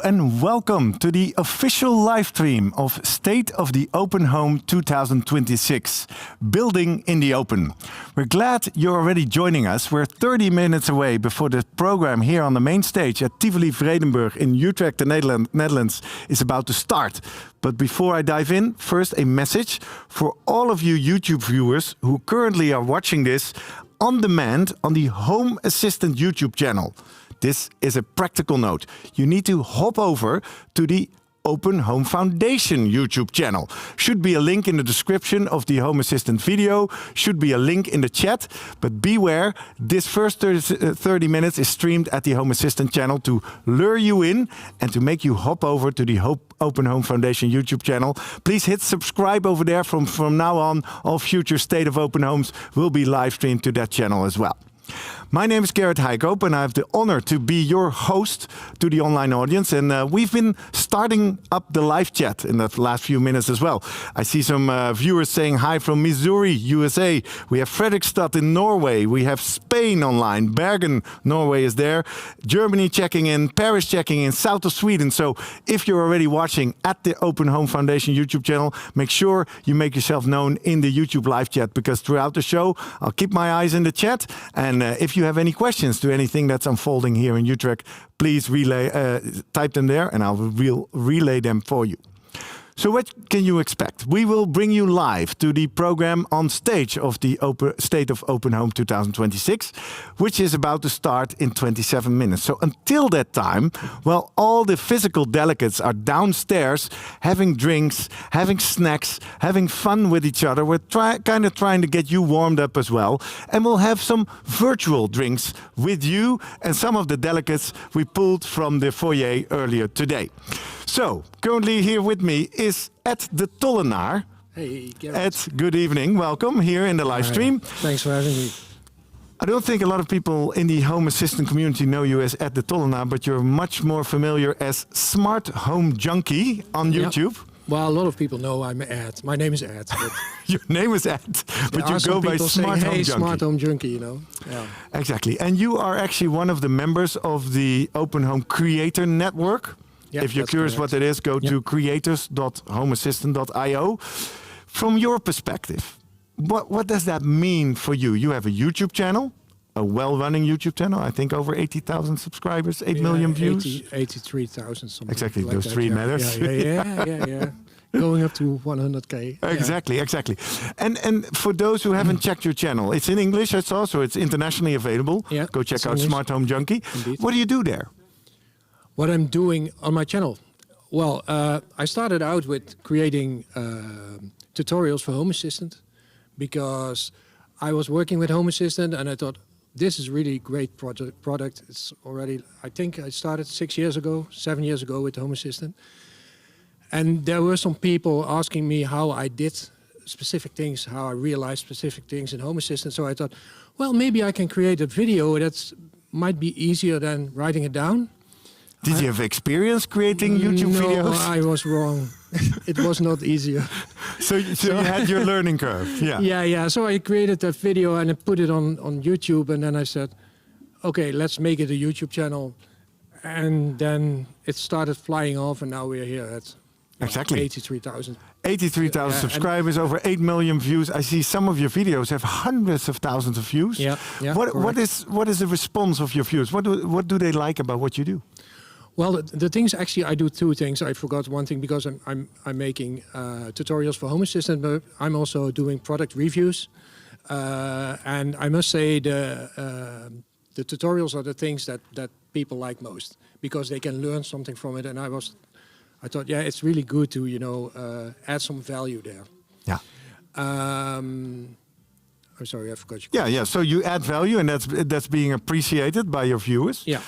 and welcome to the official live stream of State of the Open Home 2026, Building in the Open. We're glad you're already joining us. We're 30 minutes away before the program here on the main stage at Tivoli Vredenburg in Utrecht, the Netherlands, is about to start. But before I dive in, first a message for all of you YouTube viewers who currently are watching this on demand on the Home Assistant YouTube channel. This is a practical note. You need to hop over to the Open Home Foundation YouTube channel. Should be a link in the description of the Home Assistant video, should be a link in the chat, but beware, this first 30 minutes is streamed at the Home Assistant channel to lure you in and to make you hop over to the Open Home Foundation YouTube channel. Please hit subscribe over there. From now on, all future State of Open Homes will be live streamed to that channel as well. My name is Gerrit Heikoop and I have the honor to be your host to the online audience. And we've been starting up the live chat in the last few minutes as well. I see some viewers saying hi from Missouri, USA. We have Fredrikstad in Norway. We have Spain online. Bergen, Norway is there. Germany checking in. Paris checking in. South of Sweden. So if you're already watching at the Open Home Foundation YouTube channel, make sure you make yourself known in the YouTube live chat, because throughout the show, I'll keep my eyes in the chat. And if you have any questions to anything that's unfolding here in Utrecht, please type them there and I will relay them for you. So what can you expect? We will bring you live to the program on stage of the State of Open Home 2026, which is about to start in 27 minutes. So until that time, well, all the physical delegates are downstairs having drinks, having snacks, having fun with each other. We're kind of trying to get you warmed up as well. And we'll have some virtual drinks with you and some of the delegates we pulled from the foyer earlier today. So, currently here with me is Ed de Tollenaar. Hey, Gerrit. Ed, good evening. Welcome here in the live stream. Thanks for having me. I don't think a lot of people in the Home Assistant community know you as Ed de Tollenaar, but you're much more familiar as Smart Home Junkie on YouTube. Yeah. Well, a lot of people know I'm Ed. My name is Ed. Your name is Ed, but you go by Smart Home Junkie. Smart Home Junkie, you know. Yeah. Exactly. And you are actually one of the members of the Open Home Creator Network. Yeah, if you're curious correct. what it is, go to creators.homeassistant.io. From your perspective, what does that mean for you? You have a YouTube channel, a well-running YouTube channel. I think over 80,000 subscribers, 8 million views. 83,000 something. Exactly, like those that, three yeah. matters. Yeah. Going up to 100K. Exactly. And for those who haven't checked your channel, it's in English, I saw, so it's internationally available. Yeah, go check out English. Smart Home Junkie. Indeed. What do you do there? What I'm doing on my channel? Well, I started out with creating tutorials for Home Assistant because I was working with Home Assistant and I thought, this is really great product. It's already, I think I started 7 years ago with Home Assistant. And there were some people asking me how I did specific things, how I realized specific things in Home Assistant. So I thought, well, maybe I can create a video that might be easier than writing it down. Did you have experience creating YouTube videos? No, I was wrong. It was not easier. So you had your learning curve, yeah. Yeah. So I created that video and I put it on YouTube, and then I said, okay, let's make it a YouTube channel. And then it started flying off, and now we're here at 83,000. 83,000 subscribers, over 8 million views. I see some of your videos have hundreds of thousands of views. Yeah. What is the response of your viewers? What do they like about what you do? Well, the things actually, I do two things. I forgot one thing because I'm making tutorials for Home Assistant, but I'm also doing product reviews. And I must say the tutorials are the things that people like most because they can learn something from it. And I thought, yeah, it's really good to add some value there. Yeah. I'm sorry, I forgot you. Yeah. So you add value, and that's being appreciated by your viewers. Yeah.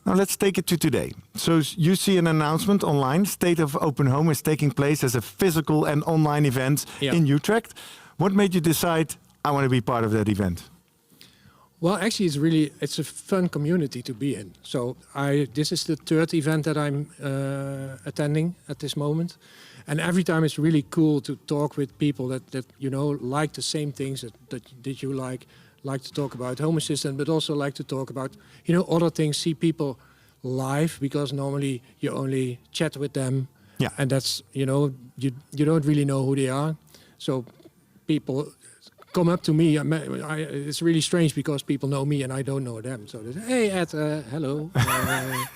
Now let's take it to today. So you see an announcement online: State of Open Home is taking place as a physical and online event in Utrecht. What made you decide I want to be part of that event? Well, actually, it's a fun community to be in. So this is the third event that I'm attending at this moment. And every time it's really cool to talk with people that like the same things that you like to talk about Home Assistant, but also like to talk about, other things, see people live, because normally you only chat with them. Yeah. And that's, you don't really know who they are. So people come up to me. It's really strange because people know me and I don't know them. So they say, hey, Ed, hello,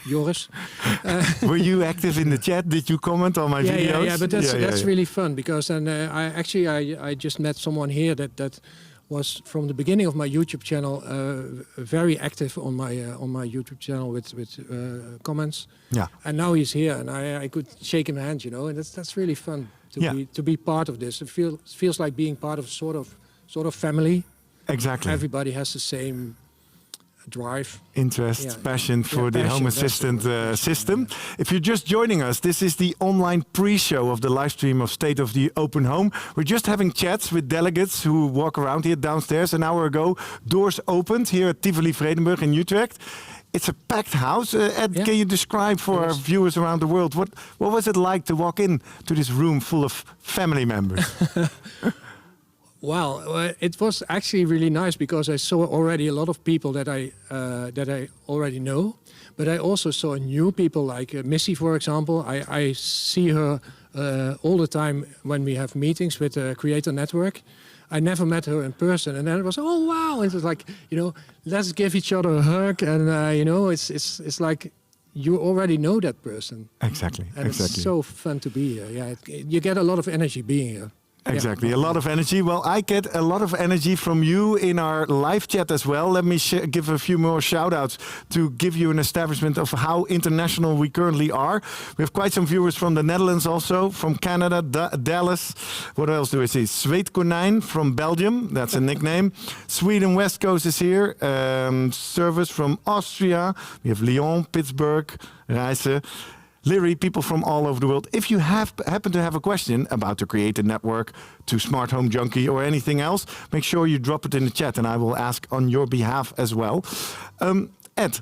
Joris. Were you active in the chat? Did you comment on my videos? Yeah, but that's really fun, because then I just met someone here that was from the beginning of my YouTube channel very active on my YouTube channel with comments. Yeah. And now he's here, and I could shake him hand, and that's really fun to be part of this. It feels like being part of sort of family. Exactly. Everybody has the same drive, interest, passion for the passion, Home Assistant system. If you're just joining us, this is the online pre-show of the live stream of State of the Open Home. We're just having chats with delegates who walk around here downstairs. An hour ago, doors opened here at Tivoli Vredenburg in Utrecht. It's a packed house. Ed, can you describe for our viewers around the world, what was it like to walk in to this room full of family members? Well, it was actually really nice, because I saw already a lot of people that I already know, but I also saw new people like Missy, for example. I see her all the time when we have meetings with the Creator Network. I never met her in person, and then it was, oh wow! And it was like, let's give each other a hug, and it's like you already know that person. Exactly. And it's so fun to be here. Yeah, you get a lot of energy being here. Exactly, a lot of energy. Well, I get a lot of energy from you in our live chat as well. Let me give a few more shout-outs to give you an establishment of how international we currently are. We have quite some viewers from the Netherlands also, from Canada, Dallas. What else do I see? Zweetkonijn from Belgium, that's a nickname. Sweden West Coast is here. Service from Austria. We have Lyon, Pittsburgh, Reizen. Leary, people from all over the world. If you happen to have a question about the Creator Network, to Smart Home Junkie or anything else, make sure you drop it in the chat and I will ask on your behalf as well. Ed,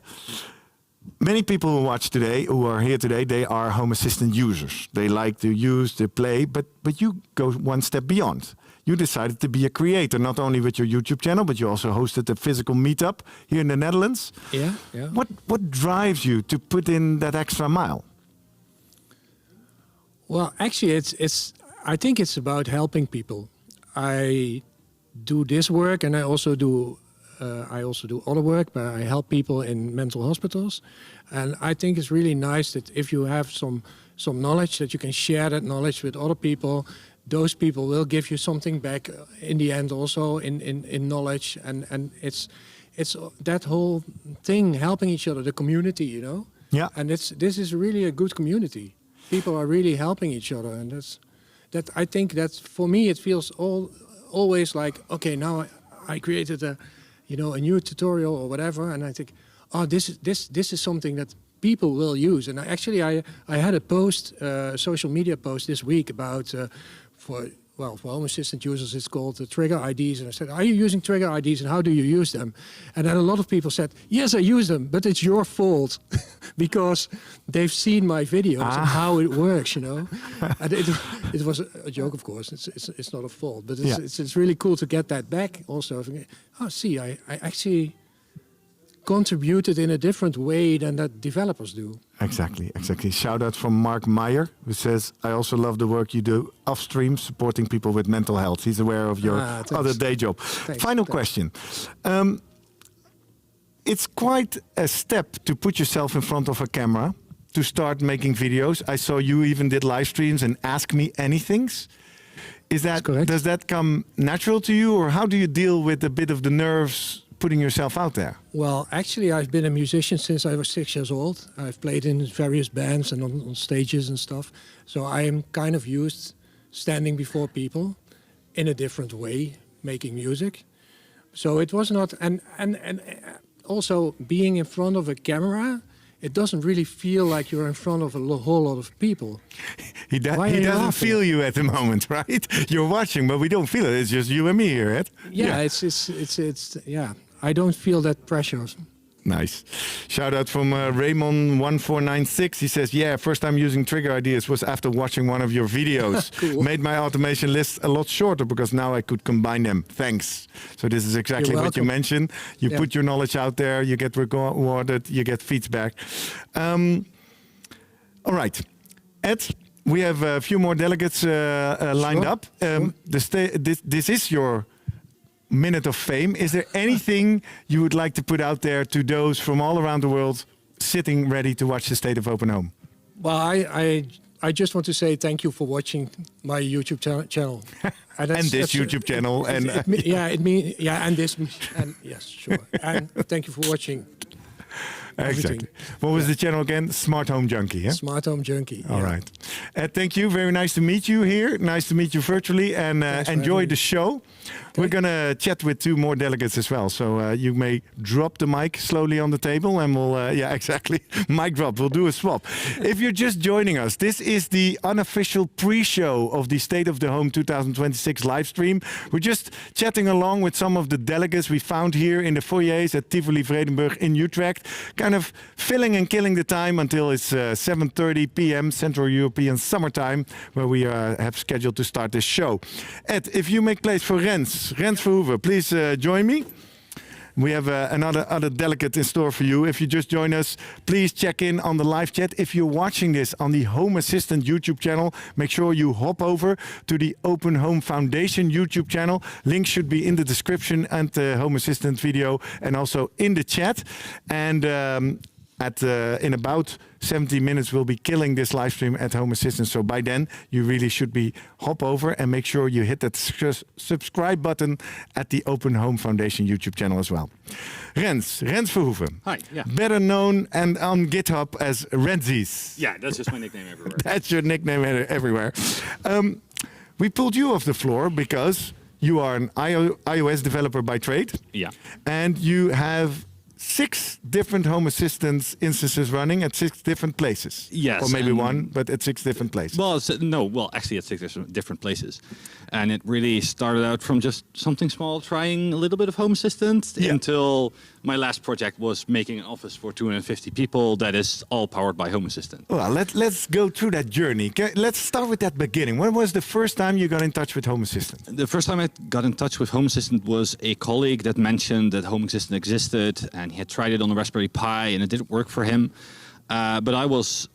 many people who are here today, they are Home Assistant users. They like to use, to play, but you go one step beyond. You decided to be a creator, not only with your YouTube channel, but you also hosted a physical meetup here in the Netherlands. Yeah. What drives you to put in that extra mile? Well, actually, I think it's about helping people. I do this work, and I also do other work, but I help people in mental hospitals. And I think it's really nice that if you have some knowledge, that you can share that knowledge with other people. Those people will give you something back in the end, also in knowledge, and it's that whole thing, helping each other, the community, Yeah. And this is really a good community. People are really helping each other, and I think that for me it feels always like, okay, now I created a new tutorial or whatever, and I think, oh, this is something that people will use. And I had a post, social media post this week about for Home Assistant users, it's called the trigger IDs. And I said, are you using trigger IDs and how do you use them? And then a lot of people said, yes, I use them, but it's your fault because they've seen my videos and how it works, And it was a joke, of course. It's not a fault, but it's really cool to get that back also. Oh, see, I actually contributed in a different way than that developers do. Exactly. Shout out from Mark Meyer, who says, I also love the work you do off stream, supporting people with mental health. He's aware of your other day job. Final question. It's quite a step to put yourself in front of a camera, to start making videos. I saw you even did live streams and Ask Me Anythings. That's correct. Does that come natural to you, or how do you deal with a bit of the nerves putting yourself out there? Well, actually, I've been a musician since I was 6 years old. I've played in various bands and on stages and stuff. So I am kind of used standing before people in a different way, making music. So it was not, and also being in front of a camera, it doesn't really feel like you're in front of a whole lot of people. He doesn't feel you at the moment, right? You're watching, but we don't feel it. It's just you and me here, Ed. Yeah. It's yeah. I don't feel that pressure. Nice. Shout out from Raymond1496. He says, yeah, first time using trigger ideas was after watching one of your videos. Cool. Made my automation list a lot shorter because now I could combine them. Thanks. So this is exactly what you mentioned. You put your knowledge out there, you get rewarded, you get feedback. All right. Ed, we have a few more delegates lined up. This is your minute of fame. Is there anything you would like to put out there to those from all around the world sitting ready to watch the State of Open Home? Well, I just want to say thank you for watching my YouTube channel. And this YouTube channel. And yes, sure. And thank you for watching. Exactly. What was the channel again? Smart Home Junkie, yeah? Smart Home Junkie. All right. Thank you. Very nice to meet you here. Nice to meet you virtually. And enjoy the show. Okay. We're going to chat with 2 more delegates as well. So you may drop the mic slowly on the table and we'll, mic drop. We'll do a swap. If you're just joining us, this is the unofficial pre-show of the State of the Home 2026 live stream. We're just chatting along with some of the delegates we found here in the foyers at Tivoli Vredenburg in Utrecht. Kind of filling and killing the time until it's 7:30 p.m. Central European summertime, where we have scheduled to start this show. Ed, if you make place for Rens Verhoeven, please join me. We have another delegate in store for you. If you just join us, please check in on the live chat. If you're watching this on the Home Assistant YouTube channel, make sure you hop over to the Open Home Foundation YouTube channel. Link should be in the description and the Home Assistant video and also in the chat. And in about 70 minutes, we'll be killing this live stream at Home Assistant. So by then, you really should be hop over and make sure you hit that subscribe button at the Open Home Foundation YouTube channel as well. Rens Verhoeven. Hi, yeah. Better known and on GitHub as Rensies. Yeah, that's just my nickname everywhere. That's your nickname everywhere. We pulled you off the floor because you are an iOS developer by trade. Yeah. And you have 6 different Home Assistant instances running at 6 different places. Yes. Or maybe 1, but at 6 different places. Well, actually at 6 different places. And it really started out from just something small, trying a little bit of Home Assistant until my last project was making an office for 250 people that is all powered by Home Assistant. Well, let's go through that journey. Let's start with that beginning. When was the first time you got in touch with Home Assistant? The first time I got in touch with Home Assistant was a colleague that mentioned that Home Assistant existed, and he had tried it on the Raspberry Pi and it didn't work for him. But I was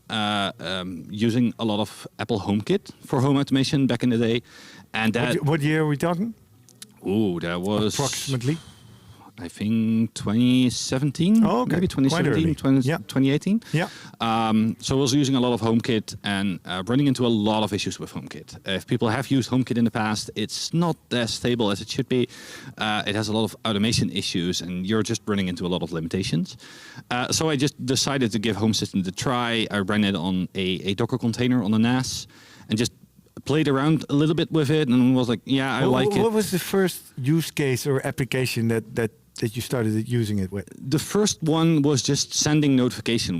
using a lot of Apple HomeKit for home automation back in the day. And that, what year are we talking? Oh, that was approximately, I think 2017, maybe 2017, 2018. Yeah. So I was using a lot of HomeKit and running into a lot of issues with HomeKit. If people have used HomeKit in the past, it's not as stable as it should be. It has a lot of automation issues and you're just running into a lot of limitations. So I just decided to give Home Assistant a try. I ran it on a Docker container on a NAS and just played around a little bit with it and was like, yeah, I like it. What was the first use case or application that you started using it with? The first one was just sending notifications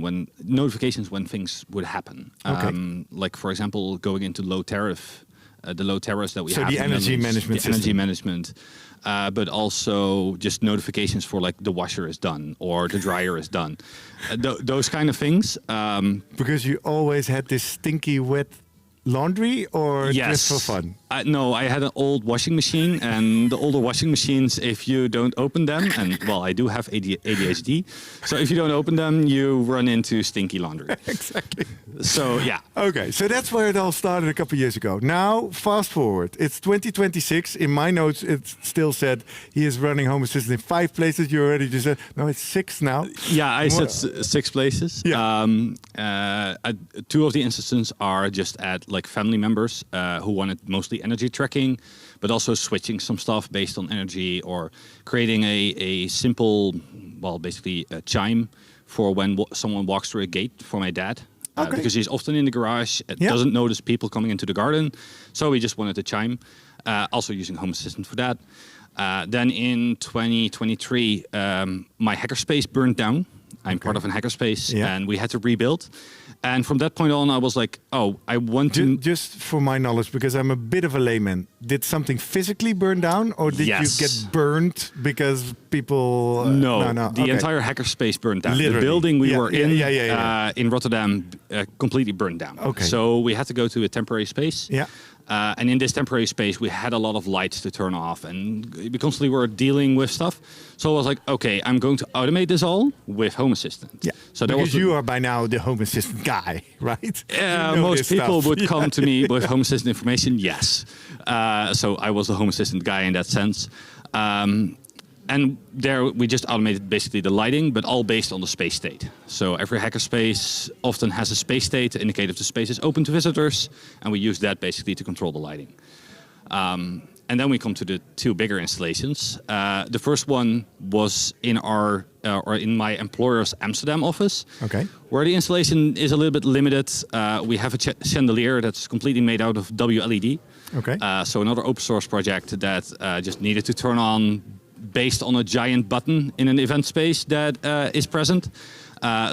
when things would happen. Okay. Like, for example, going into low tariff, the low tariffs that we have. So the energy management system. Energy management. But also just notifications for like the washer is done or the dryer is done. Those kind of things. Because you always had this stinky, wet laundry or just for fun? No, I had an old washing machine, and the older washing machines, if you don't open them, and well, I do have ADHD, so if you don't open them, you run into stinky laundry. Exactly. So, yeah. Okay, so that's where it all started a couple of years ago. Now, fast forward, it's 2026. In my notes, it still said he is running Home Assistant in 5 places. You already just said, no, it's 6 now. Yeah, I said 6 places. Yeah. 2 of the instances are just at like family members who wanted mostly energy tracking, but also switching some stuff based on energy or creating a simple, well, basically a chime for when someone walks through a gate for my dad. Because he's often in the garage, doesn't notice people coming into the garden. So we just wanted a chime, also using Home Assistant for that. Then in 2023, my hackerspace burned down. I'm part of a hackerspace, Yeah. and we had to rebuild. And from that point on, I was like, oh, I want to... Just for my knowledge, because I'm a bit of a layman, did something physically burn down, or did Yes. you get burned because people... No, the Okay. entire hackerspace burned down. Literally. The building we Yeah, were in Rotterdam completely burned down. Okay. So we had to go to a temporary space. Yeah. And in this temporary space, we had a lot of lights to turn off, and we constantly were dealing with stuff. So I was like, okay, I'm going to automate this all with Home Assistant. Yeah. So Because you are by now the Home Assistant guy, right? You know most this people stuff. would come to me with Home Assistant information, yes. So I was the Home Assistant guy in that sense. And there we just automated basically the lighting, but all based on the space state. So every hackerspace often has a space state to indicate if the space is open to visitors, and we use that basically to control the lighting. And then we come to the two bigger installations. The first one was in our in my employer's Amsterdam office, Okay. where the installation is a little bit limited. We have a chandelier that's completely made out of WLED. Okay. So another open source project that just needed to turn on based on a giant button in an event space that is present.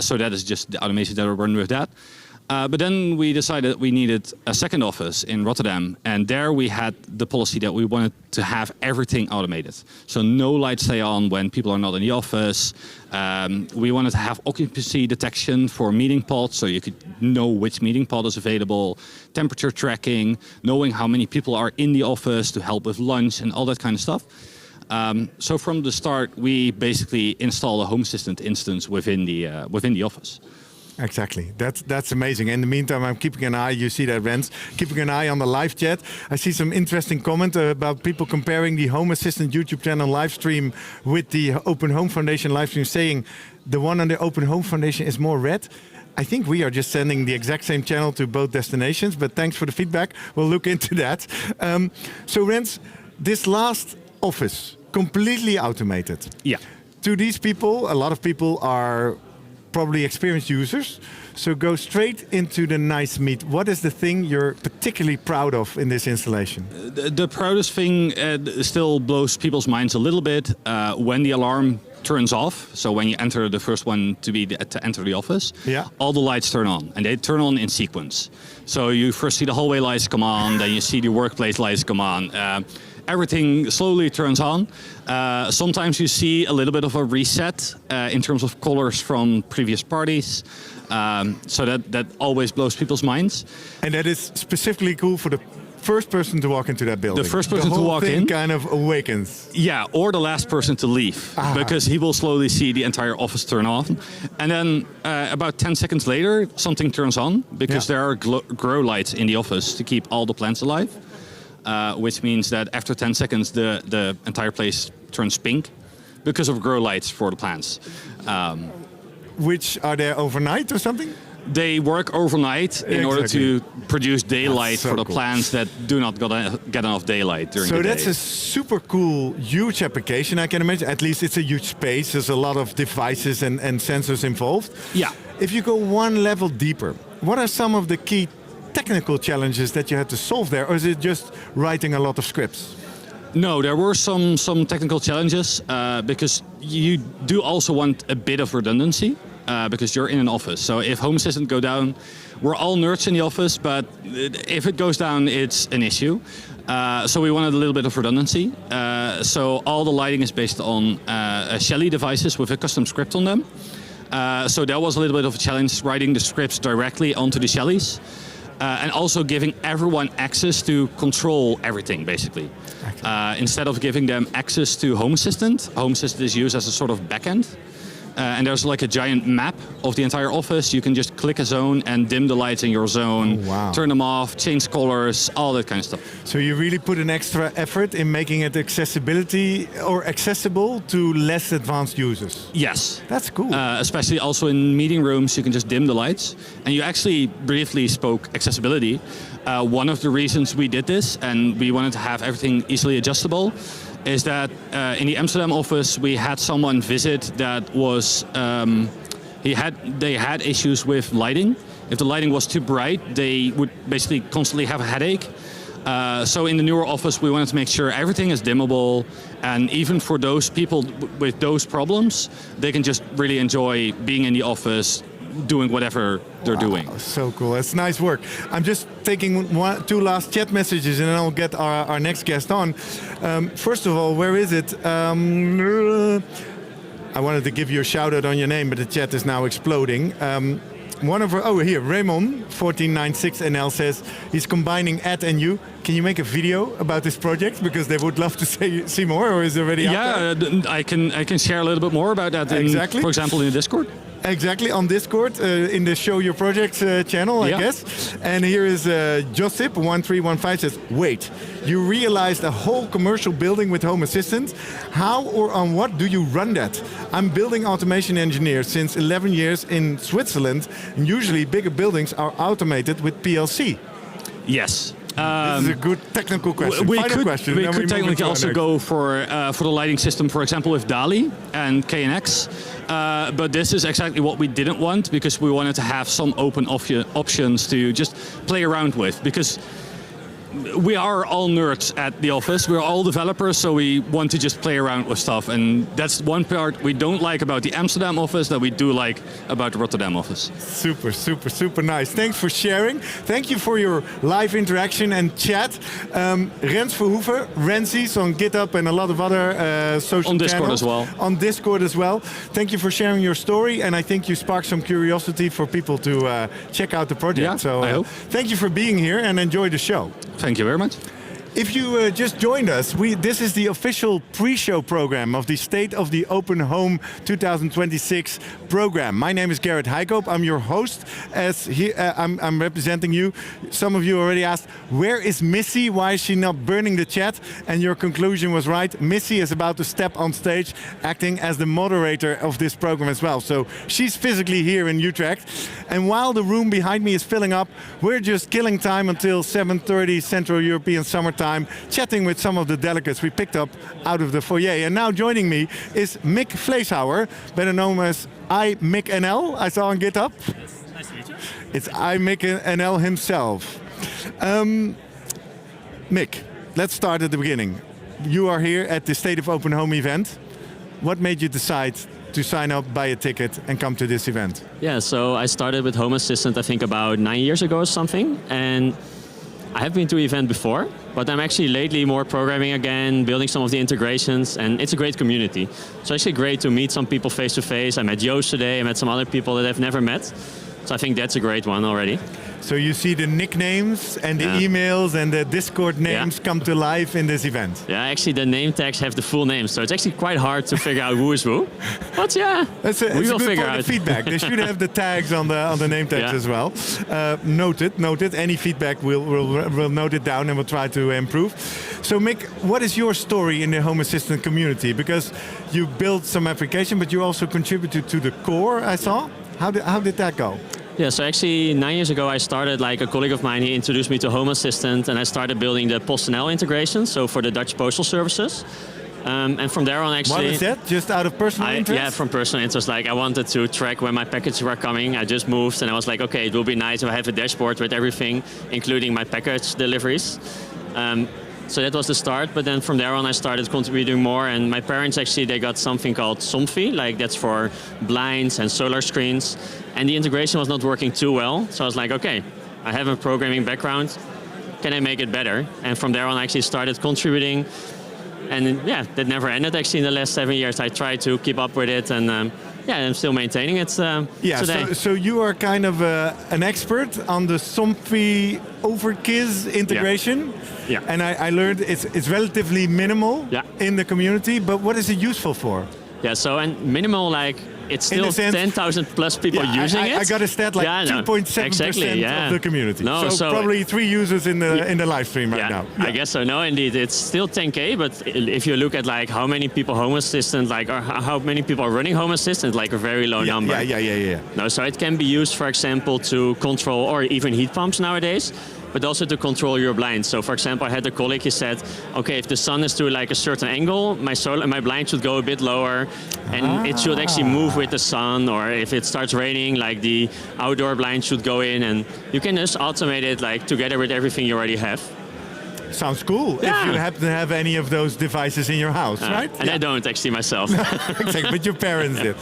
So that is just the automation that we run with that. But then we decided we needed a second office in Rotterdam, and there we had the policy that we wanted to have everything automated. So no lights stay on when people are not in the office. We wanted to have occupancy detection for meeting pods, so you could know which meeting pod is available, temperature tracking, knowing how many people are in the office to help with lunch and all that kind of stuff. So from the start, we basically install a Home Assistant instance within the office. Exactly. That's amazing. In the meantime, I'm keeping an eye. You see that, Rens, keeping an eye on the live chat. I see some interesting comment about people comparing the Home Assistant YouTube channel live stream with the Open Home Foundation live stream, saying the one on the Open Home Foundation is more red. I think we are just sending the exact same channel to both destinations, but thanks for the feedback. We'll look into that. So Rens, this last office, completely automated. Yeah. To these people, a lot of people are probably experienced users. So go straight into the nice meat. What is the thing you're particularly proud of in this installation? The proudest thing still blows people's minds a little bit when the alarm turns off. So when you enter the first one to enter the office, Yeah. all the lights turn on, and they turn on in sequence. So you first see the hallway lights come on, then you see the workplace lights come on. Everything slowly turns on. Sometimes you see a little bit of a reset in terms of colors from previous parties. So that always blows people's minds. And that is specifically cool for the first person to walk into that building. The first person the to whole walk thing in kind of awakens. Yeah, or the last person to leave, because he will slowly see the entire office turn on. And then about 10 seconds later, something turns on, because there are grow lights in the office to keep all the plants alive. Which means that after 10 seconds, the entire place turns pink because of grow lights for the plants. Which are there overnight or something? They work overnight in order to produce daylight so for the cool. plants that do not get enough daylight during the So day. that's a super cool, huge application, I can imagine. At least it's a huge space. There's a lot of devices and sensors involved. Yeah. If you go one level deeper, what are some of the key technical challenges that you had to solve there? Or is it just writing a lot of scripts? No, there were some technical challenges because you do also want a bit of redundancy because you're in an office. So if Home Assistant go down, we're all nerds in the office, but if it goes down, it's an issue. So we wanted a little bit of redundancy. So all the lighting is based on Shelly devices with a custom script on them. So that was a little bit of a challenge, writing the scripts directly onto the Shellys. And also giving everyone access to control everything, basically. Instead of giving them access to Home Assistant is used as a sort of backend. And there's like a giant map of the entire office. You can just click a zone and dim the lights in your zone, turn them off, change colors, all that kind of stuff. So you really put an extra effort in making it accessible to less advanced users. Yes. That's cool. Especially also in meeting rooms, you can just dim the lights. And you actually briefly spoke accessibility. One of the reasons we did this, and we wanted to have everything easily adjustable, is that in the Amsterdam office we had someone visit that was they had issues with lighting. If the lighting was too bright, they would basically constantly have a headache. So in the newer office, we wanted to make sure everything is dimmable, and even for those people with those problems, they can just really enjoy being in the office, doing whatever they're doing. So cool. That's nice work. I'm just taking two last chat messages and then I'll get our next guest on. First of all, where is it? I wanted to give you a shout out on your name, but the chat is now exploding. Here, Raymond, 1496NL says he's combining Ed and you. Can you make a video about this project? Because they would love to see more, or is it already out there? I can share a little bit more about that, exactly. For example, in the Discord. Exactly, on Discord, in the Show Your Projects channel, I guess. And here is Josip1315 says, wait, you realized a whole commercial building with Home Assistant? How or on what do you run that? I'm building automation engineer since 11 years in Switzerland, and usually bigger buildings are automated with PLC. This is a good technical question. We could technically also go for the lighting system, for example, with DALI and KNX. But this is exactly what we didn't want, because we wanted to have some open options to just play around with. Because we are all nerds at the office. We're all developers, so we want to just play around with stuff. And that's one part we don't like about the Amsterdam office that we do like about the Rotterdam office. Super, super, super nice. Thanks for sharing. Thank you for your live interaction and chat. Rens Verhoeven, Rensies on GitHub and a lot of other social on Discord channels. as well. On Discord as well. Thank you for sharing your story, and I think you sparked some curiosity for people to check out the project. Yeah, so I hope. Thank you for being here and enjoy the show. Thank you very much. If you just joined us, this is the official pre-show program of the State of the Open Home 2026 program. My name is Gerrit Heikoop. I'm your host. I'm representing you. Some of you already asked, where is Missy? Why is she not burning the chat? And your conclusion was right. Missy is about to step on stage, acting as the moderator of this program as well. So she's physically here in Utrecht. And while the room behind me is filling up, we're just killing time until 7:30 Central European Summertime, chatting with some of the delegates we picked up out of the foyer. And now joining me is Mick Vleeshouwer, better known as iMickNL, I saw on GitHub. Yes, nice to meet you. It's iMickNL himself. Mick, let's start at the beginning. You are here at the State of Open Home event. What made you decide to sign up, buy a ticket, and come to this event? Yeah, so I started with Home Assistant, I think about 9 years ago or something. And I have been to an event before, but I'm actually lately more programming again, building some of the integrations, and it's a great community. So it's actually great to meet some people face to face. I met Joost today, I met some other people that I've never met. So I think that's a great one already. So you see the nicknames and the emails and the Discord names come to life in this event. Yeah, actually the name tags have the full names, so it's actually quite hard to figure out who is who. But yeah, we will figure out. Feedback. They should have the tags on the name tags as well. Noted. Any feedback, we'll note it down and we'll try to improve. So Mick, what is your story in the Home Assistant community? Because you built some application, but you also contributed to the core, I saw. How did that go? Yeah, so actually 9 years ago I started, like a colleague of mine, he introduced me to Home Assistant, and I started building the PostNL integration, so for the Dutch postal services. And from there on actually... What is that? Just out of personal interest? Yeah, from personal interest. Like I wanted to track when my packages were coming. I just moved and I was like, okay, it will be nice if I have a dashboard with everything, including my package deliveries. So that was the start, but then from there on I started contributing more, and my parents actually, they got something called Somfy, like that's for blinds and solar screens, and the integration was not working too well, so I was like, okay, I have a programming background, can I make it better? And from there on I actually started contributing, and yeah, that never ended actually in the last 7 years. I tried to keep up with it, and I'm still maintaining it today. So you are kind of an expert on the Somfy Overkiz integration. Yeah. And I learned it's relatively minimal in the community, but what is it useful for? Yeah, so and minimal, like it's still 10,000 plus people using it. I got a stat like 2.7% of the community. No, so probably 3 users in the live stream right now. I guess so. No, indeed, it's still 10K. But if you look at like how many people Home Assistant, like or how many people are running Home Assistant, like a very low number. Yeah. No, so it can be used, for example, to control or even heat pumps nowadays, but also to control your blinds. So for example, I had a colleague, he said, okay, if the sun is to like a certain angle, my blind should go a bit lower, and it should actually move with the sun, or if it starts raining, like the outdoor blind should go in, and you can just automate it like together with everything you already have. Sounds cool. Yeah. If you happen to have any of those devices in your house, right? And I don't actually myself. Exactly, but your parents did.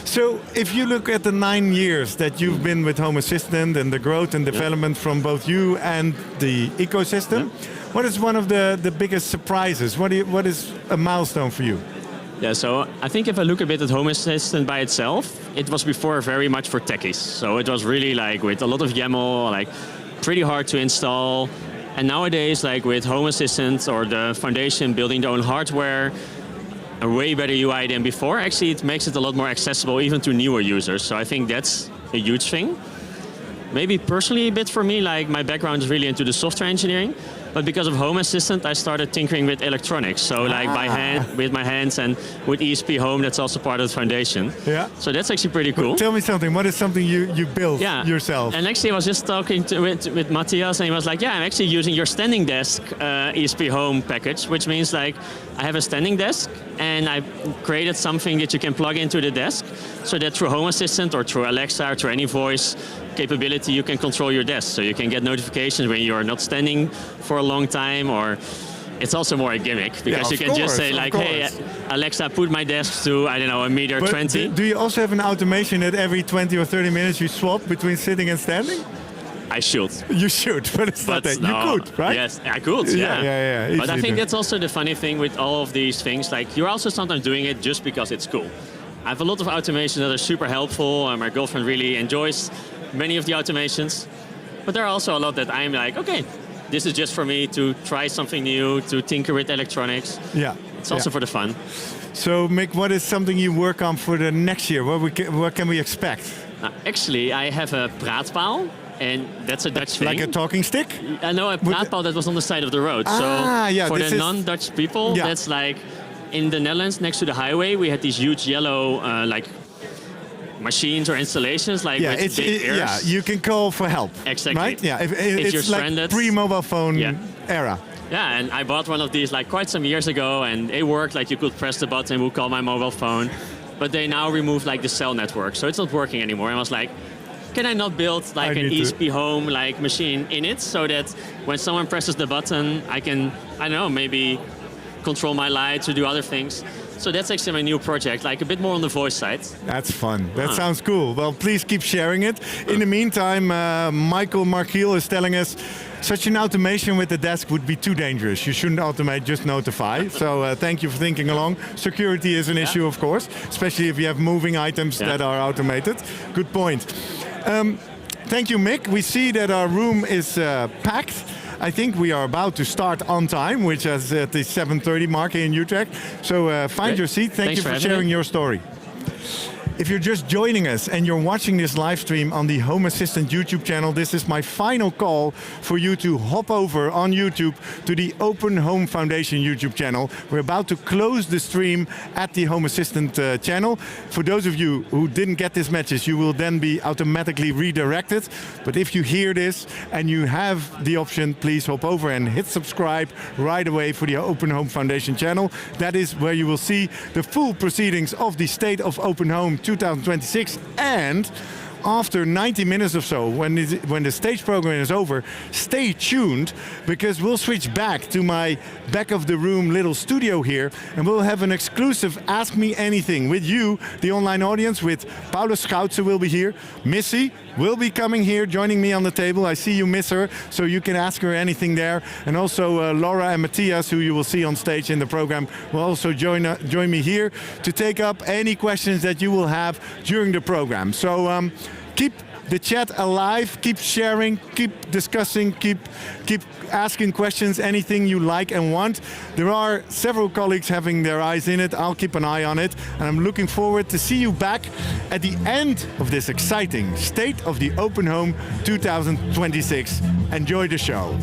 So if you look at the 9 years that you've been with Home Assistant and the growth and development from both you and the ecosystem, what is one of the biggest surprises? What is a milestone for you? Yeah, so I think if I look a bit at Home Assistant by itself, it was before very much for techies. So it was really like with a lot of YAML, like pretty hard to install. And nowadays, like with Home Assistant or the foundation building their own hardware, a way better UI than before, actually it makes it a lot more accessible even to newer users. So I think that's a huge thing. Maybe personally a bit for me, like my background is really into the software engineering, but because of Home Assistant, I started tinkering with electronics. So like by hand, with my hands, and with ESPHome, that's also part of the foundation. Yeah. So that's actually pretty cool. Tell me something, what is something you built yourself? And actually I was just talking with Matthias, and he was like, yeah, I'm actually using your standing desk ESPHome package, which means like I have a standing desk, and I created something that you can plug into the desk, so that through Home Assistant or through Alexa or through any voice capability, you can control your desk. So you can get notifications when you're not standing for a long time, or it's also more a gimmick because you can just say like, hey, Alexa, put my desk to, I don't know, 1.20 meters. Do you also have an automation that every 20 or 30 minutes you swap between sitting and standing? I should. You should, but it's not that. No, you could, right? Yes, I could, yeah. But I think that's also the funny thing with all of these things. Like, you're also sometimes doing it just because it's cool. I have a lot of automations that are super helpful, and my girlfriend really enjoys many of the automations. But there are also a lot that I'm like, okay, this is just for me to try something new, to tinker with electronics. Yeah. It's also for the fun. So, Mick, what is something you work on for the next year? What can we expect? Actually, I have a praatpaal. And that's a Dutch thing. Like a talking stick? No, a praatpaal that was on the side of the road. For the non-Dutch people, that's like in the Netherlands next to the highway, we had these huge yellow like machines or installations like with big ears. Yeah, you can call for help. Exactly. Right? Yeah, if it's you're like stranded. pre-mobile phone era. Yeah, and I bought one of these like quite some years ago, and it worked. Like you could press the button, it would call my mobile phone. But they now removed like the cell network, so it's not working anymore. And I was like, can I not build like an ESPHome like machine in it so that when someone presses the button, I can, I don't know, maybe control my lights or do other things. So that's actually my new project, like a bit more on the voice side. That's fun. That sounds cool. Well, please keep sharing it. In the meantime, Marcel is telling us such an automation with the desk would be too dangerous. You shouldn't automate, just notify. So thank you for thinking along. Security is an issue, of course, especially if you have moving items that are automated. Good point. Thank you, Mick. We see that our room is packed. I think we are about to start on time, which is at the 7:30 mark in Utrecht. So find your seat. Thank you for sharing your story. If you're just joining us and you're watching this live stream on the Home Assistant YouTube channel, this is my final call for you to hop over on YouTube to the ESPHome Foundation YouTube channel. We're about to close the stream at the Home Assistant channel. For those of you who didn't get this message, you will then be automatically redirected. But if you hear this and you have the option, please hop over and hit subscribe right away for the ESPHome Foundation channel. That is where you will see the full proceedings of the State of ESPHome 2026, and after 90 minutes or so, when the stage program is over, stay tuned, because we'll switch back to my back of the room little studio here, and we'll have an exclusive Ask Me Anything with you, the online audience, with Paulus will be here. Missy will be coming here, joining me on the table. I see you miss her, so you can ask her anything there. And also Laura and Matthias, who you will see on stage in the program, will also join me here to take up any questions that you will have during the program. So keep the chat alive, keep sharing, keep discussing, keep asking questions, anything you like and want. There are several colleagues having their eyes in it. I'll keep an eye on it, and I'm looking forward to see you back at the end of this exciting State of the ESPHome 2026. Enjoy the show.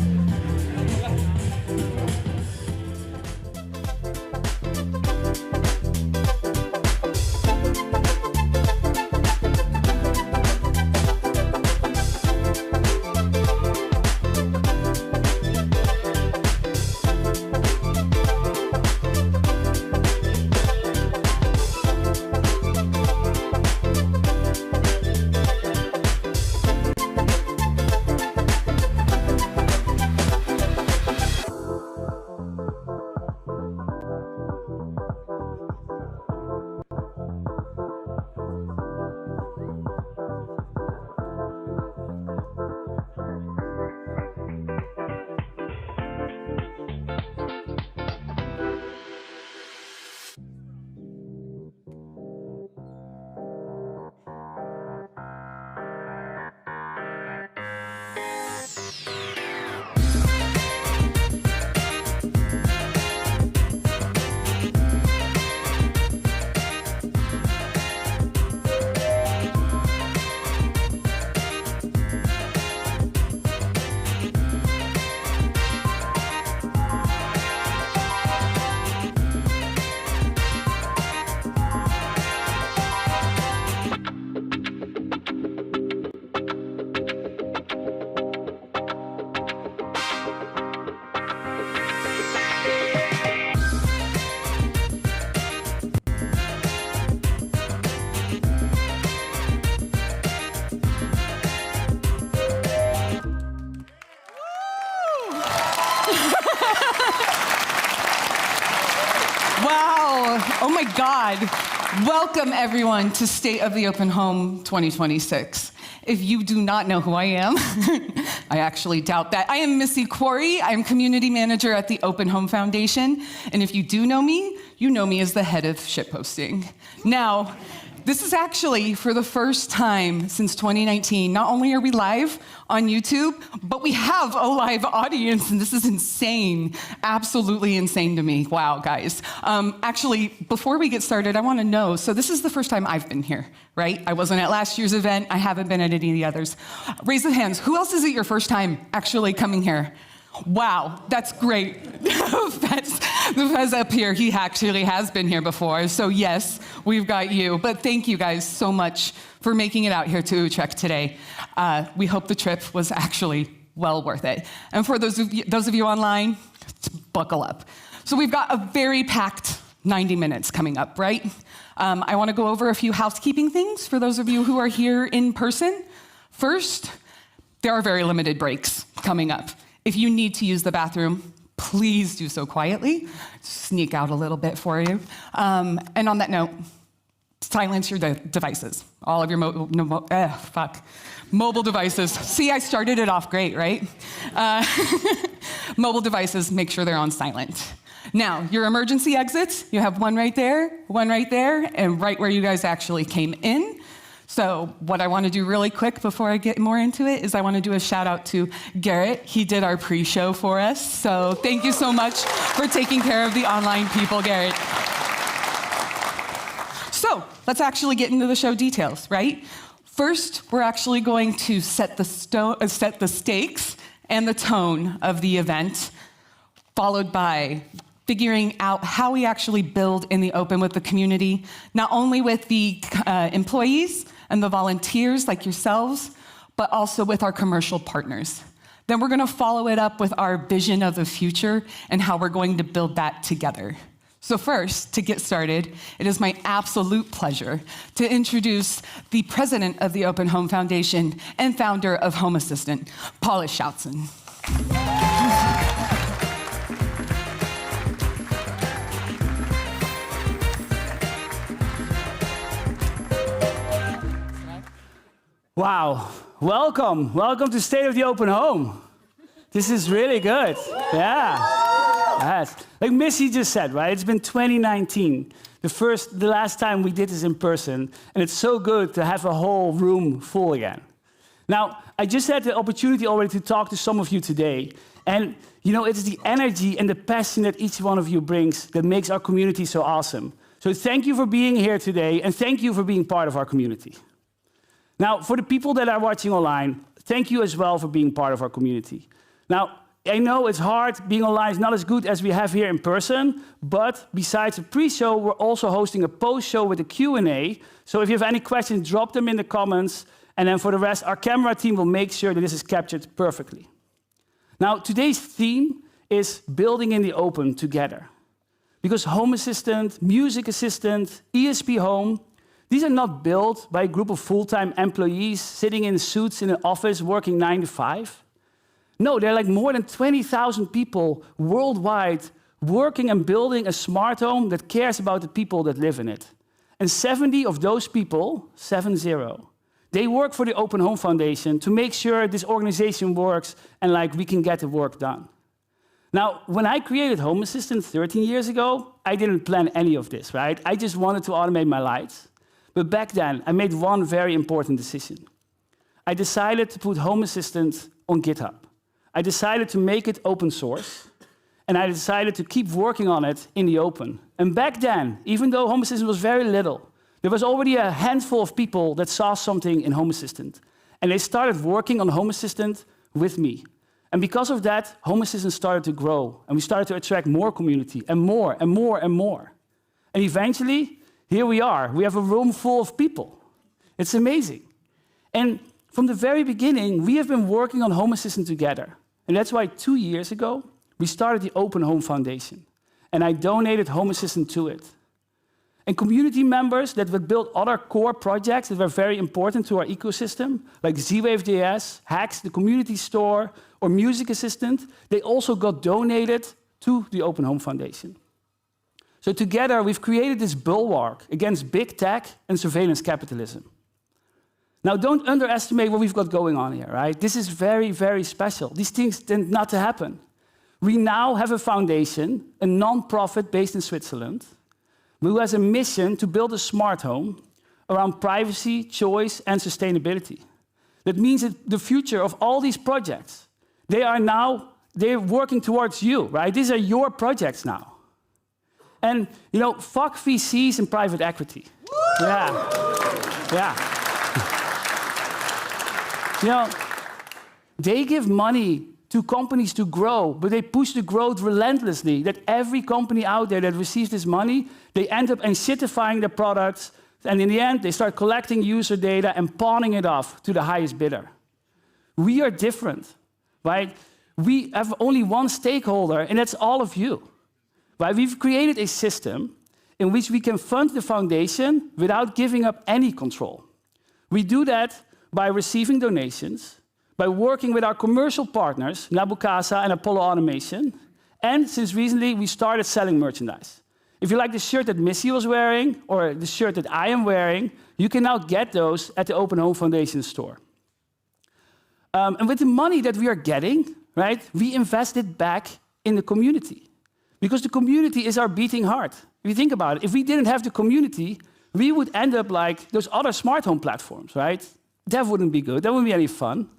Wow. Oh my God. Welcome everyone to State of the Open Home 2026. If you do not know who I am, I actually doubt that. I am Missy Quarry. I'm community manager at the Open Home Foundation. And if you do know me, you know me as the head of shitposting. Now, this is actually for the first time since 2019. Not only are we live on YouTube, but we have a live audience, and this is insane. Absolutely insane to me. Wow, guys. Actually, before we get started, I want to know, so this is the first time I've been here, right? I wasn't at last year's event. I haven't been at any of the others. Raise the hands. Who else is it your first time actually coming here? Wow, that's great. Fez up here, he actually has been here before. So yes, we've got you. But thank you guys so much for making it out here to Utrecht today. We hope the trip was actually well worth it. And for those of you online, buckle up. So we've got a very packed 90 minutes coming up, right? I want to go over a few housekeeping things for those of you who are here in person. First, there are very limited breaks coming up. If you need to use the bathroom, please do so quietly. Sneak out a little bit for you. And on that note, silence your devices. All of your mobile devices. See, I started it off great, right? Mobile devices, make sure they're on silent. Now, your emergency exits, you have one right there, and right where you guys actually came in. So what I want to do really quick before I get more into it is I want to do a shout out to Garrett. He did our pre-show for us. So thank you so much for taking care of the online people, Garrett. So let's actually get into the show details, right? First, we're actually going to set the stakes and the tone of the event, followed by figuring out how we actually build in the open with the community, not only with the employees and the volunteers like yourselves, but also with our commercial partners. Then we're gonna follow it up with our vision of the future and how we're going to build that together. So first, to get started, it is my absolute pleasure to introduce the president of the Open Home Foundation and founder of Home Assistant, Paulus. Wow, welcome to State of the Open Home. This is really good, yeah. Yes. Like Missy just said, right, it's been 2019, the last time we did this in person, and it's so good to have a whole room full again. Now, I just had the opportunity already to talk to some of you today, and you know, it's the energy and the passion that each one of you brings that makes our community so awesome. So thank you for being here today, and thank you for being part of our community. Now, for the people that are watching online, thank you as well for being part of our community. Now, I know it's hard, being online is not as good as we have here in person, but besides the pre-show, we're also hosting a post-show with a Q&A. So if you have any questions, drop them in the comments, and then for the rest, our camera team will make sure that this is captured perfectly. Now, today's theme is building in the open together. Because Home Assistant, Music Assistant, ESPHome, these are not built by a group of full-time employees sitting in suits in an office working 9 to 5. No, they're like more than 20,000 people worldwide working and building a smart home that cares about the people that live in it. And 70 of those people, 70, they work for the Open Home Foundation to make sure this organization works and like we can get the work done. Now, when I created Home Assistant 13 years ago, I didn't plan any of this, right? I just wanted to automate my lights. But back then, I made one very important decision. I decided to put Home Assistant on GitHub. I decided to make it open source, and I decided to keep working on it in the open. And back then, even though Home Assistant was very little, there was already a handful of people that saw something in Home Assistant. And they started working on Home Assistant with me. And because of that, Home Assistant started to grow, and we started to attract more community, and more, and more, and more. And eventually, here we are. We have a room full of people. It's amazing. And from the very beginning, we have been working on Home Assistant together. And that's why 2 years ago, we started the Open Home Foundation. And I donated Home Assistant to it. And community members that would build other core projects that were very important to our ecosystem, like Z-Wave.js, Hacks, the community store, or Music Assistant, they also got donated to the Open Home Foundation. So together, we've created this bulwark against big tech and surveillance capitalism. Now, don't underestimate what we've got going on here, right? This is very, very special. These things tend not to happen. We now have a foundation, a non-profit based in Switzerland, who has a mission to build a smart home around privacy, choice, and sustainability. That means that the future of all these projects, they're working towards you, right? These are your projects now. And, fuck VCs and private equity. Yeah. They give money to companies to grow, but they push the growth relentlessly, that every company out there that receives this money, they end up enshittifying their products, and in the end, they start collecting user data and pawning it off to the highest bidder. We are different, right? We have only one stakeholder, and that's all of you. Right? We've created a system in which we can fund the foundation without giving up any control. We do that by receiving donations, by working with our commercial partners, Nabucasa and Apollo Automation, and since recently, we started selling merchandise. If you like the shirt that Missy was wearing, or the shirt that I am wearing, you can now get those at the Open Home Foundation store. And with the money that we are getting, right, we invest it back in the community. Because the community is our beating heart. If you think about it, if we didn't have the community, we would end up like those other smart home platforms, right? That wouldn't be good. That wouldn't be any fun.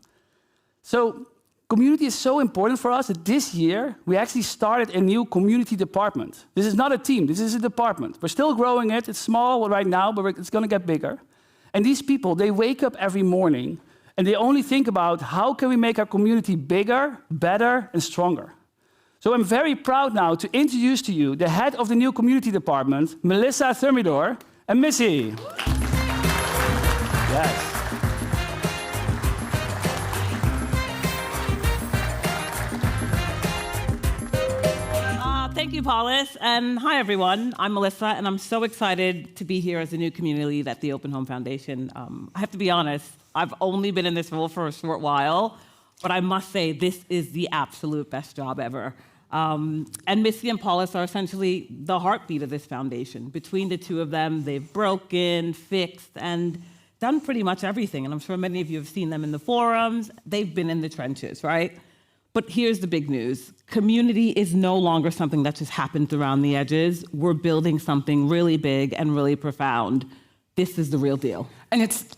So community is so important for us that this year we actually started a new community department. This is not a team, this is a department. We're still growing it. It's small right now, but it's going to get bigger. And these people, they wake up every morning and they only think about how can we make our community bigger, better, and stronger. So I'm very proud now to introduce to you the head of the new community department, Melissa Thermidor and Missy. Yes. Thank you, Paulus, and hi, everyone. I'm Melissa, and I'm so excited to be here as a new community lead at the Open Home Foundation. I have to be honest, I've only been in this role for a short while, but I must say this is the absolute best job ever. And Missy and Paulus are essentially the heartbeat of this foundation. Between the two of them, they've broken, fixed, and done pretty much everything. And I'm sure many of you have seen them in the forums. They've been in the trenches, right? But here's the big news. Community is no longer something that just happens around the edges. We're building something really big and really profound. This is the real deal. And it's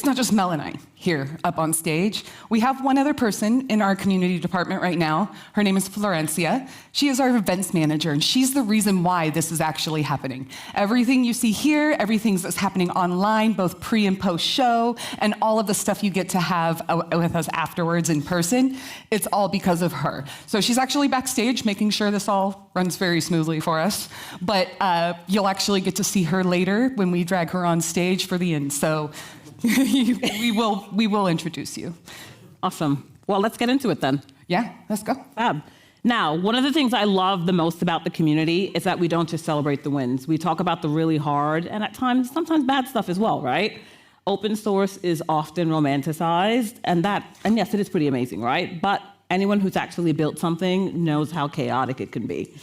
not just Mel and I here up on stage. We have one other person in our community department right now. Her name is Florencia. She is our events manager, and she's the reason why this is actually happening. Everything you see here, everything that's happening online, both pre and post show, and all of the stuff you get to have with us afterwards in person, it's all because of her. So she's actually backstage making sure this all runs very smoothly for us. But you'll actually get to see her later when we drag her on stage for the end. So we will introduce you. Awesome. Well, let's get into it then. Yeah, let's go. Fab. Now, one of the things I love the most about the community is that we don't just celebrate the wins. We talk about the really hard and at times, sometimes bad stuff as well, right? Open source is often romanticized, and yes, it is pretty amazing, right? But anyone who's actually built something knows how chaotic it can be.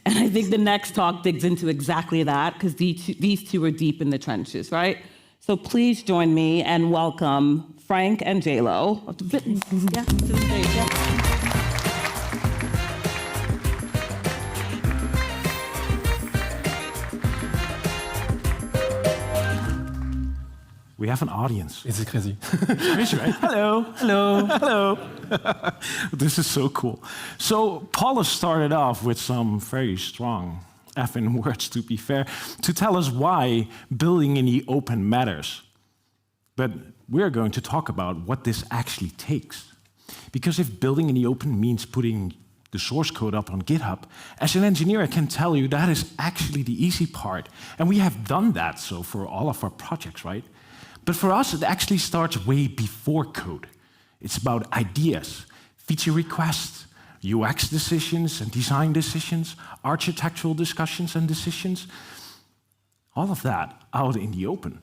And I think the next talk digs into exactly that, because these two are deep in the trenches, right? So please join me and welcome Franck and J-Lo. To the stage. Yeah. We have an audience. It's crazy. Right? Hello. Hello. Hello. This is so cool. So Paulus started off with some very strong effing words, to be fair, to tell us why building in the open matters. But we're going to talk about what this actually takes. Because if building in the open means putting the source code up on GitHub, as an engineer, I can tell you that is actually the easy part. And we have done that so for all of our projects, right? But for us, it actually starts way before code. It's about ideas, feature requests, UX decisions and design decisions, architectural discussions and decisions, all of that out in the open.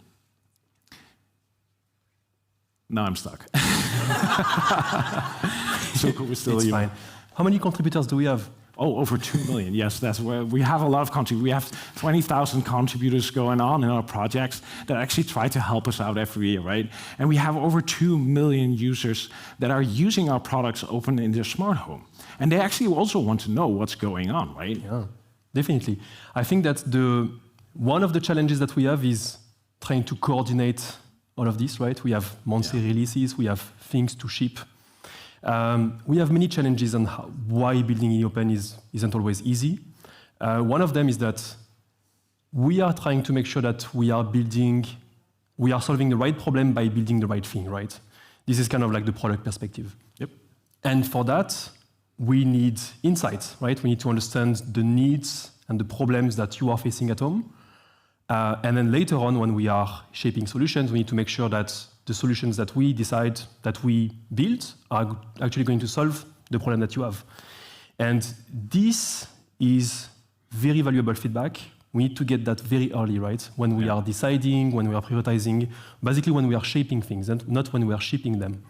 Now I'm stuck. So cool, we're still It's here. fine. How many contributors do we have? Oh, over 2 million. Yes, that's where we have a lot of contributors. We have 20,000 contributors going on in our projects that actually try to help us out every year, right? And we have over 2 million users that are using our products open in their smart home. And they actually also want to know what's going on, right? Yeah, definitely. I think that one of the challenges that we have is trying to coordinate all of this, right? We have monthly releases, we have things to ship. We have many challenges on why building in open isn't always easy. One of them is that we are trying to make sure that we are solving the right problem by building the right thing, right? This is kind of like the product perspective. Yep. And for that, we need insights, right? We need to understand the needs and the problems that you are facing at home. And then later on, when we are shaping solutions, we need to make sure that the solutions that we decide that we build are actually going to solve the problem that you have. And this is very valuable feedback. We need to get that very early, right? When we are deciding, when we are prioritizing, basically when we are shaping things and not when we are shipping them.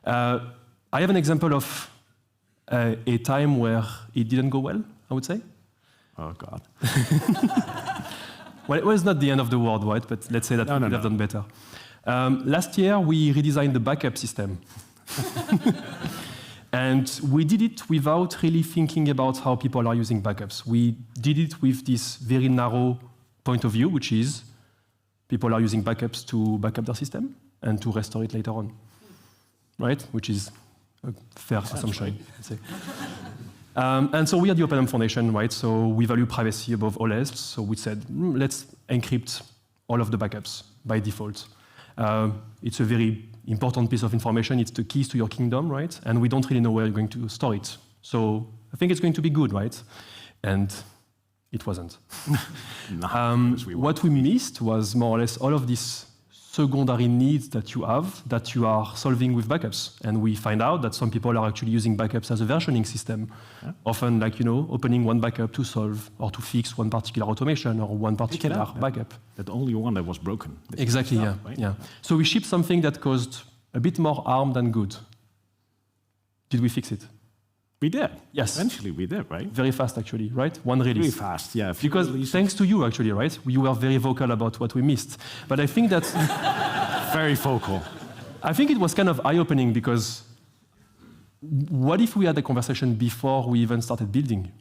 I have an example of a time where it didn't go well, I would say. Oh, God. Well, it was not the end of the world, right? But let's say that we could have done better. Last year, we redesigned the backup system. And we did it without really thinking about how people are using backups. We did it with this very narrow point of view, which is people are using backups to back up their system and to restore it later on, right? Which is a fair assumption, I'd say. And so we are the OpenHome Foundation, right? So we value privacy above all else. So we said, let's encrypt all of the backups by default. It's a very important piece of information. It's the keys to your kingdom, right? And we don't really know where you're going to store it. So I think it's going to be good, right? And it wasn't. What we missed was more or less all of these secondary needs that you have that you are solving with backups. And we find out that some people are actually using backups as a versioning system. Yeah. Often, like, opening one backup to solve or to fix one particular automation or one particular backup. That only one that was broken. Exactly, yeah. Right? Yeah. So we shipped something that caused a bit more harm than good. Did we fix it? We did. Yes. Eventually we did, right? Very fast, actually, right? One release. Very fast, yeah. Because thanks to you, actually, right? You were very vocal about what we missed. But I think that's... very vocal. I think it was kind of eye-opening because what if we had a conversation before we even started building?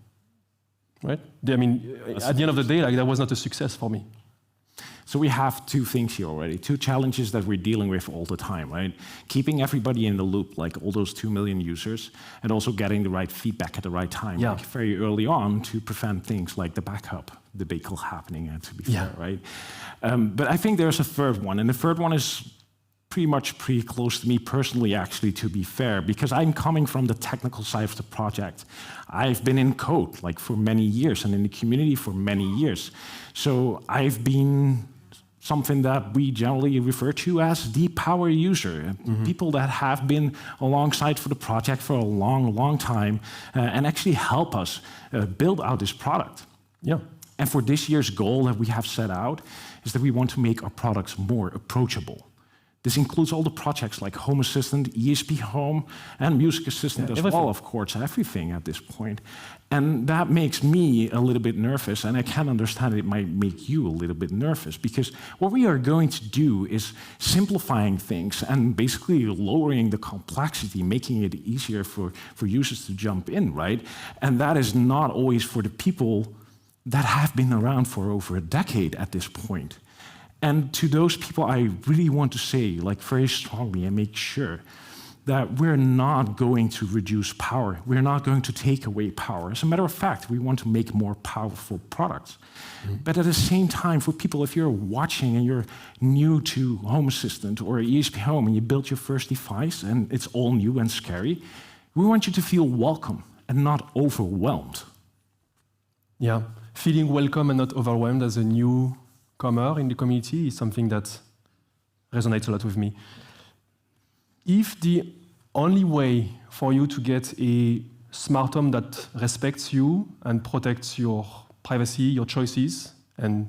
Right? I mean, at the end of the day, that was not a success for me. So we have two things here already, two challenges that we're dealing with all the time, right? Keeping everybody in the loop, like all those 2 million users, and also getting the right feedback at the right time, like very early on to prevent things like the backup debacle happening, to be fair, right? But I think there's a third one, and the third one is pretty close to me personally, actually, to be fair, because I'm coming from the technical side of the project. I've been in code like for many years and in the community for many years. So I've been something that we generally refer to as the power user, people that have been alongside for the project for a long time and actually help us build out this product. Yeah. And for this year's goal that we have set out is that we want to make our products more approachable. This includes all the projects like Home Assistant, ESPHome, and Music Assistant as well, of course, everything at this point. And that makes me a little bit nervous, and I can understand it might make you a little bit nervous, because what we are going to do is simplifying things and basically lowering the complexity, making it easier for users to jump in, right? And that is not always for the people that have been around for over a decade at this point. And to those people, I really want to say, like, very strongly and make sure that we're not going to reduce power. We're not going to take away power. As a matter of fact, we want to make more powerful products. But at the same time, for people, if you're watching and you're new to Home Assistant or ESPHome and you build your first device and it's all new and scary, we want you to feel welcome and not overwhelmed. Yeah, feeling welcome and not overwhelmed as a newcomer in the community is something that resonates a lot with me. If the only way for you to get a smart home that respects you and protects your privacy, your choices, and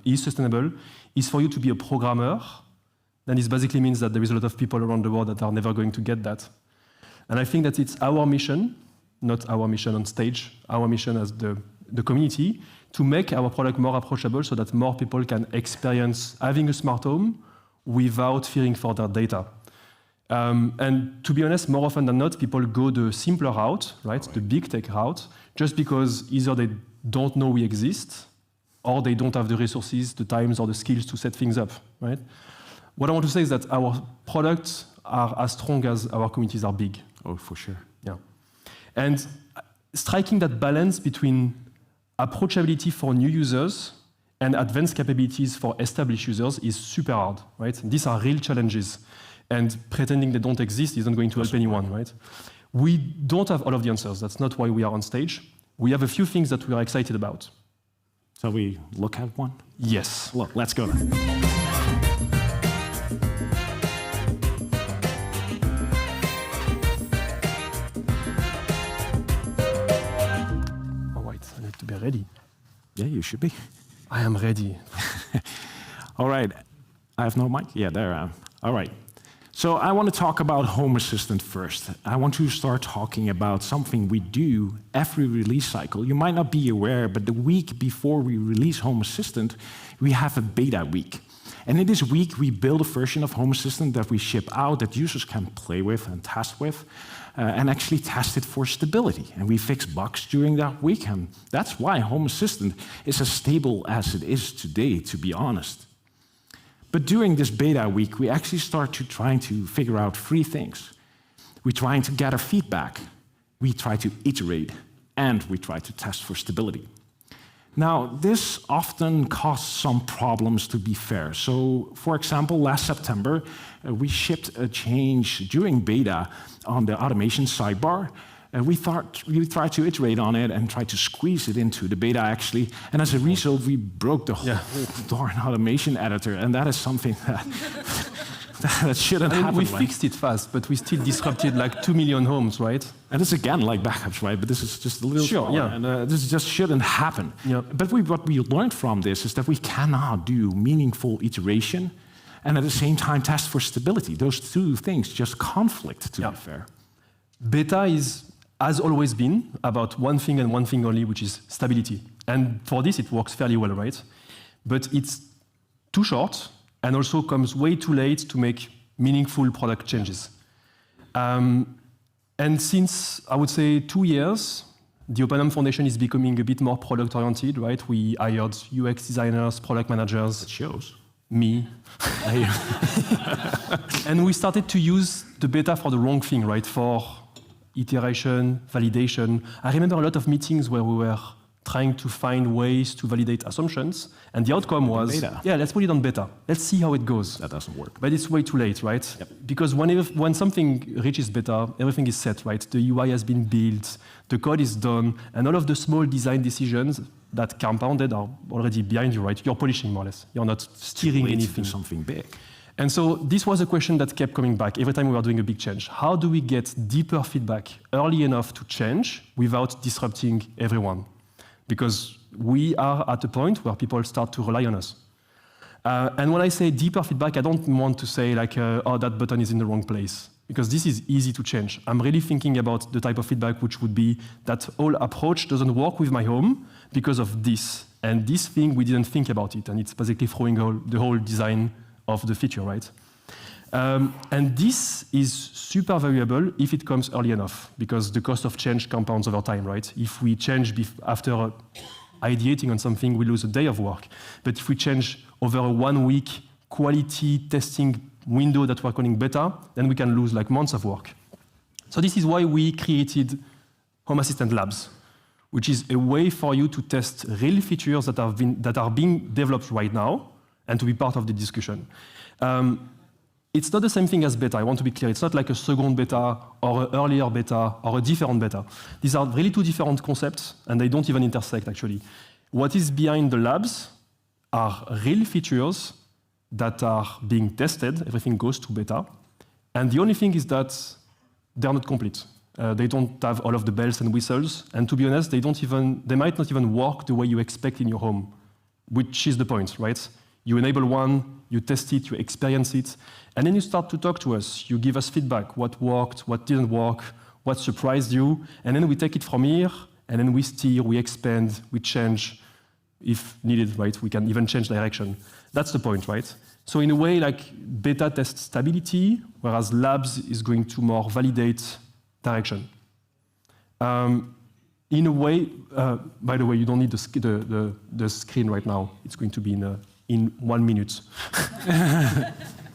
is sustainable, is for you to be a programmer, then this basically means that there is a lot of people around the world that are never going to get that. And I think that it's our mission not our mission on stage, our mission as the community, to make our product more approachable so that more people can experience having a smart home without fearing for their data. And to be honest, more often than not, people go the simpler route, right? The big tech route, just because either they don't know we exist, or they don't have the resources, the times, or the skills to set things up, right? What I want to say is that our products are as strong as our communities are big. Oh, for sure. Yeah. And striking that balance between approachability for new users and advanced capabilities for established users is super hard, right? These are real challenges. And pretending they don't exist isn't going to help anyone, right? We don't have all of the answers. That's not why we are on stage. We have a few things that we are excited about. Shall we look at one? Yes. Look, let's go then. All right, I need to be ready. Yeah, you should be. I am ready. All right. I have no mic? Yeah, there I am. All right. So I want to talk about Home Assistant first. I want to start talking about something we do every release cycle. You might not be aware, but the week before we release Home Assistant, we have a beta week. And in this week, we build a version of Home Assistant that we ship out that users can play with and test with, and actually test it for stability. And we fix bugs during that week, and that's why Home Assistant is as stable as it is today, to be honest. But during this beta week, we actually start trying to figure out three things. We're trying to gather feedback, we try to iterate, and we try to test for stability. Now, this often causes some problems, to be fair. So, for example, last September, we shipped a change during beta on the automation sidebar. We tried to iterate on it and try to squeeze it into the beta, actually. And as a result, we broke the whole darn automation editor. And that is something that shouldn't happen. We fixed it fast, but we still disrupted like 2 million homes, right? And it's again like backups, right? But this is just a little smaller, and this just shouldn't happen. Yeah. But what we learned from this is that we cannot do meaningful iteration and at the same time test for stability. Those two things just conflict, to be fair. Beta has always been about one thing and one thing only, which is stability. And for this, it works fairly well, right? But it's too short and also comes way too late to make meaningful product changes. And since, I would say, 2 years, the OpenHome Foundation is becoming a bit more product-oriented, right? We hired UX designers, product managers. It shows. Me. And we started to use the beta for the wrong thing, right? For iteration, validation. I remember a lot of meetings where we were trying to find ways to validate assumptions, and the outcome was, let's put it on beta. Let's see how it goes. That doesn't work. But it's way too late, right? Yep. Because when something reaches beta, everything is set, right? The UI has been built, the code is done, and all of the small design decisions that compounded are already behind you, right? You're polishing, more or less. You're not steering anything. To something big. And so this was a question that kept coming back every time we were doing a big change. How do we get deeper feedback early enough to change without disrupting everyone? Because we are at a point where people start to rely on us. And when I say deeper feedback, I don't want to say like, oh, that button is in the wrong place, because this is easy to change. I'm really thinking about the type of feedback which would be that whole approach doesn't work with my home because of this. And this thing, we didn't think about it. And it's basically throwing the whole design of the feature, right? And this is super valuable if it comes early enough, because the cost of change compounds over time, right? If we change after ideating on something, we lose a day of work. But if we change over a 1 week quality testing window that we're calling beta, then we can lose like months of work. So this is why we created Home Assistant Labs, which is a way for you to test real features that are being developed right now, and to be part of the discussion. It's not the same thing as beta, I want to be clear. It's not like a second beta, or an earlier beta, or a different beta. These are really two different concepts, and they don't even intersect, actually. What is behind the labs are real features that are being tested. Everything goes to beta. And the only thing is that they're not complete. They don't have all of the bells and whistles, and to be honest, they might not even work the way you expect in your home, which is the point, right? You enable one, you test it, you experience it, and then you start to talk to us. You give us feedback, what worked, what didn't work, what surprised you, and then we take it from here, and then we steer, we expand, we change, if needed, right? We can even change direction. That's the point, right? So in a way, like beta tests stability, whereas labs is going to more validate direction. In a way, by the way, you don't need the screen right now. It's going to be in 1 minute.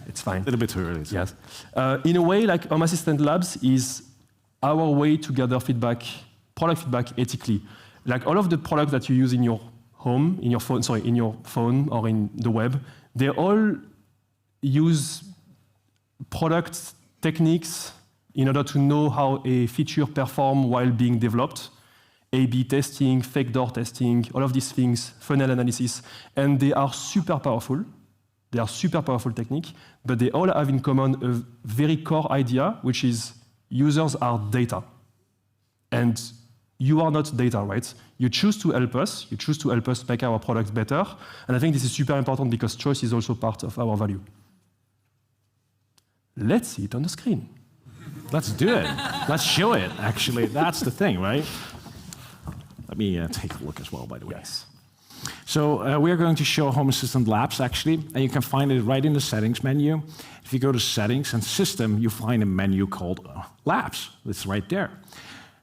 It's fine. A little bit too early. Yes. In a way, like Home Assistant Labs is our way to gather feedback, product feedback ethically. Like all of the products that you use in your home, in your phone or in the web, they all use product techniques in order to know how a feature performs while being developed. A/B testing, fake door testing, all of these things, funnel analysis, and they are super powerful. They are super powerful technique, but they all have in common a very core idea, which is users are data. And you are not data, right? You choose to help us. You choose to help us make our products better. And I think this is super important because choice is also part of our value. Let's see it on the screen. Let's do it. Let's show it, actually. That's the thing, right? Let me take a look as well, by the way. Yes. So we're going to show Home Assistant Labs, actually, and you can find it right in the Settings menu. If you go to Settings and System, you find a menu called Labs. It's right there.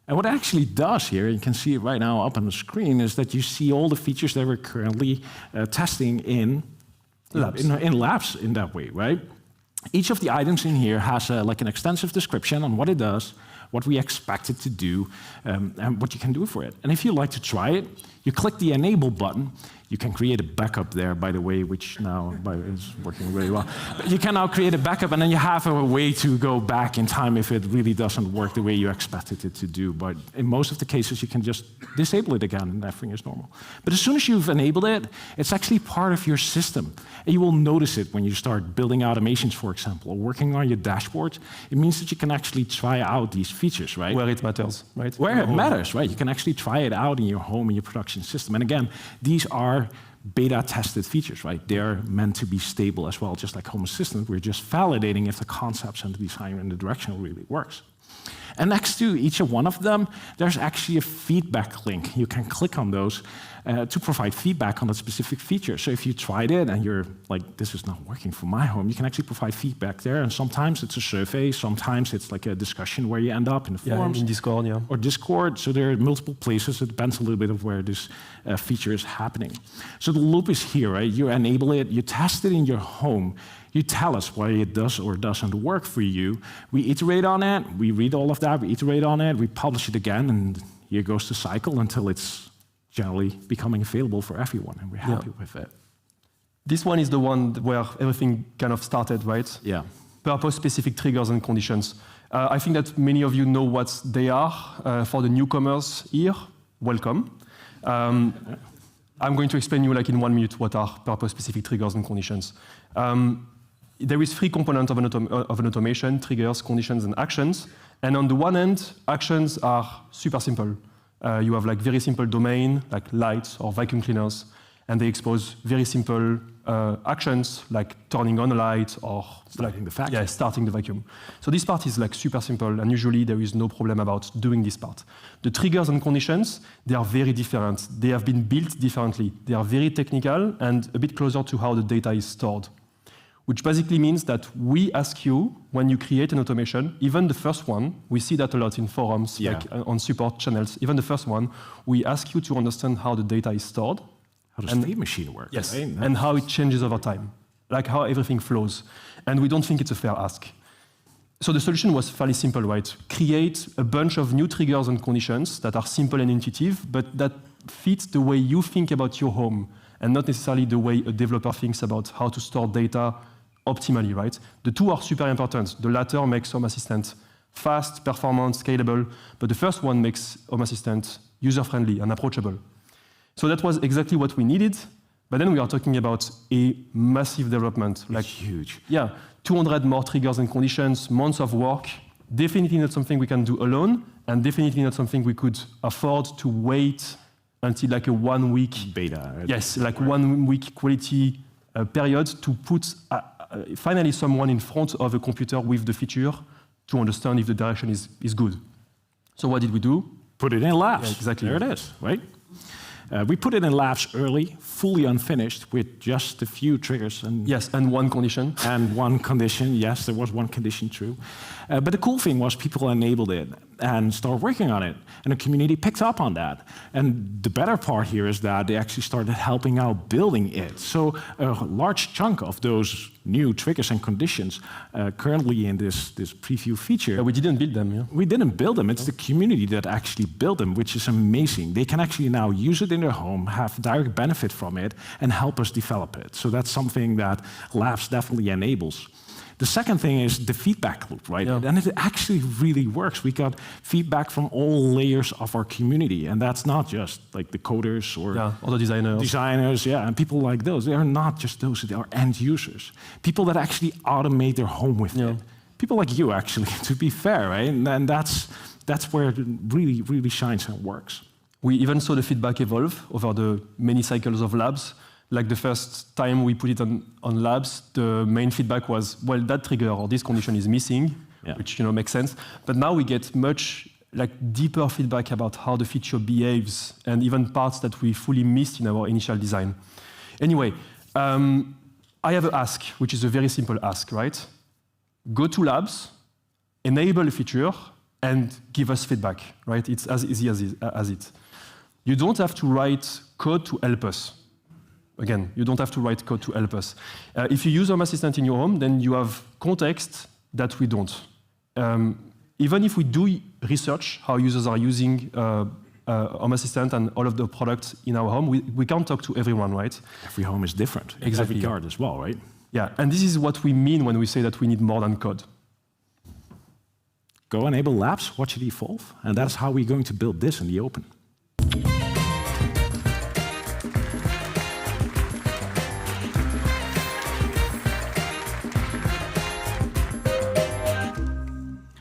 And what it actually does here, you can see it right now up on the screen, is that you see all the features that we're currently testing in labs. In labs in that way, right? Each of the items in here has like an extensive description on what it does, what we expect it to do, and what you can do for it. And if you like to try it, you click the Enable button. You can create a backup there, by the way, which now is working really well. But you can now create a backup, and then you have a way to go back in time if it really doesn't work the way you expected it to do. But in most of the cases, you can just disable it again, and everything is normal. But as soon as you've enabled it, it's actually part of your system. And you will notice it when you start building automations, for example, or working on your dashboard. It means that you can actually try out these features, right? Where it matters, right? Where it matters, right? You can actually try it out in your home, in your production system. And again, these are beta-tested features, right? They're meant to be stable as well, just like Home Assistant. We're just validating if the concepts and the design and the direction really works. And next to each one of them, there's actually a feedback link. You can click on those to provide feedback on that specific feature. So if you tried it and you're like, this is not working for my home, you can actually provide feedback there. And sometimes it's a survey, sometimes it's like a discussion where you end up in the forums. In Discord, yeah. Or Discord, so there are multiple places. It depends a little bit of where this feature is happening. So the loop is here, right? You enable it, you test it in your home. You tell us why it does or doesn't work for you. We iterate on it, we read all of that, we iterate on it, we publish it again, and here goes the cycle until it's generally becoming available for everyone, and we're happy with it. This one is the one where everything kind of started, right? Yeah. Purpose-specific triggers and conditions. I think that many of you know what they are. For the newcomers here, welcome. I'm going to explain you like in 1 minute what are purpose-specific triggers and conditions. There is 3 components of an automation: triggers, conditions, and actions. And on the one end, actions are super simple. You have like very simple domain, like lights or vacuum cleaners, and they expose very simple actions like turning on a light or starting the vacuum. Yeah, starting the vacuum. So this part is like super simple, and usually there is no problem about doing this part. The triggers and conditions, they are very different. They have been built differently. They are very technical and a bit closer to how the data is stored, which basically means that we ask you, when you create an automation, even the first one, we see that a lot in forums, like on support channels, even the first one, we ask you to understand how the data is stored. How the state machine works. Yes, right? And how it changes over time, like how everything flows. And we don't think it's a fair ask. So the solution was fairly simple, right? Create a bunch of new triggers and conditions that are simple and intuitive, but that fit the way you think about your home, and not necessarily the way a developer thinks about how to store data optimally, right? The two are super important. The latter makes Home Assistant fast, performant, scalable, but the first one makes Home Assistant user-friendly and approachable. So that was exactly what we needed, but then we are talking about a massive development. Like huge. Yeah, 200 more triggers and conditions, months of work, definitely not something we can do alone, and definitely not something we could afford to wait until like a 1 week beta. Right? Yes, like 1 week quality period to put finally someone in front of a computer with the feature to understand if the direction is good. So what did we do? Put it in labs. Yeah, exactly. There it is, right? We put it in labs early, fully unfinished, with just a few triggers. And yes, and one condition. And one condition, yes, there was one condition, true. But the cool thing was people enabled it and started working on it. And the community picked up on that. And the better part here is that they actually started helping out building it. So a large chunk of those new triggers and conditions currently in this preview feature. Yeah, we didn't build them, yeah? We didn't build them. It's the community that actually built them, which is amazing. They can actually now use it in their home, have direct benefit from it, and help us develop it. So that's something that Labs definitely enables. The second thing is the feedback loop, right? Yeah. And it actually really works. We got feedback from all layers of our community, and that's not just like the coders or the designers. Designers, and people like those. They are not just those, they are end users. People that actually automate their home with it. People like you, actually, to be fair, right? And that's where it really, really shines and works. We even saw the feedback evolve over the many cycles of labs. Like the first time we put it on labs, the main feedback was, well, that trigger or this condition is missing, which makes sense. But now we get much deeper feedback about how the feature behaves and even parts that we fully missed in our initial design. Anyway, I have an ask, which is a very simple ask, right? Go to labs, enable a feature, and give us feedback, right? It's as easy as it. You don't have to write code to help us. Again, you don't have to write code to help us. If you use Home Assistant in your home, then you have context that we don't. Even if we do research how users are using Home Assistant and all of the products in our home, we can't talk to everyone, right? Every home is different. Exactly. Every card as well, right? Yeah, and this is what we mean when we say that we need more than code. Go enable labs, watch it evolve, and that's how we're going to build this in the open.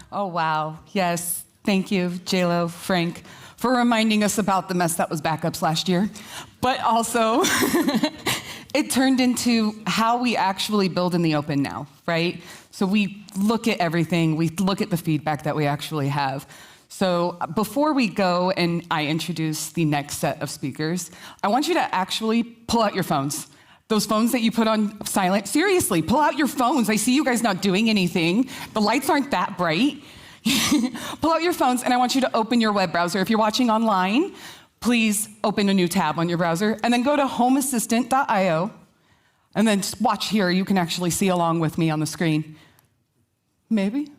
Oh, wow. Yes. Thank you, JLo, Franck, for reminding us about the mess that was backups last year. But also, it turned into how we actually build in the open now, right? So we look at everything. We look at the feedback that we actually have. So before we go and I introduce the next set of speakers, I want you to actually pull out your phones. Those phones that you put on silent, seriously, pull out your phones. I see you guys not doing anything. The lights aren't that bright. Pull out your phones, and I want you to open your web browser. If you're watching online, please open a new tab on your browser, and then go to homeassistant.io, and then just watch here. You can actually see along with me on the screen. Maybe?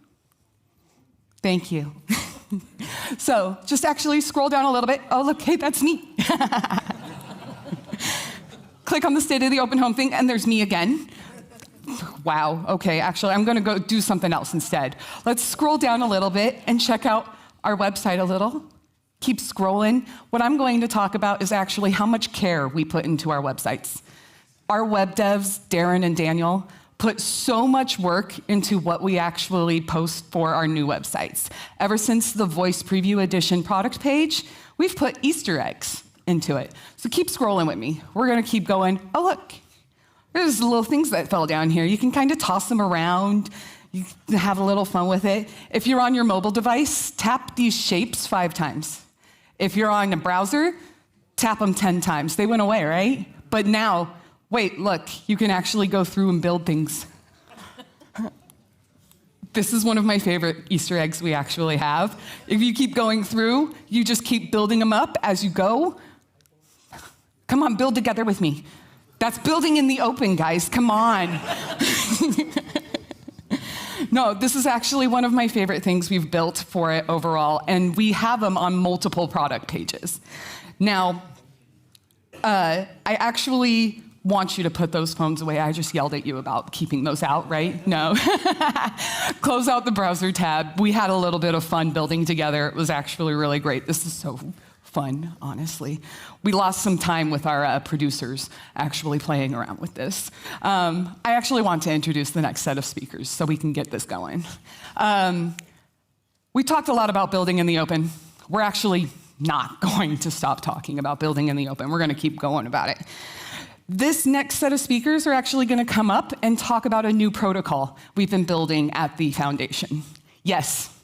Thank you. So just actually scroll down a little bit. Oh, look, hey, that's me. Click on the State of the Open Home thing, and there's me again. Wow, okay, actually, I'm gonna go do something else instead. Let's scroll down a little bit and check out our website a little. Keep scrolling. What I'm going to talk about is actually how much care we put into our websites. Our web devs, Darren and Daniel, put so much work into what we actually post for our new websites. Ever since the Voice Preview Edition product page, we've put Easter eggs into it. So keep scrolling with me. We're gonna keep going. Oh, look, there's little things that fell down here. You can kind of toss them around. You can have a little fun with it. If you're on your mobile device, tap these shapes 5 times. If you're on a browser, tap them 10 times. They went away, right? But now, wait, look, you can actually go through and build things. This is one of my favorite Easter eggs we actually have. If you keep going through, you just keep building them up as you go. Come on, build together with me. That's building in the open, guys, come on. No, this is actually one of my favorite things we've built for it overall, and we have them on multiple product pages. Now, I actually want you to put those phones away. I just yelled at you about keeping those out, right? No. Close out the browser tab. We had a little bit of fun building together. It was actually really great. This is so fun, honestly. We lost some time with our producers actually playing around with this. I actually want to introduce the next set of speakers so we can get this going. We talked a lot about building in the open. We're actually not going to stop talking about building in the open. We're going to keep going about it. This next set of speakers are actually going to come up and talk about a new protocol we've been building at the foundation. Yes,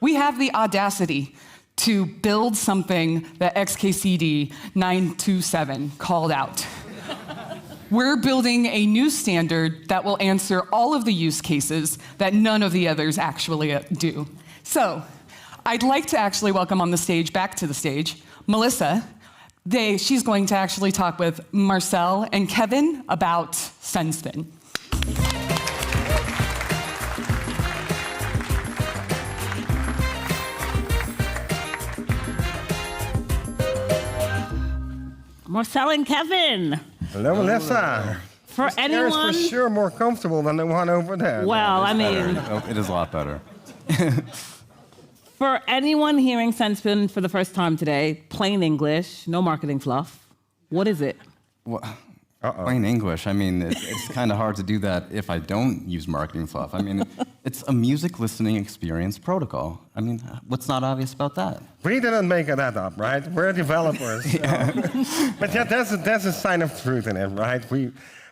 we have the audacity to build something that XKCD 927 called out. We're building a new standard that will answer all of the use cases that none of the others actually do. So, I'd like to actually welcome on the stage, back to the stage, Melissa. She's going to actually talk with Marcel and Kevin about Sendspin. Marcel and Kevin. Hello, Melissa. For anyone, is for sure more comfortable than the one over there. Well, I mean, it is a lot better. For anyone hearing Sendspin for the first time today, plain English, no marketing fluff, what is it? Well, plain English. I mean, it's kind of hard to do that if I don't use marketing fluff. I mean, it's a music listening experience protocol. I mean, what's not obvious about that? We didn't make that up, right? We're developers. So. But yeah, there's a sign of truth in it, right?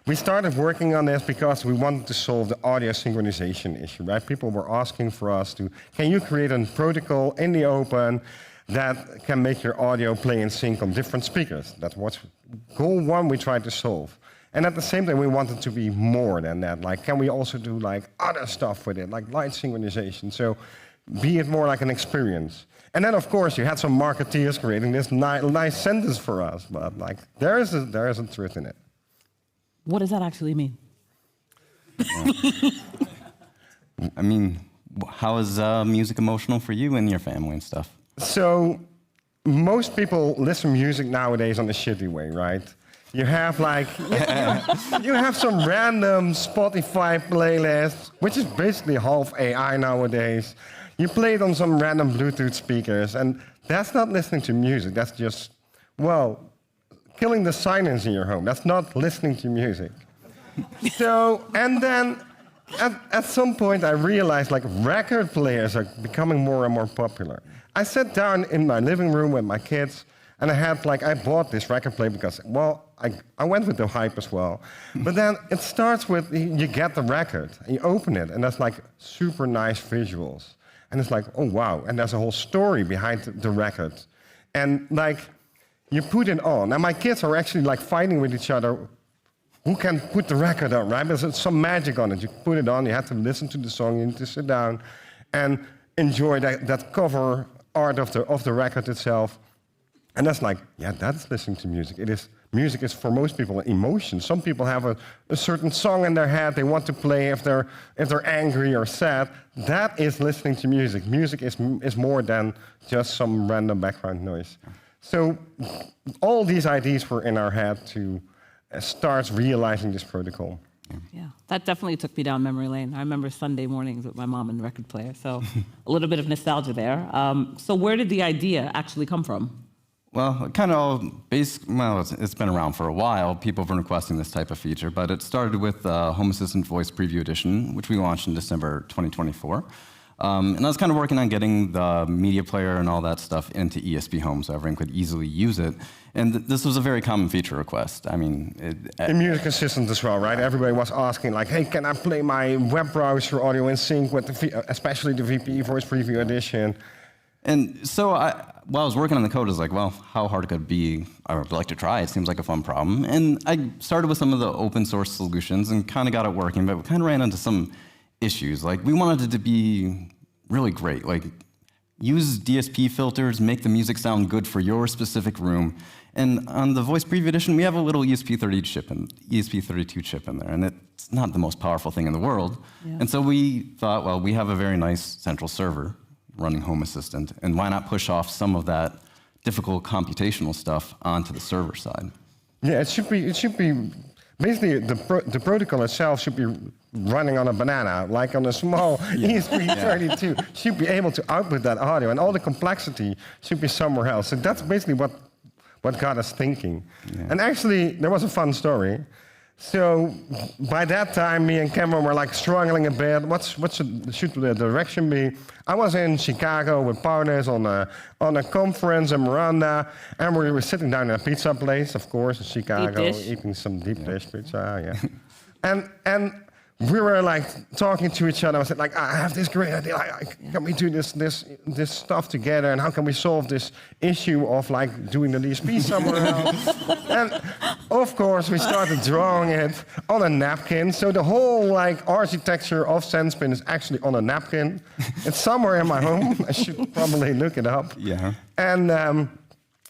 We started working on this because we wanted to solve the audio synchronization issue, right? People were asking for us to, can you create a protocol in the open that can make your audio play in sync on different speakers? That's what's goal one we tried to solve. And at the same time, we wanted to be more than that. Like, can we also do like other stuff with it, like light synchronization? So be it more like an experience. And then, of course, you had some marketeers creating this nice sentence for us, but like there is a truth in it. What does that actually mean? I mean, how is music emotional for you and your family and stuff? So most people listen to music nowadays on a shitty way, right? You have like, you have some random Spotify playlist, which is basically half AI nowadays. You play it on some random Bluetooth speakers, and that's not listening to music. That's just, well, killing the silence in your home. That's not listening to music. So, and then at some point I realized like record players are becoming more and more popular. I sat down in my living room with my kids, and I bought this record player because, well, I went with the hype as well. But then it starts with, you get the record, and you open it, and there's like super nice visuals. And it's like, oh wow, and there's a whole story behind the record. And like, you put it on, and my kids are actually like fighting with each other who can put the record on, right? There's some magic on it. You put it on, you have to listen to the song, you need to sit down and enjoy that cover art of the record itself. And that's like, yeah, that's listening to music. Music is for most people an emotion. Some people have a certain song in their head they want to play if they're angry or sad. That is listening to music. Music is more than just some random background noise. So all these ideas were in our head to start realizing this protocol. Yeah, that definitely took me down memory lane. I remember Sunday mornings with my mom and the record player, so a little bit of nostalgia there. So where did the idea actually come from? Well, kind of all it's been around for a while. People have been requesting this type of feature, but it started with Home Assistant Voice Preview Edition, which we launched in December 2024. And I was kind of working on getting the media player and all that stuff into ESPHome so everyone could easily use it. And this was a very common feature request. I mean, the music assistant as well, right? Everybody was asking, like, hey, can I play my web browser audio in sync with especially the VP Voice Preview Edition? And so while I was working on the code, I was like, well, how hard could it be? I would like to try. It seems like a fun problem. And I started with some of the open source solutions and kind of got it working, but we kind of ran into some issues. Like, we wanted it to be really great. Like, use DSP filters, make the music sound good for your specific room. And on the Voice Preview Edition, we have a little ESP32 chip in there, and it's not the most powerful thing in the world. Yeah. And so we thought, well, we have a very nice central server running Home Assistant, and why not push off some of that difficult computational stuff onto the server side? Yeah, it should be basically the protocol itself should be running on a banana, like on a small ESP32. Should be able to output that audio, and all the complexity should be somewhere else. So that's basically what got us thinking. Yeah. And actually, there was a fun story. So by that time, me and Cameron were like struggling a bit. What should the direction be? I was in Chicago with Paulus on a conference in Miranda, and we were sitting down in a pizza place, of course, in Chicago, eating some deep dish pizza. Yeah, and we were like talking to each other. I said, like, I have this great idea. Can we do this stuff together? And how can we solve this issue of like doing the DSP somewhere else? And of course, we started drawing it on a napkin. So the whole like architecture of Sendspin is actually on a napkin. It's somewhere in my home. I should probably look it up. Yeah. And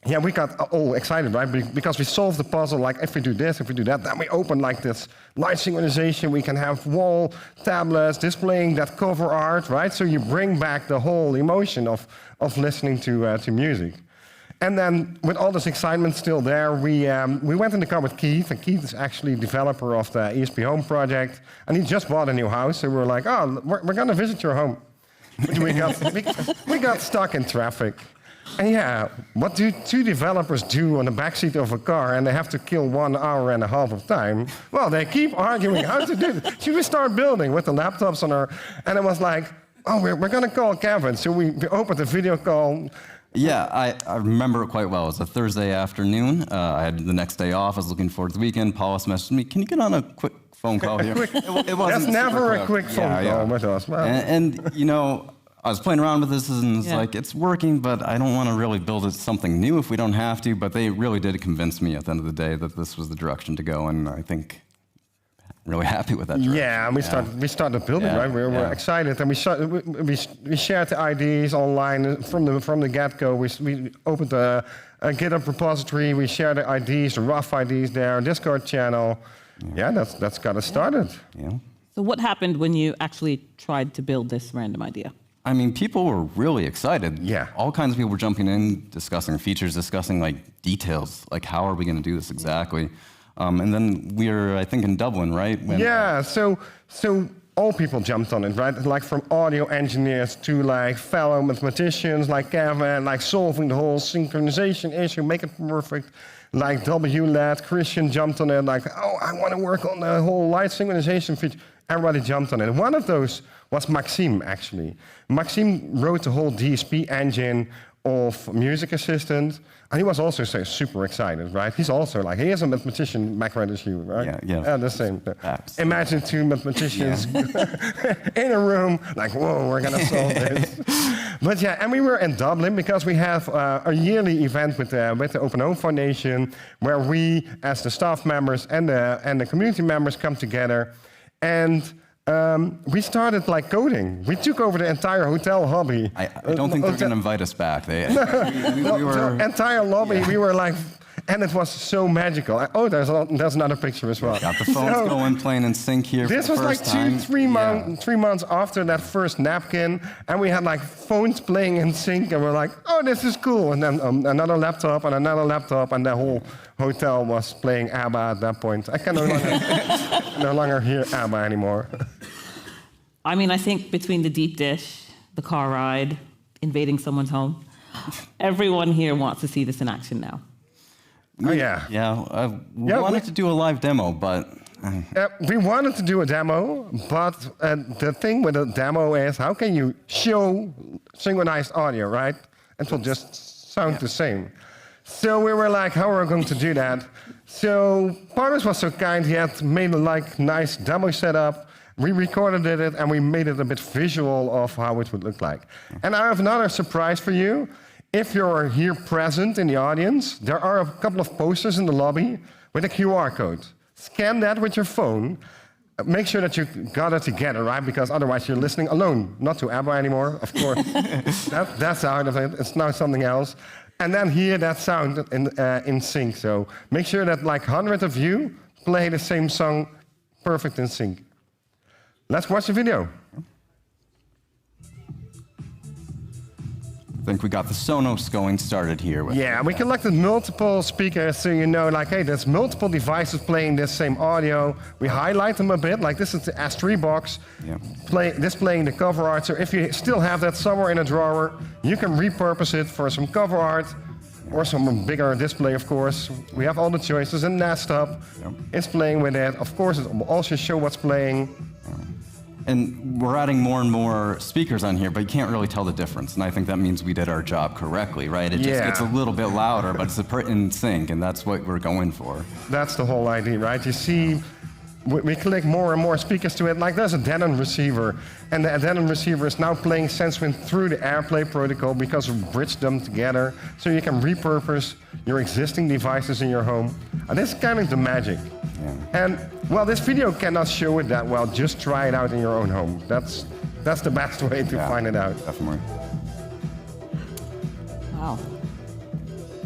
yeah, we got all excited, right? Because we solved the puzzle, like if we do this, if we do that, then we open like this light synchronization. We can have wall tablets displaying that cover art, right? So you bring back the whole emotion of listening to music. And then with all this excitement still there, we went in the car with Keith, and Keith is actually developer of the ESPHome project, and he just bought a new house, so we were like, oh, we're gonna visit your home. But we got stuck in traffic. And yeah, what do two developers do on the backseat of a car and they have to kill 1 hour and a half of time? Well, they keep arguing how to do it. Should we start building with the laptops on our... And it was like, oh, we're going to call Kevin. So we opened a video call. Yeah, I remember it quite well. It was a Thursday afternoon. I had the next day off. I was looking forward to the weekend. Paulus messaged me, can you get on a quick phone call here? It wasn't That's never a quick phone call with us. Well, and you know, I was playing around with this, and it's like, it's working, but I don't want to really build something new if we don't have to. But they really did convince me at the end of the day that this was the direction to go, and I think I'm really happy with that direction. Yeah, and we started building, right? We were excited, and we shared the ideas online from the get-go. We opened a GitHub repository. We shared the ideas, the rough ideas there, Discord channel. Yeah, that's got us started. Yeah. So what happened when you actually tried to build this random idea? I mean, people were really excited. Yeah. All kinds of people were jumping in, discussing features, discussing like details, like how are we going to do this exactly? And then we were, I think, in Dublin, right? Yeah. So all people jumped on it, right? Like from audio engineers to like fellow mathematicians, like Kevin, like solving the whole synchronization issue, make it perfect. Like W-led, Christian jumped on it. Like, oh, I want to work on the whole light synchronization feature. Everybody jumped on it. One of those was Maxime, actually. Maxime wrote the whole DSP engine of Music Assistant, and he was also super excited, right? He's also like, he is a mathematician background as you, right? Yeah. The same. Imagine two mathematicians in a room, like, whoa, we're gonna solve this. But yeah, and we were in Dublin because we have a yearly event with the ESPHome Foundation, where we, as the staff members and the community members, come together, and we started like coding. We took over the entire hotel hobby. I don't think they're going to invite us back. The entire lobby, we were like, and it was so magical. Oh, there's another picture as well. Got the phones going, playing in sync here. This was like 3 months after that first napkin, and we had like phones playing in sync, and we're like, oh, this is cool. And then another laptop, and the whole hotel was playing ABBA at that point. I can no longer hear ABBA anymore. I mean, I think between the deep dish, the car ride, invading someone's home, everyone here wants to see this in action now. Oh, yeah. Yeah, we wanted to do a live demo, but... we wanted to do a demo, but the thing with a demo is, how can you show synchronized audio, right? It will just sound the same. So we were like, how are we going to do that? So Paulus was so kind, he had made a nice demo setup. We recorded it, and we made it a bit visual of how it would look like. And I have another surprise for you. If you're here present in the audience, there are a couple of posters in the lobby with a QR code. Scan that with your phone. Make sure that you got it together, right? Because otherwise you're listening alone, not to ABBA anymore, of course. That's out of it. It's now something else. And then hear that sound in sync. So make sure that like 100 of you play the same song perfect in sync. Let's watch the video. I think we got the Sonos going started here. Yeah, we collected multiple speakers, so you know, like, hey, there's multiple devices playing this same audio. We highlight them a bit, like this is the S3 box, displaying the cover art. So if you still have that somewhere in a drawer, you can repurpose it for some cover art or some bigger display, of course. We have all the choices, and Nest Hub is playing with it. Of course, it will also show what's playing. And we're adding more and more speakers on here, but you can't really tell the difference. And I think that means we did our job correctly, right? It just gets a little bit louder, but it's in sync, and that's what we're going for. That's the whole idea, right? You see we click more and more speakers to it. Like there's a dead-end receiver, and the dead-end receiver is now playing Sendspin through the AirPlay protocol because we bridged them together, so you can repurpose your existing devices in your home. And this is kind of the magic. Yeah. And well, this video cannot show it that well. Just try it out in your own home. That's the best way to find it out. Definitely. Wow.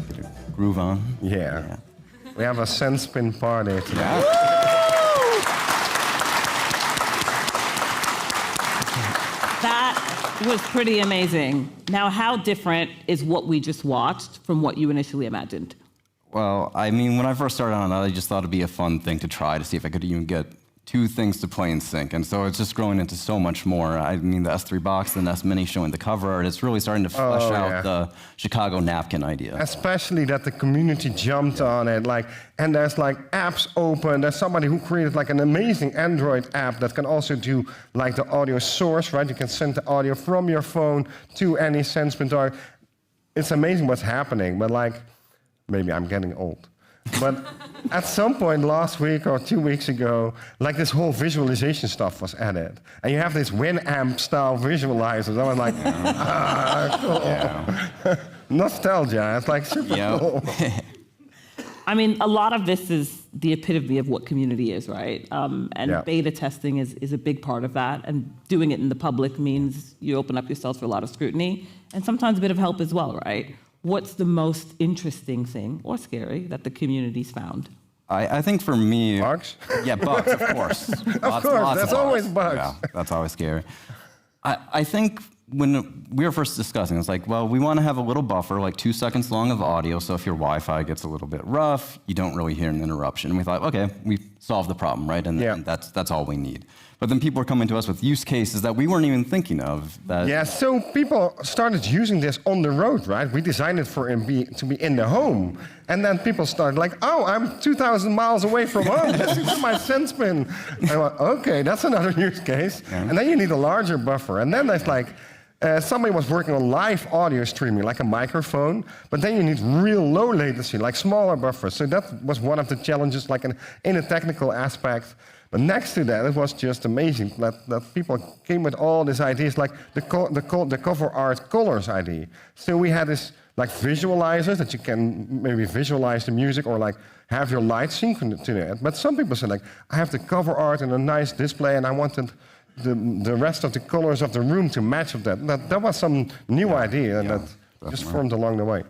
Get a groove on. Yeah. We have a Sendspin party today. Yeah. That was pretty amazing. Now, how different is what we just watched from what you initially imagined? Well, I mean, when I first started on that, I just thought it'd be a fun thing to try to see if I could even get two things to play in sync. And so it's just growing into so much more. I mean, the S3 box, the S Mini showing the cover art, it's really starting to flesh out the Chicago napkin idea. Especially that the community jumped on it, and there's apps open. There's somebody who created an amazing Android app that can also do the audio source, right? You can send the audio from your phone to any Sendspin toy. It's amazing what's happening, but maybe I'm getting old. But at some point last week or 2 weeks ago, this whole visualization stuff was added. And you have this Winamp style visualizers. I was like, cool. Yeah. Nostalgia, it's super cool. I mean, a lot of this is the epitome of what community is, right? And beta testing is a big part of that. And doing it in the public means you open up yourself for a lot of scrutiny and sometimes a bit of help as well, right? What's the most interesting thing, or scary, that the community's found? I think for me... Bugs? Yeah, bugs, of course. Of course, that's always bugs. Yeah, that's always scary. I think when we were first discussing, it's well, we want to have a little buffer, 2 seconds long of audio, so if your Wi-Fi gets a little bit rough, you don't really hear an interruption. And we thought, okay, we solved the problem, right? And that's all we need. But then people are coming to us with use cases that we weren't even thinking of. So people started using this on the road, right? We designed it for to be in the home. And then people started oh, I'm 2,000 miles away from home. Listen to my Sendspin. I went, okay, that's another use case. Yeah. And then you need a larger buffer. And then there's somebody was working on live audio streaming, like a microphone, but then you need real low latency, smaller buffers. So that was one of the challenges, in a technical aspect. But next to that, it was just amazing that people came with all these ideas, the cover art colors idea. So we had this visualizers that you can maybe visualize the music or have your light sync to that. But some people said I have the cover art and a nice display, and I wanted the rest of the colors of the room to match with that. That was some new idea that just formed along the way.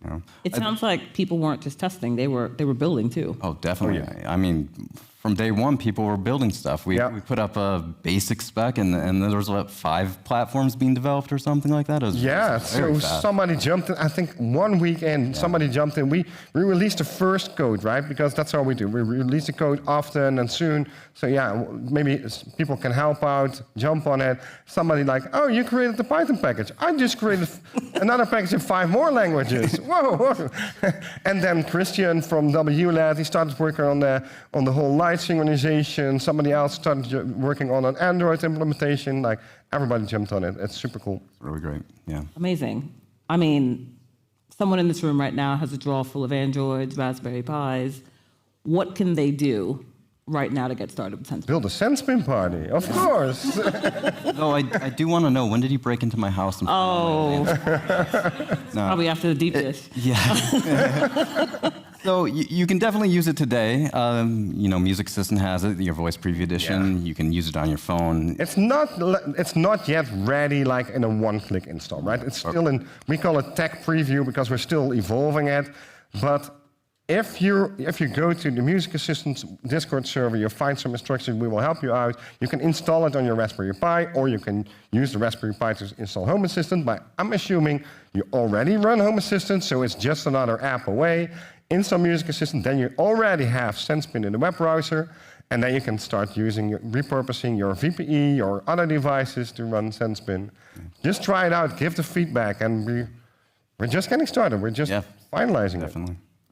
Yeah. It sounds like people weren't just testing; they were building too. Oh, definitely. Oh, yeah. I mean, from day one, people were building stuff. We put up a basic spec, and there was 5 platforms being developed or something like that. It was so somebody jumped in. I think 1 week in, somebody jumped in. We released the first code, right? Because that's how we do. We release the code often and soon. So maybe people can help out, jump on it. Somebody oh, you created the Python package. I just created another package in 5 more languages. Whoa! And then Christian from WLAD, he started working on the whole light synchronization. Somebody else started working on an Android implementation. Everybody jumped on it. It's super cool. Really great. Yeah. Amazing. I mean, someone in this room right now has a drawer full of Androids, Raspberry Pis. What can they do right now to get started with Sendspin? Build a Sendspin party, of course. No, I do want to know, when did he break into my house? And Probably after the deep dish. Yeah. So you can definitely use it today. Music Assistant has it, your voice preview edition. You can use it on your phone. It's not yet ready in a one-click install, right? It's still we call it tech preview because we're still evolving it. But if you go to the Music Assistant's Discord server, you'll find some instructions. We will help you out. You can install it on your Raspberry Pi, or you can use the Raspberry Pi to install Home Assistant. But I'm assuming you already run Home Assistant, so it's just another app away. Install Music Assistant, then you already have Sendspin in the web browser, and then you can start repurposing your VPE or other devices to run Sendspin. Just try it out, give the feedback, and we're just getting started. We're just finalizing it.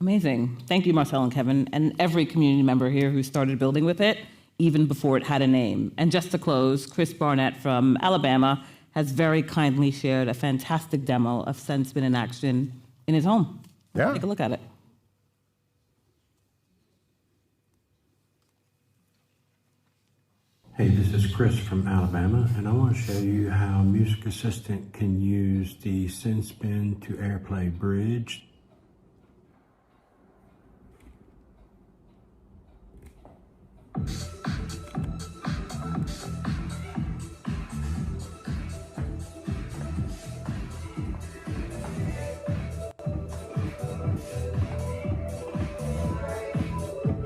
Amazing. Thank you, Marcel and Kevin, and every community member here who started building with it, even before it had a name. And just to close, Chris Barnett from Alabama has very kindly shared a fantastic demo of Sendspin in action in his home. Yeah. Take a look at it. Hey, this is Chris from Alabama, and I want to show you how Music Assistant can use the Sendspin to AirPlay bridge.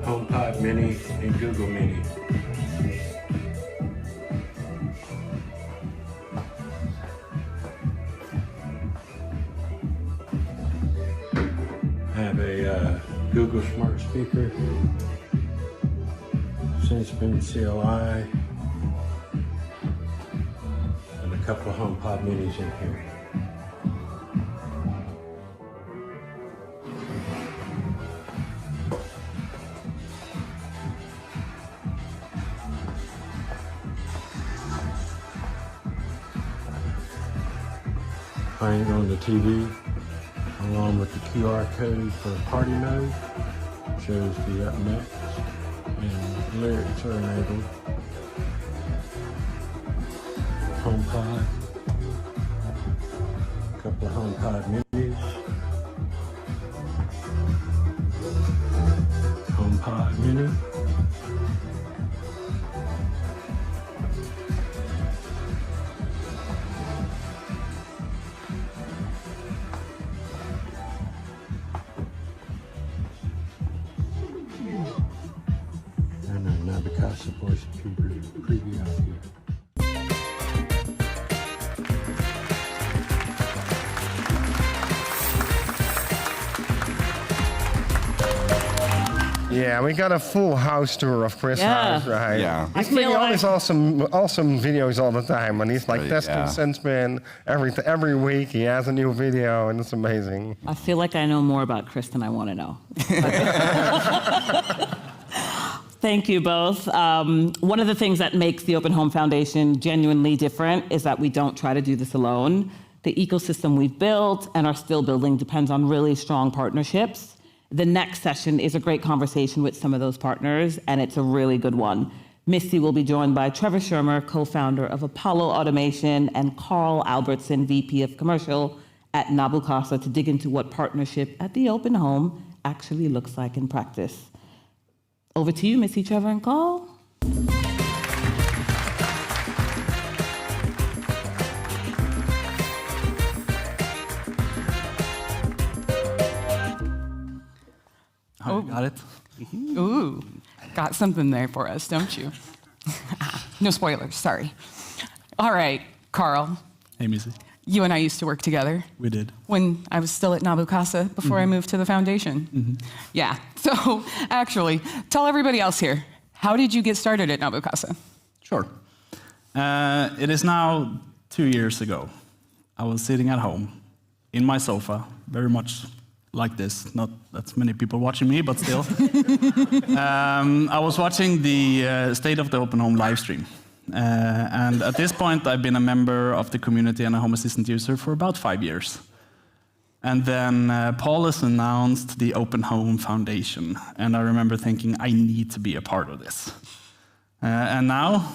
HomePod Mini and Google Mini. I have a Google Smart Speaker, Sendspin CLI, and a couple of HomePod Minis in here. Playing on the TV, along with the QR code for party mode, shows the up next, and lyrics are enabled. HomePod, a couple of HomePod Minis, HomePod Mini. Because of voice preview out here. Yeah, we got a full house tour of Chris' house, right? Yeah. He's making all these awesome videos all the time, and he's like testing Sendspin every week. He has a new video, and it's amazing. I feel like I know more about Chris than I want to know. Thank you both. One of the things that makes the Open Home Foundation genuinely different is that we don't try to do this alone. The ecosystem we've built and are still building depends on really strong partnerships. The next session is a great conversation with some of those partners, and it's a really good one. Missy will be joined by Trevor Shermer, co-founder of Apollo Automation, and Carl Albertson, VP of Commercial at Nabu-Casa, to dig into what partnership at the Open Home actually looks like in practice. Over to you, Missy, Trevor, and Carl. Oh, got it. Ooh, got something there for us, don't you? No spoilers, sorry. All right, Carl. Hey, Missy. You and I used to work together. We did. When I was still at Nabu-Casa before I moved to the foundation. Yeah, so actually, tell everybody else here, how did you get started at Nabu-Casa? Sure. It is now 2 years ago. I was sitting at home in my sofa, very much like this. Not that many people watching me, but still. I was watching the State of the Open Home live stream. And at this point, I've been a member of the community and a Home Assistant user for about 5 years. And then Paulus announced the Open Home Foundation. And I remember thinking, I need to be a part of this. And now,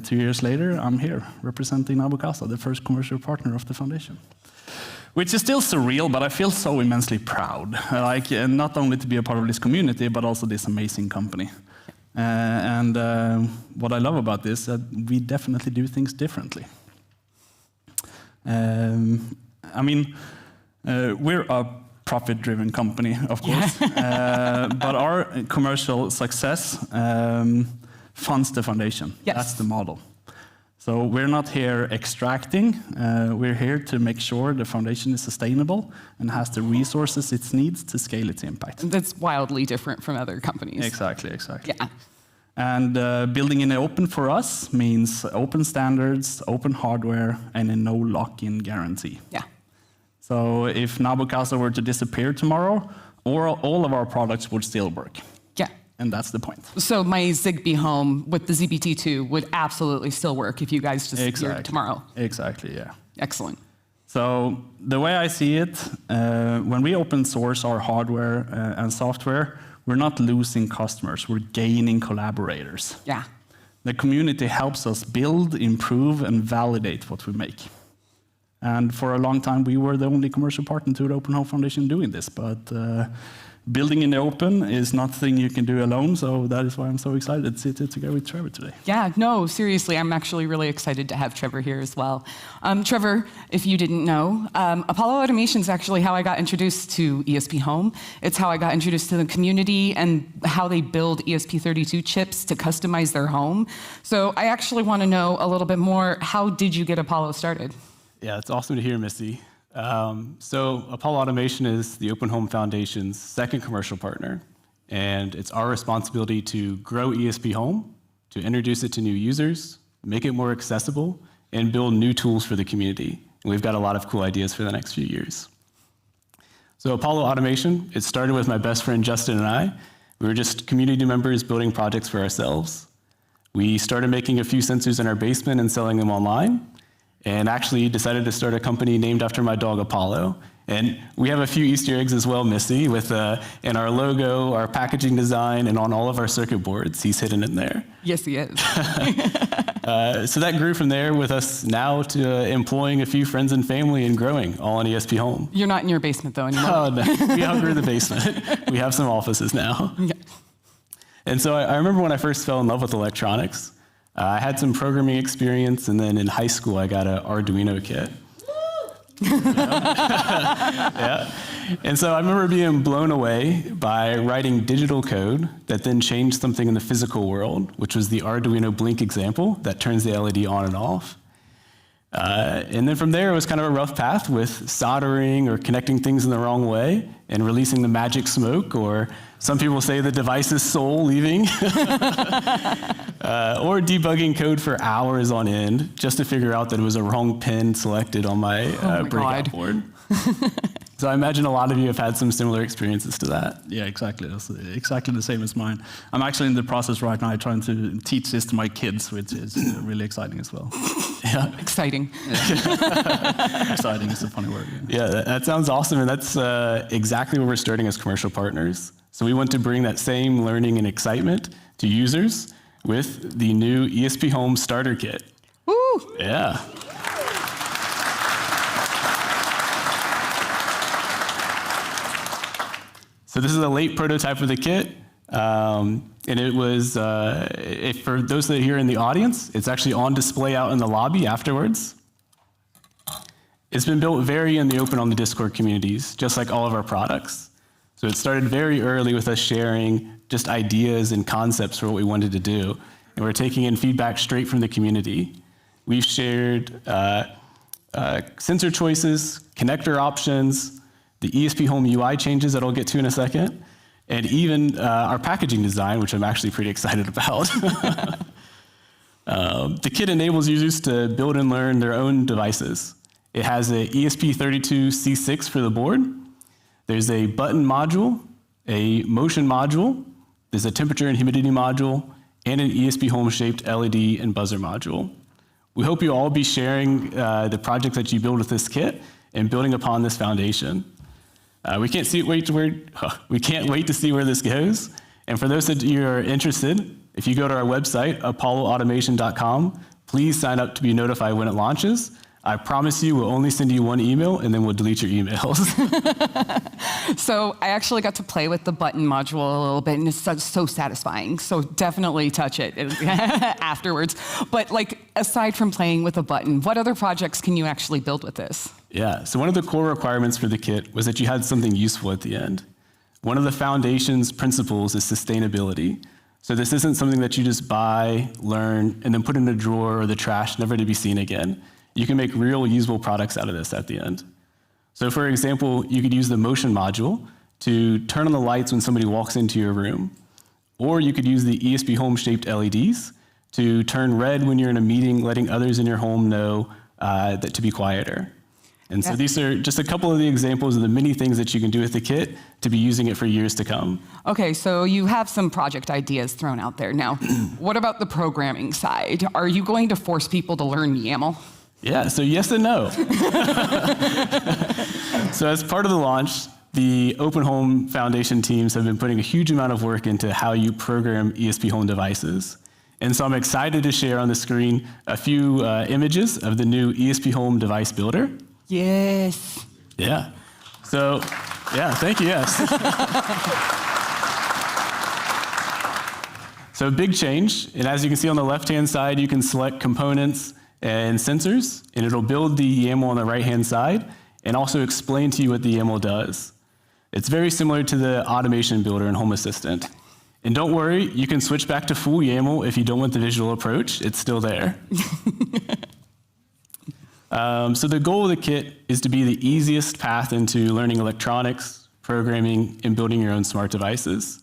2 years later, I'm here representing Nabu-Casa, the first commercial partner of the foundation. Which is still surreal, but I feel so immensely proud. Like, not only to be a part of this community, but also this amazing company. And what I love about this is that we definitely do things differently. I mean, we're a profit-driven company, of course, but our commercial success funds the foundation. Yes. That's the model. So we're not here extracting. We're here to make sure the foundation is sustainable and has the resources it needs to scale its impact. That's wildly different from other companies. Exactly, exactly. Yeah. And building in the open for us means open standards, open hardware, and a no lock-in guarantee. Yeah. So if Nabu-Casa were to disappear tomorrow, all of our products would still work. Yeah. And that's the point. So my Zigbee home with the ZBT2 would absolutely still work if you guys disappeared tomorrow. Exactly, yeah. Excellent. So the way I see it, when we open source our hardware and software, we're not losing customers, we're gaining collaborators. Yeah. The community helps us build, improve, and validate what we make. And for a long time, we were the only commercial partner to the Open Home Foundation doing this. But building in the open is not a thing you can do alone, so that is why I'm so excited to sit here together with Trevor today. Yeah, no, seriously, I'm actually really excited to have Trevor here as well. Trevor, if you didn't know, Apollo Automation is actually how I got introduced to ESPHome. It's how I got introduced to the community and how they build ESP32 chips to customize their home. So I actually want to know a little bit more, how did you get Apollo started? Yeah, it's awesome to hear, Missy. So Apollo Automation is the Open Home Foundation's second commercial partner, and it's our responsibility to grow ESPHome, to introduce it to new users, make it more accessible, and build new tools for the community. And we've got a lot of cool ideas for the next few years. So Apollo Automation, it started with my best friend Justin and I. We were just community members building projects for ourselves. We started making a few sensors in our basement and selling them online, and actually decided to start a company named after my dog, Apollo. And we have a few Easter eggs as well, Missy, with in our logo, our packaging design, and on all of our circuit boards. He's hidden in there. Yes, he is. So that grew from there with us now to employing a few friends and family and growing, all in ESPHome. You're not in your basement, though, anymore. Oh, no. We outgrew the basement. We have some offices now. Yeah. And so I remember when I first fell in love with electronics. I had some programming experience, and then in high school, I got an Arduino kit. Yeah. And so I remember being blown away by writing digital code that then changed something in the physical world, which was the Arduino Blink example that turns the LED on and off. And then from there, it was kind of a rough path with soldering or connecting things in the wrong way and releasing the magic smoke, or some people say the device's soul leaving, or debugging code for hours on end just to figure out that it was a wrong pin selected on my breakout board. So I imagine a lot of you have had some similar experiences to that. Yeah, exactly. That's exactly the same as mine. I'm actually in the process right now trying to teach this to my kids, which is really exciting as well. Yeah. Exciting. Exciting is a funny word. Yeah, that sounds awesome. And that's exactly where we're starting as commercial partners. So we want to bring that same learning and excitement to users with the new ESPHome Starter Kit. Woo! Yeah. So this is a late prototype of the kit. And it was, for those that are here in the audience, it's actually on display out in the lobby afterwards. It's been built very in the open on the Discord communities, just like all of our products. So it started very early with us sharing just ideas and concepts for what we wanted to do. And we're taking in feedback straight from the community. We've shared sensor choices, connector options, the ESPHome UI changes that I'll get to in a second, and even our packaging design, which I'm actually pretty excited about. The kit enables users to build and learn their own devices. It has a ESP32C6 for the board. There's a button module, a motion module, there's a temperature and humidity module, and an ESPHome-shaped LED and buzzer module. We hope you'll all be sharing the project that you build with this kit and building upon this foundation. We can't wait to see where this goes. And for those of you who are interested, if you go to our website, apolloautomation.com, please sign up to be notified when it launches. I promise you we'll only send you one email, and then we'll delete your emails. So I actually got to play with the button module a little bit, and it's so satisfying. So definitely touch it afterwards. But like, aside from playing with a button, what other projects can you actually build with this? Yeah, so one of the core requirements for the kit was that you had something useful at the end. One of the foundation's principles is sustainability. So this isn't something that you just buy, learn, and then put in a drawer or the trash, never to be seen again. You can make real usable products out of this at the end. So for example, you could use the motion module to turn on the lights when somebody walks into your room. Or you could use the ESPHome-shaped LEDs to turn red when you're in a meeting, letting others in your home know that to be quieter. And so these are just a couple of the examples of the many things that you can do with the kit to be using it for years to come. Okay, so you have some project ideas thrown out there. Now, what about the programming side? Are you going to force people to learn YAML? Yeah, so yes and no. So as part of the launch, the Open Home Foundation teams have been putting a huge amount of work into how you program ESPHome devices. And so I'm excited to share on the screen a few images of the new ESPHome device builder. Yes. Yeah. So, yeah, thank you, yes. So big change, and as you can see on the left-hand side, you can select components and sensors, and it'll build the YAML on the right-hand side, and also explain to you what the YAML does. It's very similar to the automation builder in Home Assistant. And don't worry, you can switch back to full YAML if you don't want the visual approach. It's still there. So the goal of the kit is to be the easiest path into learning electronics, programming, and building your own smart devices.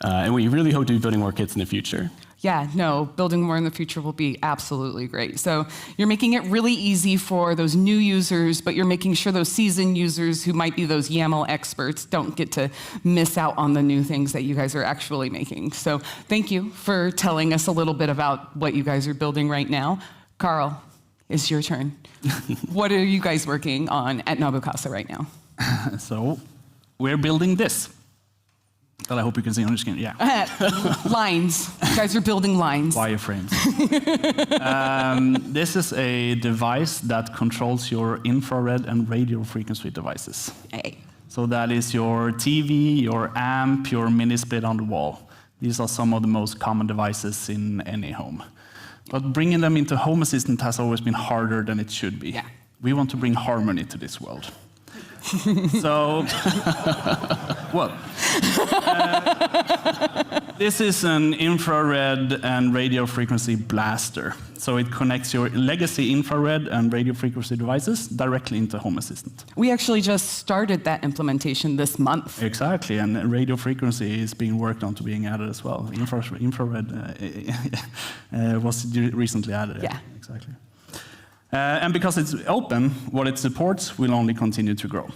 And we really hope to be building more kits in the future. Yeah, no, building more in the future will be absolutely great. So you're making it really easy for those new users, but you're making sure those seasoned users who might be those YAML experts don't get to miss out on the new things that you guys are actually making. So thank you for telling us a little bit about what you guys are building right now. Carl, it's your turn. What are you guys working on at Nabukasa right now? So we're building this. That I hope you can see on the screen, yeah. Lines. You guys are building lines. Wireframes. This is a device that controls your infrared and radio frequency devices. Hey. So that is your TV, your amp, your mini split on the wall. These are some of the most common devices in any home. But bringing them into Home Assistant has always been harder than it should be. Yeah. We want to bring harmony to this world. So, well, this is an infrared and radio frequency blaster. So it connects your legacy infrared and radio frequency devices directly into Home Assistant. We actually just started that implementation this month. Exactly, and radio frequency is being worked on to being added as well. Infrared was recently added. Yeah. Exactly. And because it's open, what it supports will only continue to grow.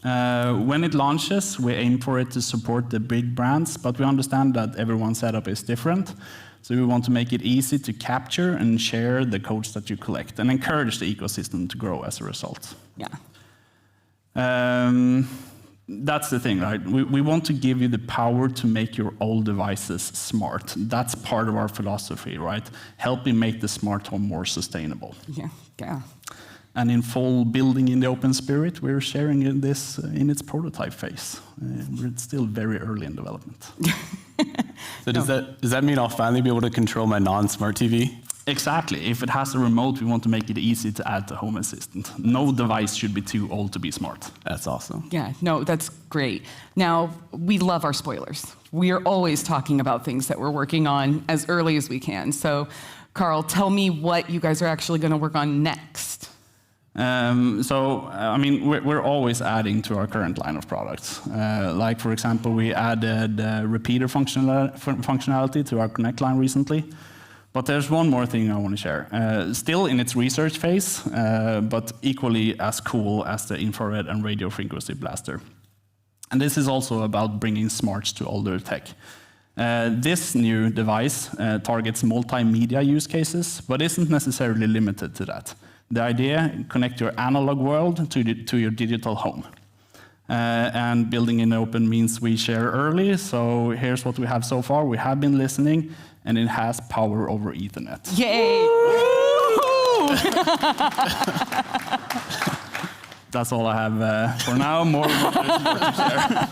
When it launches, we aim for it to support the big brands, but we understand that everyone's setup is different. So we want to make it easy to capture and share the codes that you collect and encourage the ecosystem to grow as a result. Yeah. That's the thing, right? We want to give you the power to make your old devices smart. That's part of our philosophy, right? Helping make the smart home more sustainable. Yeah, yeah. And in full building in the open spirit, we're sharing this in its prototype phase. We're still very early in development. So does that mean I'll finally be able to control my non-smart TV? Exactly. If it has a remote, we want to make it easy to add to Home Assistant. No device should be too old to be smart. That's awesome. Yeah, no, that's great. Now, we love our spoilers. We are always talking about things that we're working on as early as we can. So, Carl, tell me what you guys are actually going to work on next. We're always adding to our current line of products. Like, for example, we added repeater functionality to our Connect line recently. But there's one more thing I want to share. Still in its research phase, but equally as cool as the infrared and radio frequency blaster. And this is also about bringing smarts to older tech. This new device targets multimedia use cases, but isn't necessarily limited to that. The idea, connect your analog world to your digital home. And building in open means we share early, so here's what we have so far. We have been listening, and it has power over Ethernet. Yay! That's all I have for now. More to share.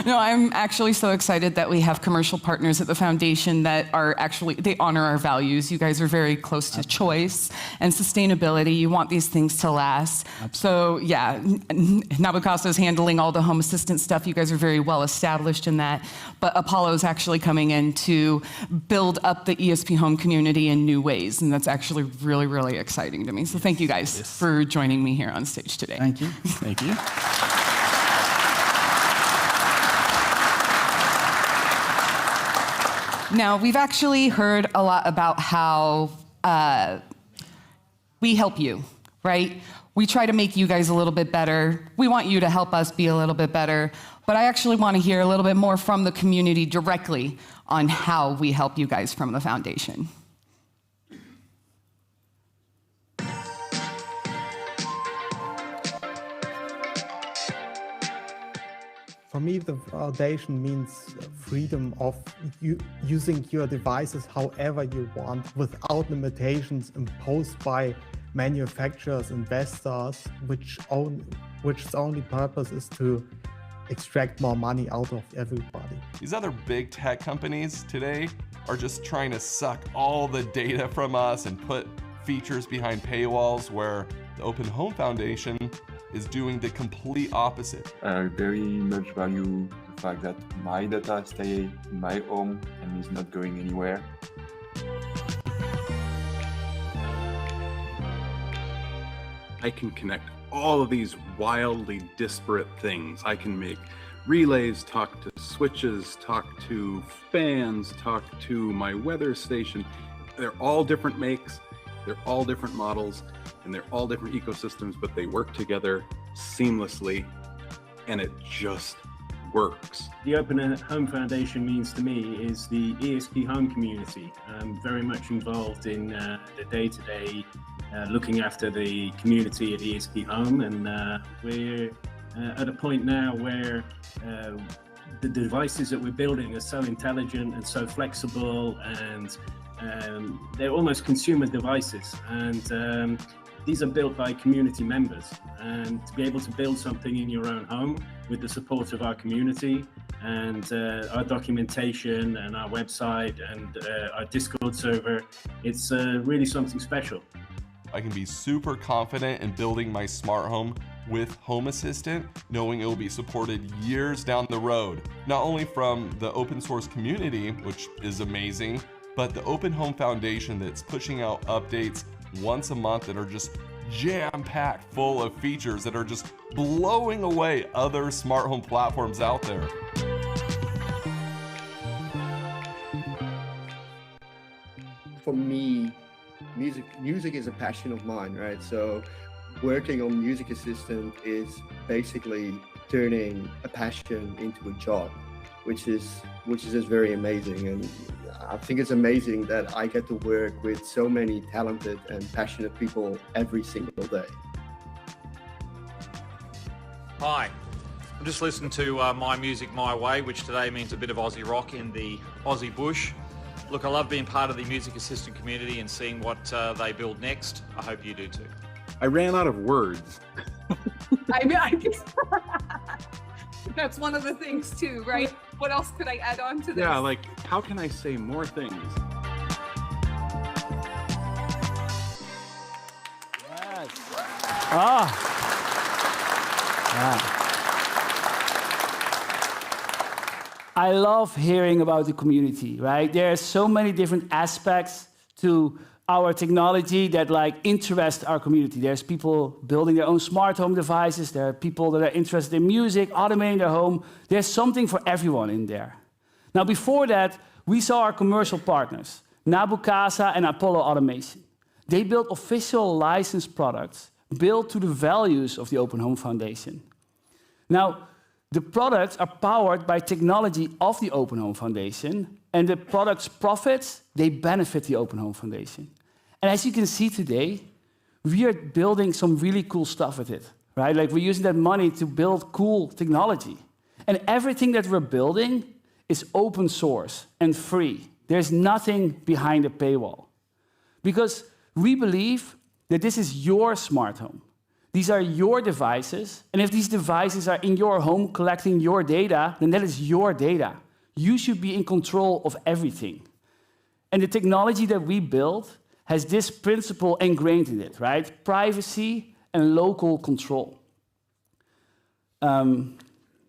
No, I'm actually so excited that we have commercial partners at the foundation that are actually, they honor our values. You guys are very close to choice and sustainability. You want these things to last. Absolutely. So yeah, Nabukasa is handling all the Home Assistant stuff. You guys are very well established in that. But Apollo is actually coming in to build up the ESPHome community in new ways. And that's actually really, really exciting to me. So thank you guys for joining me here on stage today. Thank you. Thank you. Now, we've actually heard a lot about how we help you, right? We try to make you guys a little bit better. We want you to help us be a little bit better. But I actually want to hear a little bit more from the community directly on how we help you guys from the foundation. For me, the foundation means freedom of using your devices however you want, without limitations imposed by manufacturers, investors, which only purpose is to extract more money out of everybody. These other big tech companies today are just trying to suck all the data from us and put features behind paywalls, where the Open Home Foundation is doing the complete opposite. I very much value the fact that my data stay in my home and is not going anywhere. I can connect all of these wildly disparate things. I can make relays talk to switches, talk to fans, talk to my weather station. They're all different makes, they're all different models, and they're all different ecosystems, but they work together seamlessly, and it just works. The Open Home Foundation means to me is the ESPHome community. I'm very much involved in the day-to-day looking after the community at ESPHome, and we're at a point now where the devices that we're building are so intelligent and so flexible, and they're almost consumer devices, and these are built by community members, and to be able to build something in your own home with the support of our community and our documentation and our website and our Discord server, it's really something special. I can be super confident in building my smart home with Home Assistant, knowing it will be supported years down the road, not only from the open source community, which is amazing, but the Open Home Foundation that's pushing out updates once a month that are just jam-packed full of features that are just blowing away other smart home platforms out there. For me, music is a passion of mine, right? So working on Music Assistant is basically turning a passion into a job, which is just very amazing. And I think it's amazing that I get to work with so many talented and passionate people every single day. Hi, I'm just listening to My Music My Way, which today means a bit of Aussie rock in the Aussie bush. Look, I love being part of the Music Assistant community and seeing what they build next. I hope you do too. I ran out of words. I mean, I guess that's one of the things too, right? What else could I add on to this? Yeah, like, how can I say more things? Yes. Ah. Yeah. I love hearing about the community, right? There are so many different aspects to our technology that interest our community. There's people building their own smart home devices. There are people that are interested in music, automating their home. There's something for everyone in there. Now, before that, we saw our commercial partners, Nabu Casa and Apollo Automation. They built official licensed products built to the values of the Open Home Foundation. Now, the products are powered by technology of the Open Home Foundation, and the product's profits, they benefit the Open Home Foundation. And as you can see today, we are building some really cool stuff with it, right? Like, we're using that money to build cool technology. And everything that we're building is open source and free. There's nothing behind a paywall. Because we believe that this is your smart home. These are your devices, and if these devices are in your home collecting your data, then that is your data. You should be in control of everything. And the technology that we build has this principle ingrained in it, right? Privacy and local control. Damn,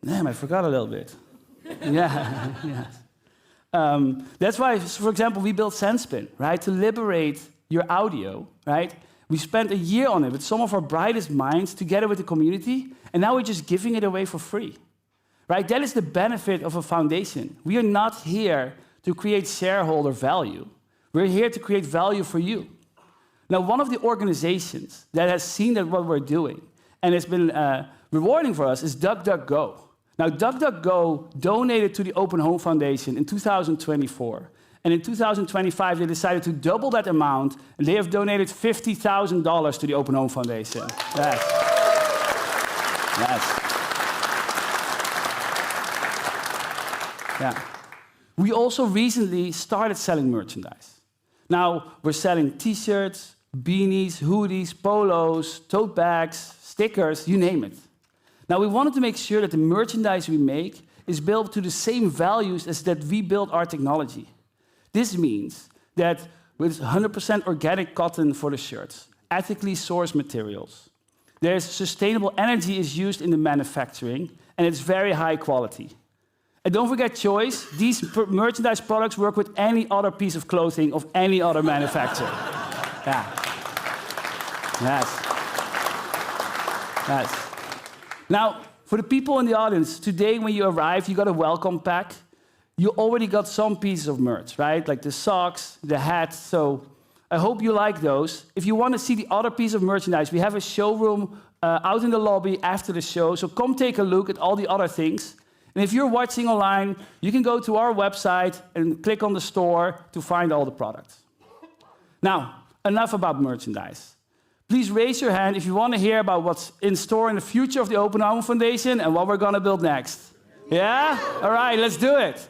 I forgot a little bit. Yeah, yes. That's why, for example, we built Sendspin, right? To liberate your audio, right? We spent a year on it with some of our brightest minds together with the community, and now we're just giving it away for free, right? That is the benefit of a foundation. We are not here to create shareholder value. We're here to create value for you. Now, one of the organizations that has seen that what we're doing and has been rewarding for us is DuckDuckGo. Now, DuckDuckGo donated to the Open Home Foundation in 2024. And in 2025, they decided to double that amount, and they have donated $50,000 to the Open Home Foundation. Yes. Yes. Yeah. We also recently started selling merchandise. Now we're selling t-shirts, beanies, hoodies, polos, tote bags, stickers, you name it. Now we wanted to make sure that the merchandise we make is built to the same values as that we build our technology. This means that with 100% organic cotton for the shirts, ethically sourced materials, there's sustainable energy is used in the manufacturing, and it's very high quality. And don't forget choice, these merchandise products work with any other piece of clothing of any other manufacturer. Yeah. Yes. Yes. Now, for the people in the audience, today when you arrived, you got a welcome pack. You already got some pieces of merch, right? Like the socks, the hats. So I hope you like those. If you want to see the other piece of merchandise, we have a showroom out in the lobby after the show. So come take a look at all the other things. And if you're watching online, you can go to our website and click on the store to find all the products. Now, enough about merchandise. Please raise your hand if you want to hear about what's in store in the future of the Open Home Foundation and what we're going to build next. Yeah? All right, let's do it.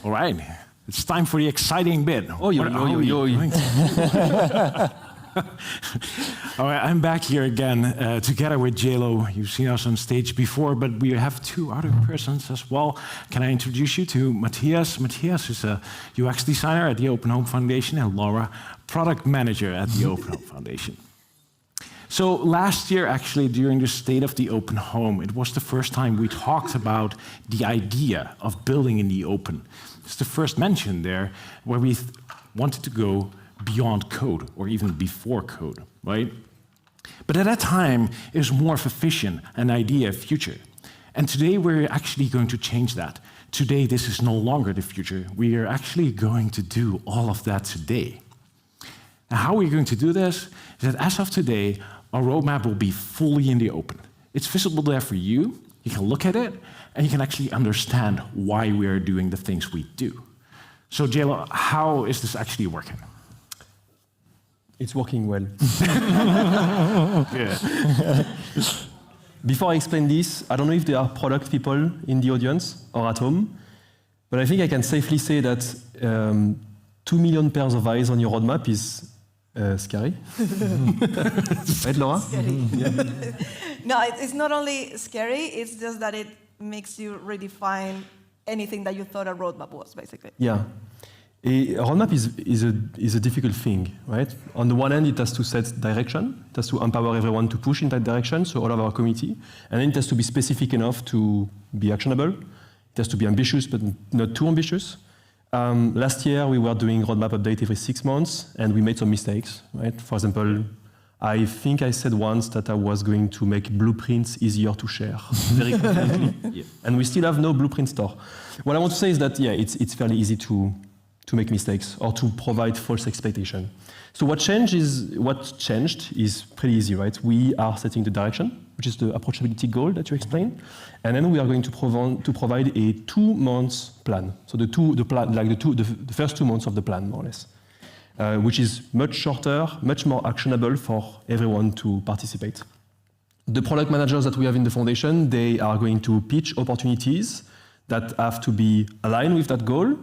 All right, it's time for the exciting bit. Oh, All right, I'm back here again together with JLo. You've seen us on stage before, but we have two other persons as well. Can I introduce you to Matthias? Matthias is a UX designer at the Open Home Foundation, and Laura, product manager at the Open Home Foundation. So last year, actually, during the State of the Open Home, it was the first time we talked about the idea of building in the open. It's the first mention there where we wanted to go beyond code, or even before code, right? But at that time, it was more of a vision, an idea, a future. And today, we're actually going to change that. Today, this is no longer the future. We are actually going to do all of that today. And how we're going to do this is that as of today, our roadmap will be fully in the open. It's visible there for you. You can look at it, and you can actually understand why we are doing the things we do. So, JLo, how is this actually working? It's working well. Good. Before I explain this, I don't know if there are product people in the audience or at home, but I think I can safely say that 2 million pairs of eyes on your roadmap is scary. Right, Laura? Scary. Yeah. No, it's not only scary, it's just that it makes you redefine anything that you thought a roadmap was, basically. Yeah. A roadmap is a difficult thing, right? On the one hand, it has to set direction. It has to empower everyone to push in that direction, so all of our community. And then it has to be specific enough to be actionable. It has to be ambitious, but not too ambitious. Last year, we were doing roadmap update every 6 months, and we made some mistakes, right? For example, I think I said once that I was going to make blueprints easier to share, very confidently. Yeah. And we still have no blueprint store. What I want to say is that, yeah, it's fairly easy to make mistakes or to provide false expectation. So what changed is pretty easy, right? We are setting the direction, which is the approachability goal that you explained, and then we are going to provide a 2-month plan. So the first 2 months of the plan, more or less, which is much shorter, much more actionable for everyone to participate. The product managers that we have in the foundation, they are going to pitch opportunities that have to be aligned with that goal,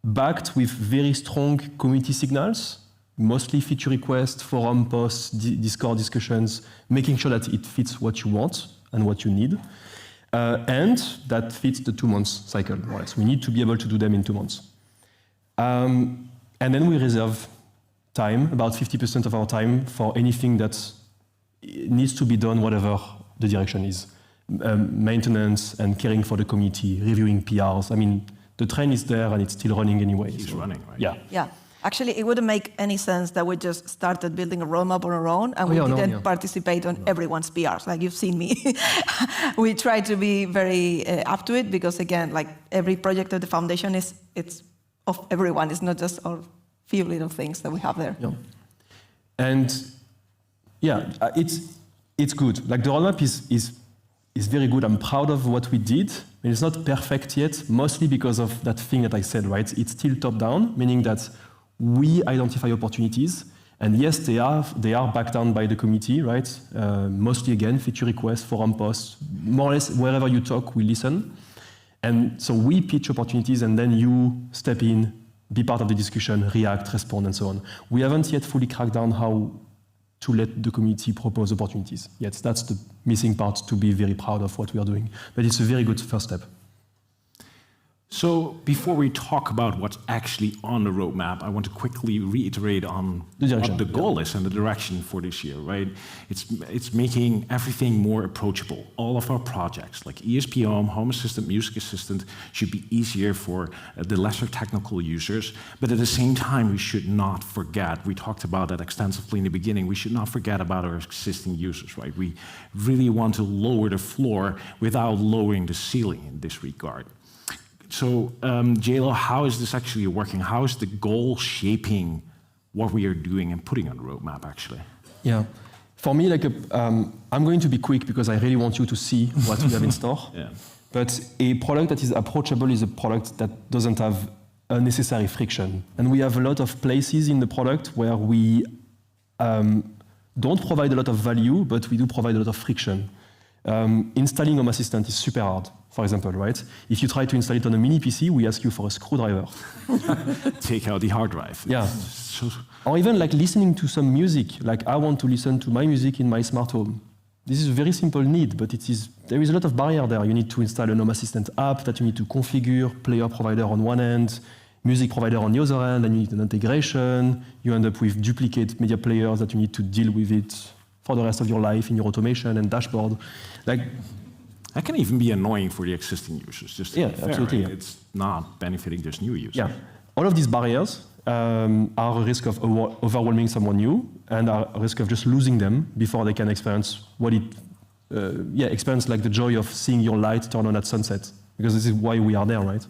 backed with very strong community signals, mostly feature requests, forum posts, Discord discussions, making sure that it fits what you want and what you need, and that fits the 2 months cycle, more or less. We need to be able to do them in 2 months. And then we reserve time, about 50% of our time, for anything that needs to be done, whatever the direction is. Maintenance and caring for the community, reviewing PRs. I mean, the train is there and it's still running anyway. It's running, right? Yeah. Yeah. Actually, it wouldn't make any sense that we just started building a roadmap on our own and we didn't participate on everyone's PRs, like you've seen me. We try to be very up to it because, again, like every project of the foundation it's of everyone. It's not just our few little things that we have there. Yeah. And yeah, it's good. Like the roadmap is is very good. I'm proud of what we did. And it's not perfect yet, mostly because of that thing that I said, right? It's still top-down, meaning that we identify opportunities. And yes, they are backed down by the committee, right? Mostly, again, feature requests, forum posts, more or less wherever you talk, we listen. And so we pitch opportunities, and then you step in, be part of the discussion, react, respond, and so on. We haven't yet fully cracked down how to let the community propose opportunities yet. That's the missing part to be very proud of what we are doing. But it's a very good first step. So before we talk about what's actually on the roadmap, I want to quickly reiterate on what the goal is and the direction for this year, right? It's making everything more approachable. All of our projects, like ESPHome, Home Assistant, Music Assistant, should be easier for the lesser technical users. But at the same time, we should not forget, we talked about that extensively in the beginning, we should not forget about our existing users, right? We really want to lower the floor without lowering the ceiling in this regard. So, JLo, how is this actually working? How is the goal shaping what we are doing and putting on the roadmap, actually? Yeah. For me, I'm going to be quick because I really want you to see what we have in store. Yeah. But a product that is approachable is a product that doesn't have unnecessary friction. And we have a lot of places in the product where we don't provide a lot of value, but we do provide a lot of friction. Installing Home Assistant is super hard, for example, right? If you try to install it on a mini PC, we ask you for a screwdriver. Take out the hard drive. Yeah. Or even like listening to some music. Like I want to listen to my music in my smart home. This is a very simple need, but there is a lot of barrier there. You need to install an Home Assistant app that you need to configure, player provider on one end, music provider on the other end, and you need an integration. You end up with duplicate media players that you need to deal with it for the rest of your life in your automation and dashboard. That can even be annoying for the existing users. Just to be fair, absolutely. Right? Yeah. It's not benefiting just new users. Yeah, all of these barriers are a risk of overwhelming someone new and are a risk of just losing them before they can experience experience like the joy of seeing your light turn on at sunset, because this is why we are there, right?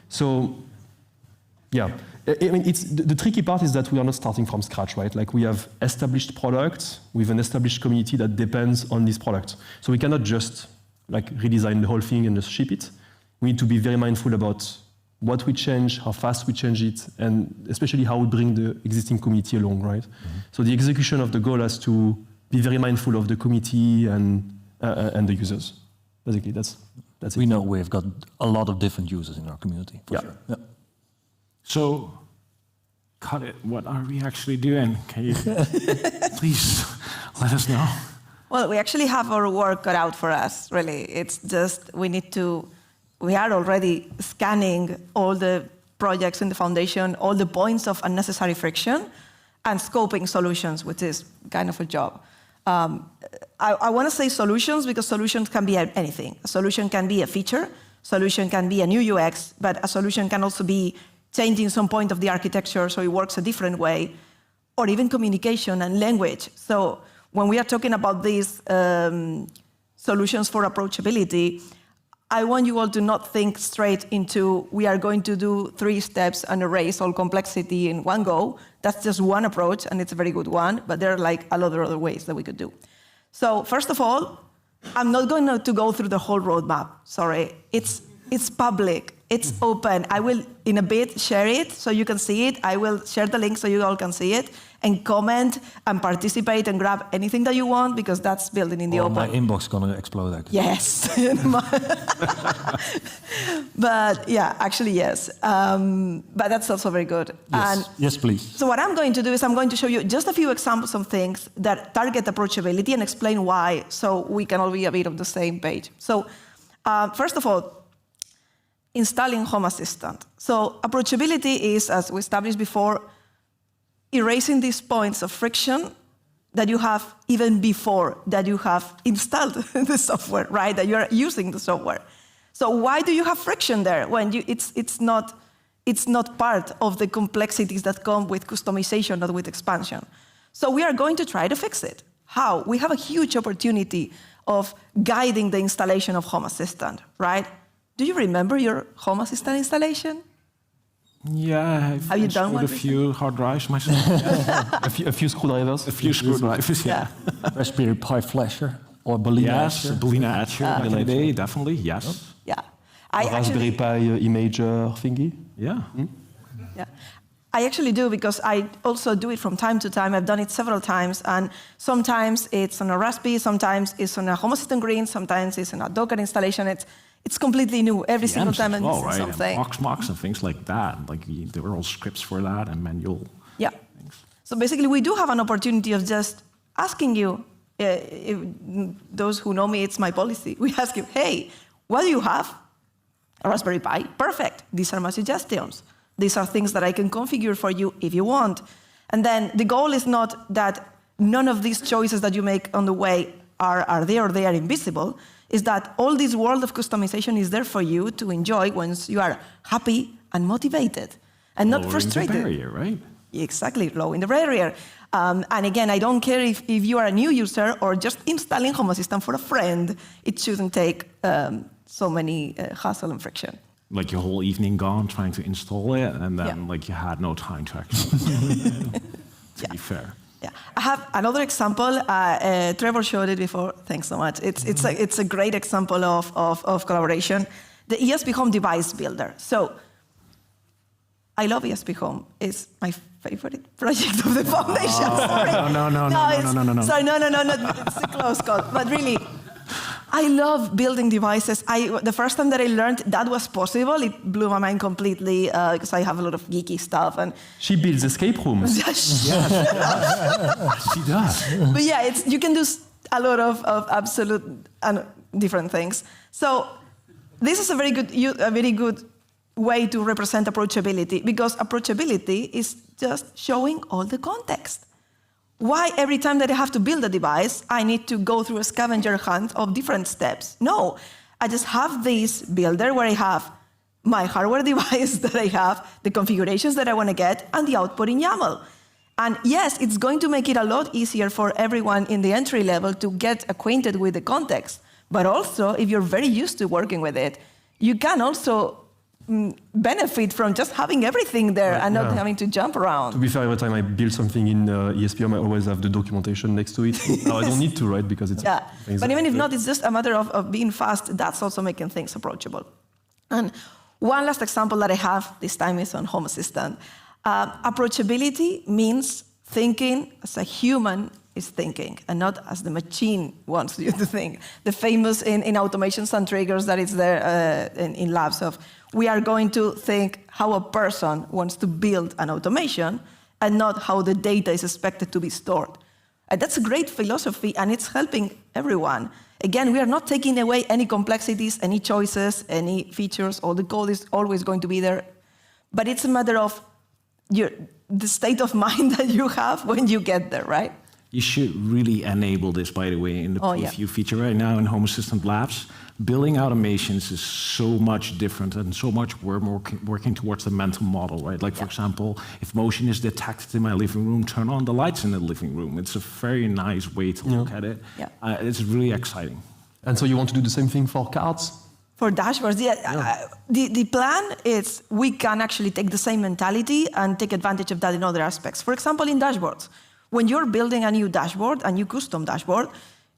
So, yeah. I mean, the tricky part is that we are not starting from scratch, right? Like we have established products with an established community that depends on this product. So we cannot just like redesign the whole thing and just ship it. We need to be very mindful about what we change, how fast we change it, and especially how we bring the existing community along, right? Mm-hmm. So the execution of the goal has to be very mindful of the community and the users. Basically, that's it. We know we've got a lot of different users in our community, for sure. Yeah. So, cut it. What are we actually doing? Can you please let us know? Well, we actually have our work cut out for us, really. It's just we are already scanning all the projects in the foundation, all the points of unnecessary friction, and scoping solutions, which is kind of a job. I want to say solutions because solutions can be anything. A solution can be a feature, solution can be a new UX, but a solution can also be changing some point of the architecture so it works a different way, or even communication and language. So when we are talking about these solutions for approachability, I want you all to not think straight into we are going to do 3 steps and erase all complexity in one go. That's just one approach, and it's a very good one, but there are like a lot of other ways that we could do. So first of all, I'm not going to go through the whole roadmap. Sorry, it's public. It's open. I will, in a bit, share it so you can see it. I will share the link so you all can see it and comment and participate and grab anything that you want because that's building in the open. My inbox is going to explode, actually. Yes. But yeah, actually, yes. But that's also very good. Yes, yes, please. So what I'm going to do is I'm going to show you just a few examples of things that target approachability and explain why so we can all be a bit on the same page. So first of all, installing Home Assistant. So approachability is, as we established before, erasing these points of friction that you have even before that you have installed the software, right? That you are using the software. So why do you have friction there when it's not part of the complexities that come with customization or with expansion? So we are going to try to fix it. How? We have a huge opportunity of guiding the installation of Home Assistant, right? Do you remember your Home Assistant installation? Yeah, have you done one? A few hard drives myself. a few screwdrivers. A few screwdrivers, yeah. Raspberry Pi flasher Or Belina Yes, Etcher. Belina Etcher back in the day, definitely, yes. Yeah. Raspberry Pi imager thingy. Yeah. Yeah. I actually do, because I also do it from time to time. I've done it several times, and sometimes it's on a Raspberry, sometimes it's on a Home Assistant Green, sometimes it's on a Docker installation. It's completely new every single time I'm missing something. And Proxmox and things like that. Like there were all scripts for that and manual. Yeah. So basically, we do have an opportunity of just asking you, if those who know me, it's my policy. We ask you, hey, what do you have? A Raspberry Pi? Perfect. These are my suggestions. These are things that I can configure for you if you want. And then the goal is not that none of these choices that you make on the way are there or they are invisible, is that all this world of customization is there for you to enjoy once you are happy and motivated and not frustrated. Lowering the barrier, right? Exactly, lowering the barrier. And again, I don't care if you are a new user or just installing Home Assistant for a friend. It shouldn't take so many hassle and friction. Like your whole evening gone trying to install it, and then like you had no time to actually. To be fair. Yeah, I have another example. Trevor showed it before. Thanks so much. It's a great example of collaboration. The ESPHome device builder. So I love ESPHome. It's my favorite project of the foundation. Sorry. No. Sorry, no. It's a close call. But really, I love building devices. The first time that I learned that was possible, it blew my mind completely, because I have a lot of geeky stuff. And she builds escape rooms. She does. But yeah, you can do a lot of absolute different things. So this is a very good way to represent approachability, because approachability is just showing all the context. Why every time that I have to build a device, I need to go through a scavenger hunt of different steps? No, I just have this builder where I have my hardware device that I have, the configurations that I want to get, and the output in YAML. And yes, it's going to make it a lot easier for everyone in the entry level to get acquainted with the context. But also, if you're very used to working with it, you can also benefit from just having everything there and not having to jump around. To be fair, every time I build something in ESPHome, I always have the documentation next to it. Now I don't need to, right? Because it's But even if not, it's just a matter of being fast. That's also making things approachable. And one last example that I have this time is on Home Assistant. Approachability means thinking as a human is thinking and not as the machine wants you to think. The famous in automations and triggers that is there in labs of, we are going to think how a person wants to build an automation and not how the data is expected to be stored. And that's a great philosophy, and it's helping everyone. Again, we are not taking away any complexities, any choices, any features. All the code is always going to be there. But it's a matter of the state of mind that you have when you get there, right? You should really enable this, by the way, in the preview feature right now in Home Assistant Labs. Building automations is so much different and so much we're working towards the mental model, right? Like, for example, if motion is detected in my living room, turn on the lights in the living room. It's a very nice way to look at it. It's really exciting. And so you want to do the same thing for cards? For dashboards, the plan is we can actually take the same mentality and take advantage of that in other aspects. For example, in dashboards, when you're building a new dashboard, a new custom dashboard,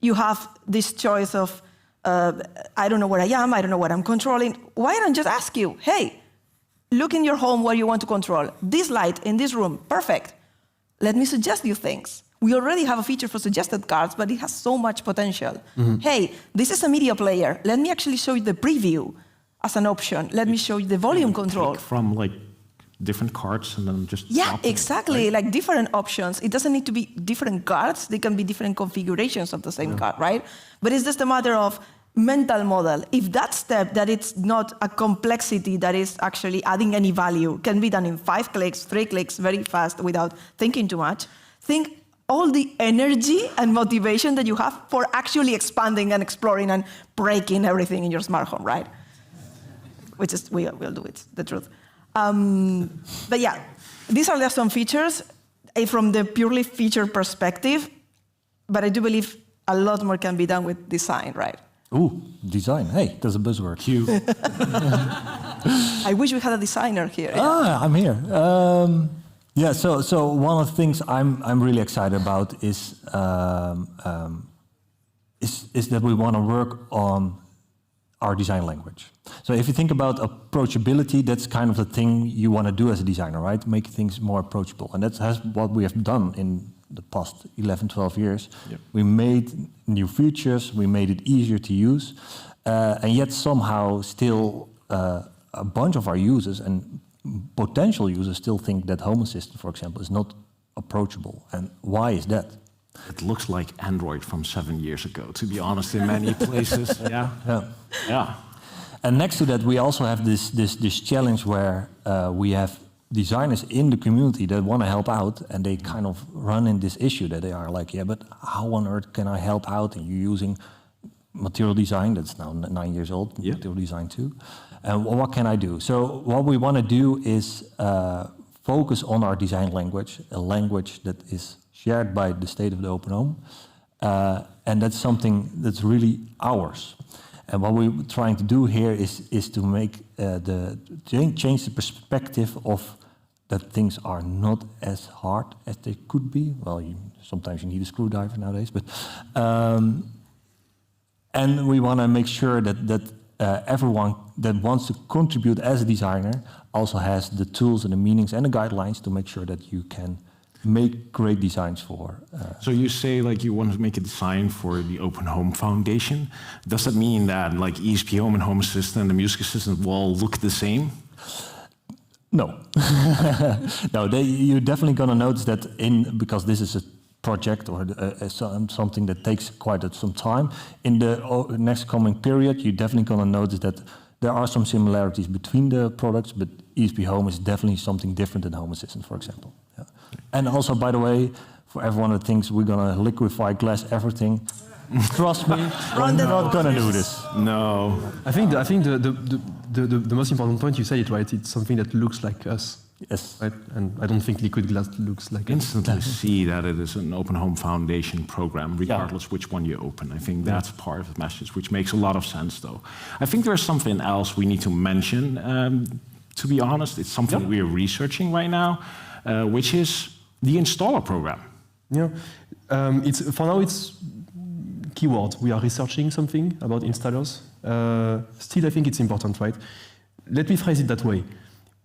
you have this choice of, I don't know where I am, I don't know what I'm controlling. Why don't I just ask you, hey, look in your home where you want to control. This light in this room, perfect. Let me suggest you things. We already have a feature for suggested cards, but it has so much potential. Hey, this is a media player. Let me actually show you the preview as an option. Let me show you the volume control. From like different cards and then just exactly, right? Like different options. It doesn't need to be different cards. They can be different configurations of the same card, right? But it's just a matter of mental model. If that step, that it's not a complexity that is actually adding any value, can be done in 5 clicks, 3 clicks, very fast without thinking too much, think all the energy and motivation that you have for actually expanding and exploring and breaking everything in your smart home, right? Which is, we'll do it, the truth. But yeah, these are just some features from the purely feature perspective, but I do believe a lot more can be done with design, right? Ooh, design. Hey, there's a buzzword. Cute. I wish we had a designer here. I'm here. Yeah, so one of the things I'm really excited about is is that we want to work on our design language. So if you think about approachability, that's kind of the thing you want to do as a designer, right? Make things more approachable. And that's what we have done in the past 11, 12 years. Yep. We made new features, we made it easier to use, and yet somehow still a bunch of our users and potential users still think that Home Assistant, for example, is not approachable. And why is that? It looks like Android from 7 years ago, to be honest, in many places. Yeah. And next to that, we also have this challenge where we have designers in the community that want to help out, and they kind of run in this issue that they are like, yeah, but how on earth can I help out? And you're using material design that's now 9 years old, material design 2. And what can I do? So what we want to do is focus on our design language, a language that is shared by the state of the Open Home, and that's something that's really ours. And what we're trying to do here is to make change the perspective of that things are not as hard as they could be. Well, sometimes you need a screwdriver nowadays, but and we want to make sure that everyone that wants to contribute as a designer also has the tools and the meanings and the guidelines to make sure that you can make great designs for. So you say like you want to make a design for the Open Home Foundation. Does that mean that like ESPHome and Home Assistant and the Music Assistant will all look the same? No. No, you're definitely going to notice that because this is a project or something that takes quite some time. In the next coming period, you're definitely going to notice that there are some similarities between the products, but ESPHome is definitely something different than Home Assistant, for example. Yeah. And also, by the way, for everyone that thinks we're going to liquefy glass everything, trust me, we're not going to do this. No. I think the most important point, you said it right, it's something that looks like us. Yes. Right? And I don't think liquid glass looks like instantly see that it is an Open Home Foundation program, regardless which one you open. I think that's part of the message, which makes a lot of sense, though. I think there's something else we need to mention. To be honest, it's something we are researching right now, which is the installer program. Yeah, for now it's keyword. We are researching something about installers. Still, I think it's important, right? Let me phrase it that way.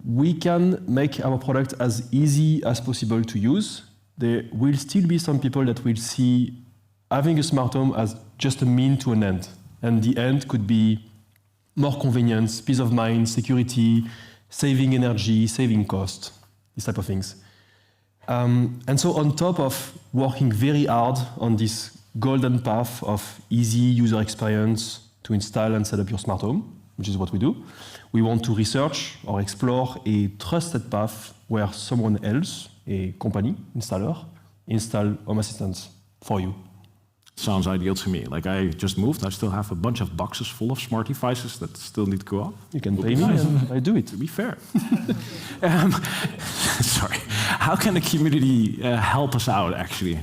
We can make our product as easy as possible to use. There will still be some people that will see having a smart home as just a mean to an end. And the end could be more convenience, peace of mind, security, saving energy, saving cost, these type of things. And so on top of working very hard on this golden path of easy user experience to install and set up your smart home, which is what we do, we want to research or explore a trusted path where someone else, a company, installer, install Home Assistants for you. Sounds ideal to me. Like I just moved, I still have a bunch of boxes full of smart devices that still need to go off. You can pay me and I do it. To be fair. Sorry. How can the community help us out, actually?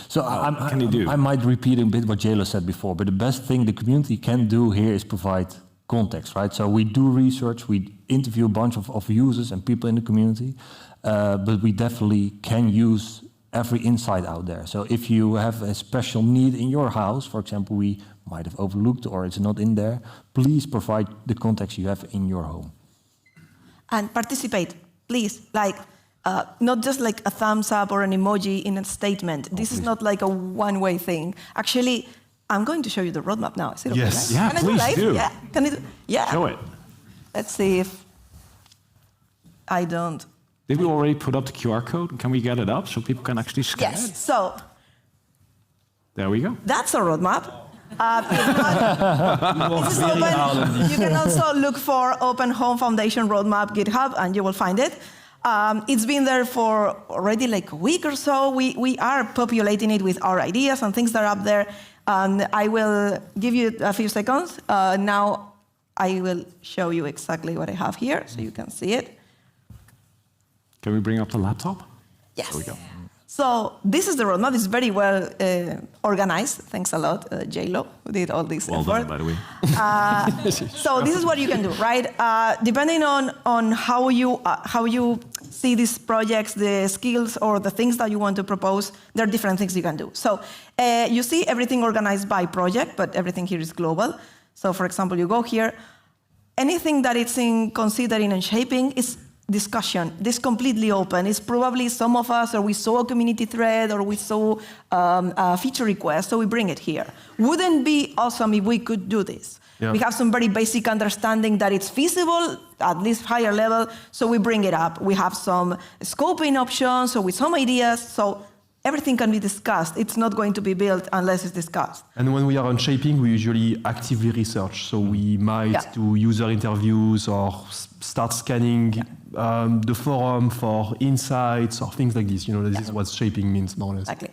So I might repeat a bit what Jayla said before, but the best thing the community can do here is provide context, right? So we do research, we interview a bunch of users and people in the community, but we definitely can use every insight out there. So if you have a special need in your house, for example, we might have overlooked or it's not in there, please provide the context you have in your home. And participate, please. Like, not just like a thumbs up or an emoji in a statement. This is not like a one-way thing. Actually, I'm going to show you the roadmap now. Is it okay? Yes. Yeah, can please I do. Yeah. Can I do? Yeah. Show it. Let's see if I don't. Did we already put up the QR code? Can we get it up so people can actually scan it? Yes. So. There we go. That's a roadmap. This is open. You can also look for Open Home Foundation Roadmap GitHub, and you will find it. It's been there for already like a week or so. We are populating it with our ideas and things that are up there. I will give you a few seconds. Now I will show you exactly what I have here so you can see it. Can we bring up the laptop? Yes. There we go. So this is the roadmap. It's very well organized. Thanks a lot, J-Lo, who did all this Well effort. done, by the way. So this is what you can do, right? Depending on how you see these projects, the skills or the things that you want to propose, there are different things you can do. So you see everything organized by project, but everything here is global. So for example, you go here, anything that it's in considering and shaping is discussion. This is completely open. It's probably some of us, or we saw a community thread, or we saw a feature request, so we bring it here. Wouldn't be awesome if we could do this. Yeah. We have some very basic understanding that it's feasible, at least higher level, so we bring it up. We have some scoping options, so with some ideas, so everything can be discussed. It's not going to be built unless it's discussed. And when we are on shaping, we usually actively research. So we might do user interviews or start scanning the forum for insights or things like this. You know, this is what shaping means, more or less. Exactly.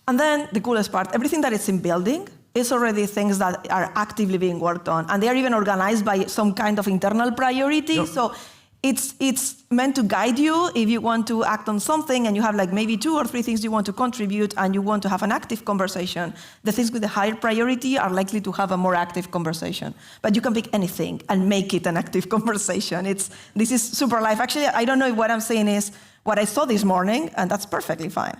And then the coolest part, everything that is in building is already things that are actively being worked on. And they are even organized by some kind of internal priority. Yep. So it's meant to guide you if you want to act on something and you have like maybe 2 or 3 things you want to contribute and you want to have an active conversation. The things with the higher priority are likely to have a more active conversation. But you can pick anything and make it an active conversation. This is super live. Actually, I don't know if what I'm saying is what I saw this morning, and that's perfectly fine.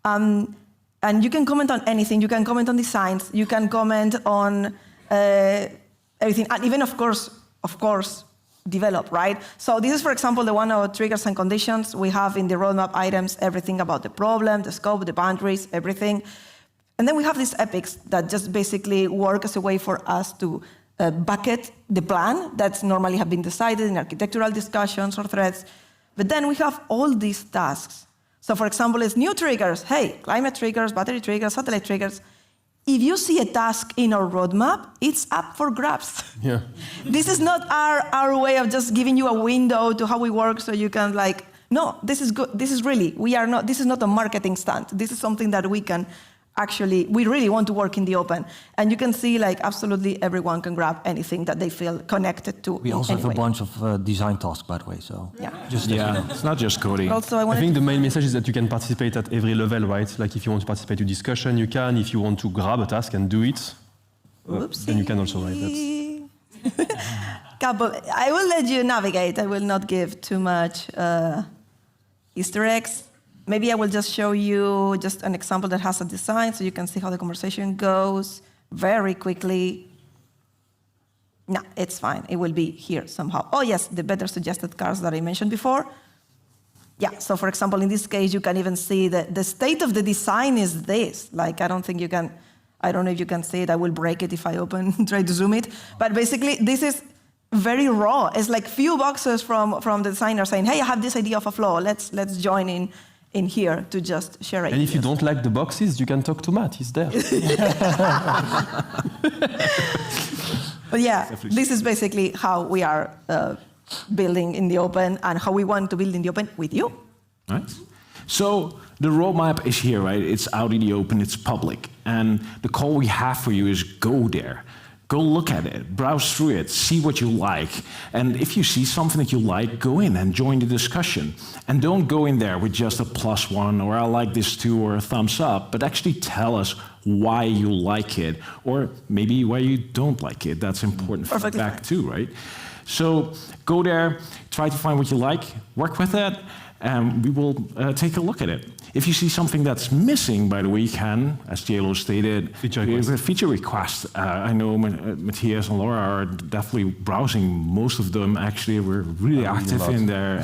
And you can comment on anything. You can comment on designs. You can comment on everything. And even, of course, develop, right? So this is, for example, the one of triggers and conditions. We have in the roadmap items everything about the problem, the scope, the boundaries, everything. And then we have these epics that just basically work as a way for us to bucket the plan that's normally have been decided in architectural discussions or threads. But then we have all these tasks. So for example, it's new triggers. Hey, climate triggers, battery triggers, satellite triggers. If you see a task in our roadmap, it's up for grabs. Yeah. This is not our way of just giving you a window to how we work so you can like, no, this is good. This is really, this is not a marketing stunt. This is something that we can actually, we really want to work in the open. And you can see like absolutely everyone can grab anything that they feel connected to. We also have a bunch of design tasks, by the way, so It's not just coding. Also, I think the main message is that you can participate at every level, right? Like if you want to participate to discussion, you can. If you want to grab a task and do it, then you can also, right? I will let you navigate. I will not give too much Easter eggs. Maybe I will just show you just an example that has a design so you can see how the conversation goes very quickly. No, it's fine. It will be here somehow. Oh, yes, the better suggested cars that I mentioned before. Yeah, so for example, in this case, you can even see that the state of the design is this. Like, I don't know if you can see it. I will break it if I try to zoom it. But basically, this is very raw. It's like few boxes from the designer saying, hey, I have this idea of a flow. Let's join in here to just share ideas. And if you don't like the boxes, you can talk to Matt. He's there. But yeah, this is basically how we are building in the open and how we want to build in the open with you. Right. So the roadmap is here, right? It's out in the open, it's public. And the call we have for you is go there. Go look at it, browse through it, see what you like. And if you see something that you like, go in and join the discussion. And don't go in there with just a +1 or I like this too or a thumbs up, but actually tell us why you like it or maybe why you don't like it. That's important feedback too, right? So go there, try to find what you like, work with it, and we will take a look at it. If you see something that's missing, by the way, you can, as JLo stated, feature request. I know Matthias and Laura are definitely browsing most of them. Actually, we're really active in there.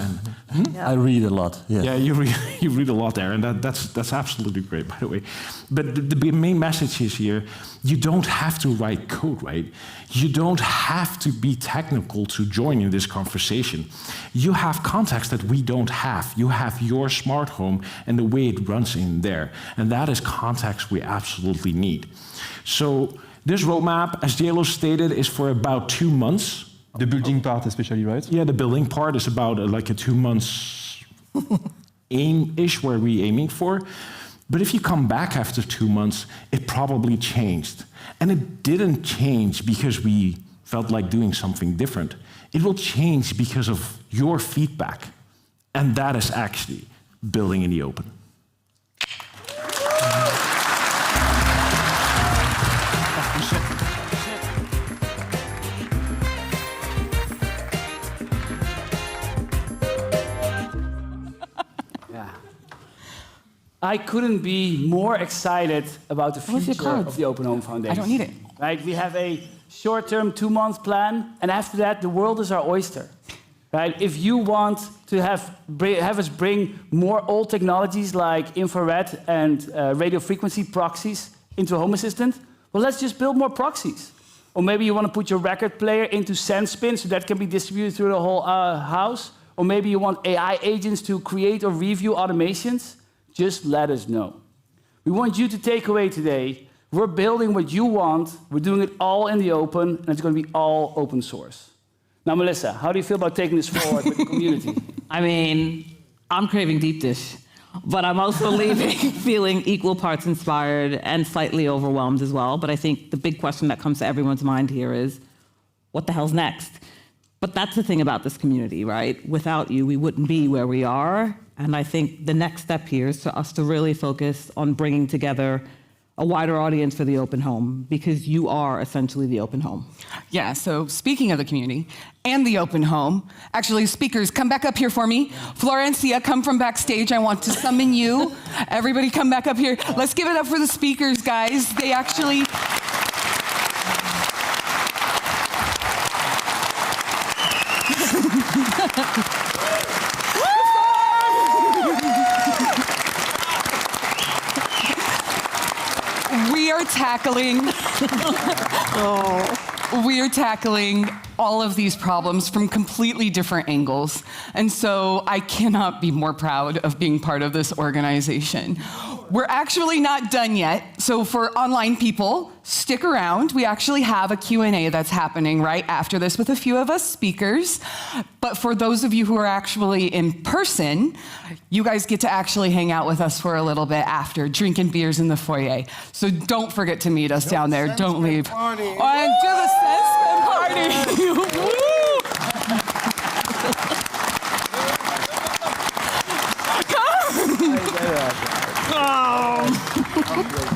And, I read a lot. Yes. Yeah, you read a lot there, and that's absolutely great, by the way. But the main message is here: you don't have to write code, right? You don't have to be technical to join in this conversation. You have context that we don't have. You have your smart home and the way it runs in there. And that is context we absolutely need. So this roadmap, as JLo stated, is for about 2 months. The building part especially, right? Yeah, the building part is about like a 2 months aim-ish where we're aiming for. But if you come back after 2 months, it probably changed. And it didn't change because we felt like doing something different. It will change because of your feedback. And that is actually building in the open. I couldn't be more excited about the future of the Open Home Foundation. I don't need it. Right? We have a short-term 2-month plan, and after that, the world is our oyster. Right? If you want to have us bring more old technologies like infrared and radio frequency proxies into Home Assistant, well, let's just build more proxies. Or maybe you want to put your record player into Sendspin so that can be distributed through the whole house. Or maybe you want AI agents to create or review automations. Just let us know. We want you to take away today, we're building what you want, we're doing it all in the open, and it's going to be all open source. Now, Melissa, how do you feel about taking this forward with the community? I mean, I'm craving deep dish, but I'm also leaving feeling equal parts inspired and slightly overwhelmed as well. But I think the big question that comes to everyone's mind here is, what the hell's next? But that's the thing about this community, right? Without you, we wouldn't be where we are. And I think the next step here is for us to really focus on bringing together a wider audience for the Open Home, because you are essentially the Open Home. Yeah, so speaking of the community and the Open Home, actually, speakers, come back up here for me. Florencia, come from backstage. I want to summon you. Everybody come back up here. Let's give it up for the speakers, guys. They actually... We are tackling all of these problems from completely different angles. And so I cannot be more proud of being part of this organization. We're actually not done yet. So for online people, stick around. We actually have a Q&A that's happening right after this with a few of us speakers. But for those of you who are actually in person, you guys get to actually hang out with us for a little bit after, drinking beers in the foyer. So don't forget to meet us down there. Don't leave. Party. And do the Sendspin party.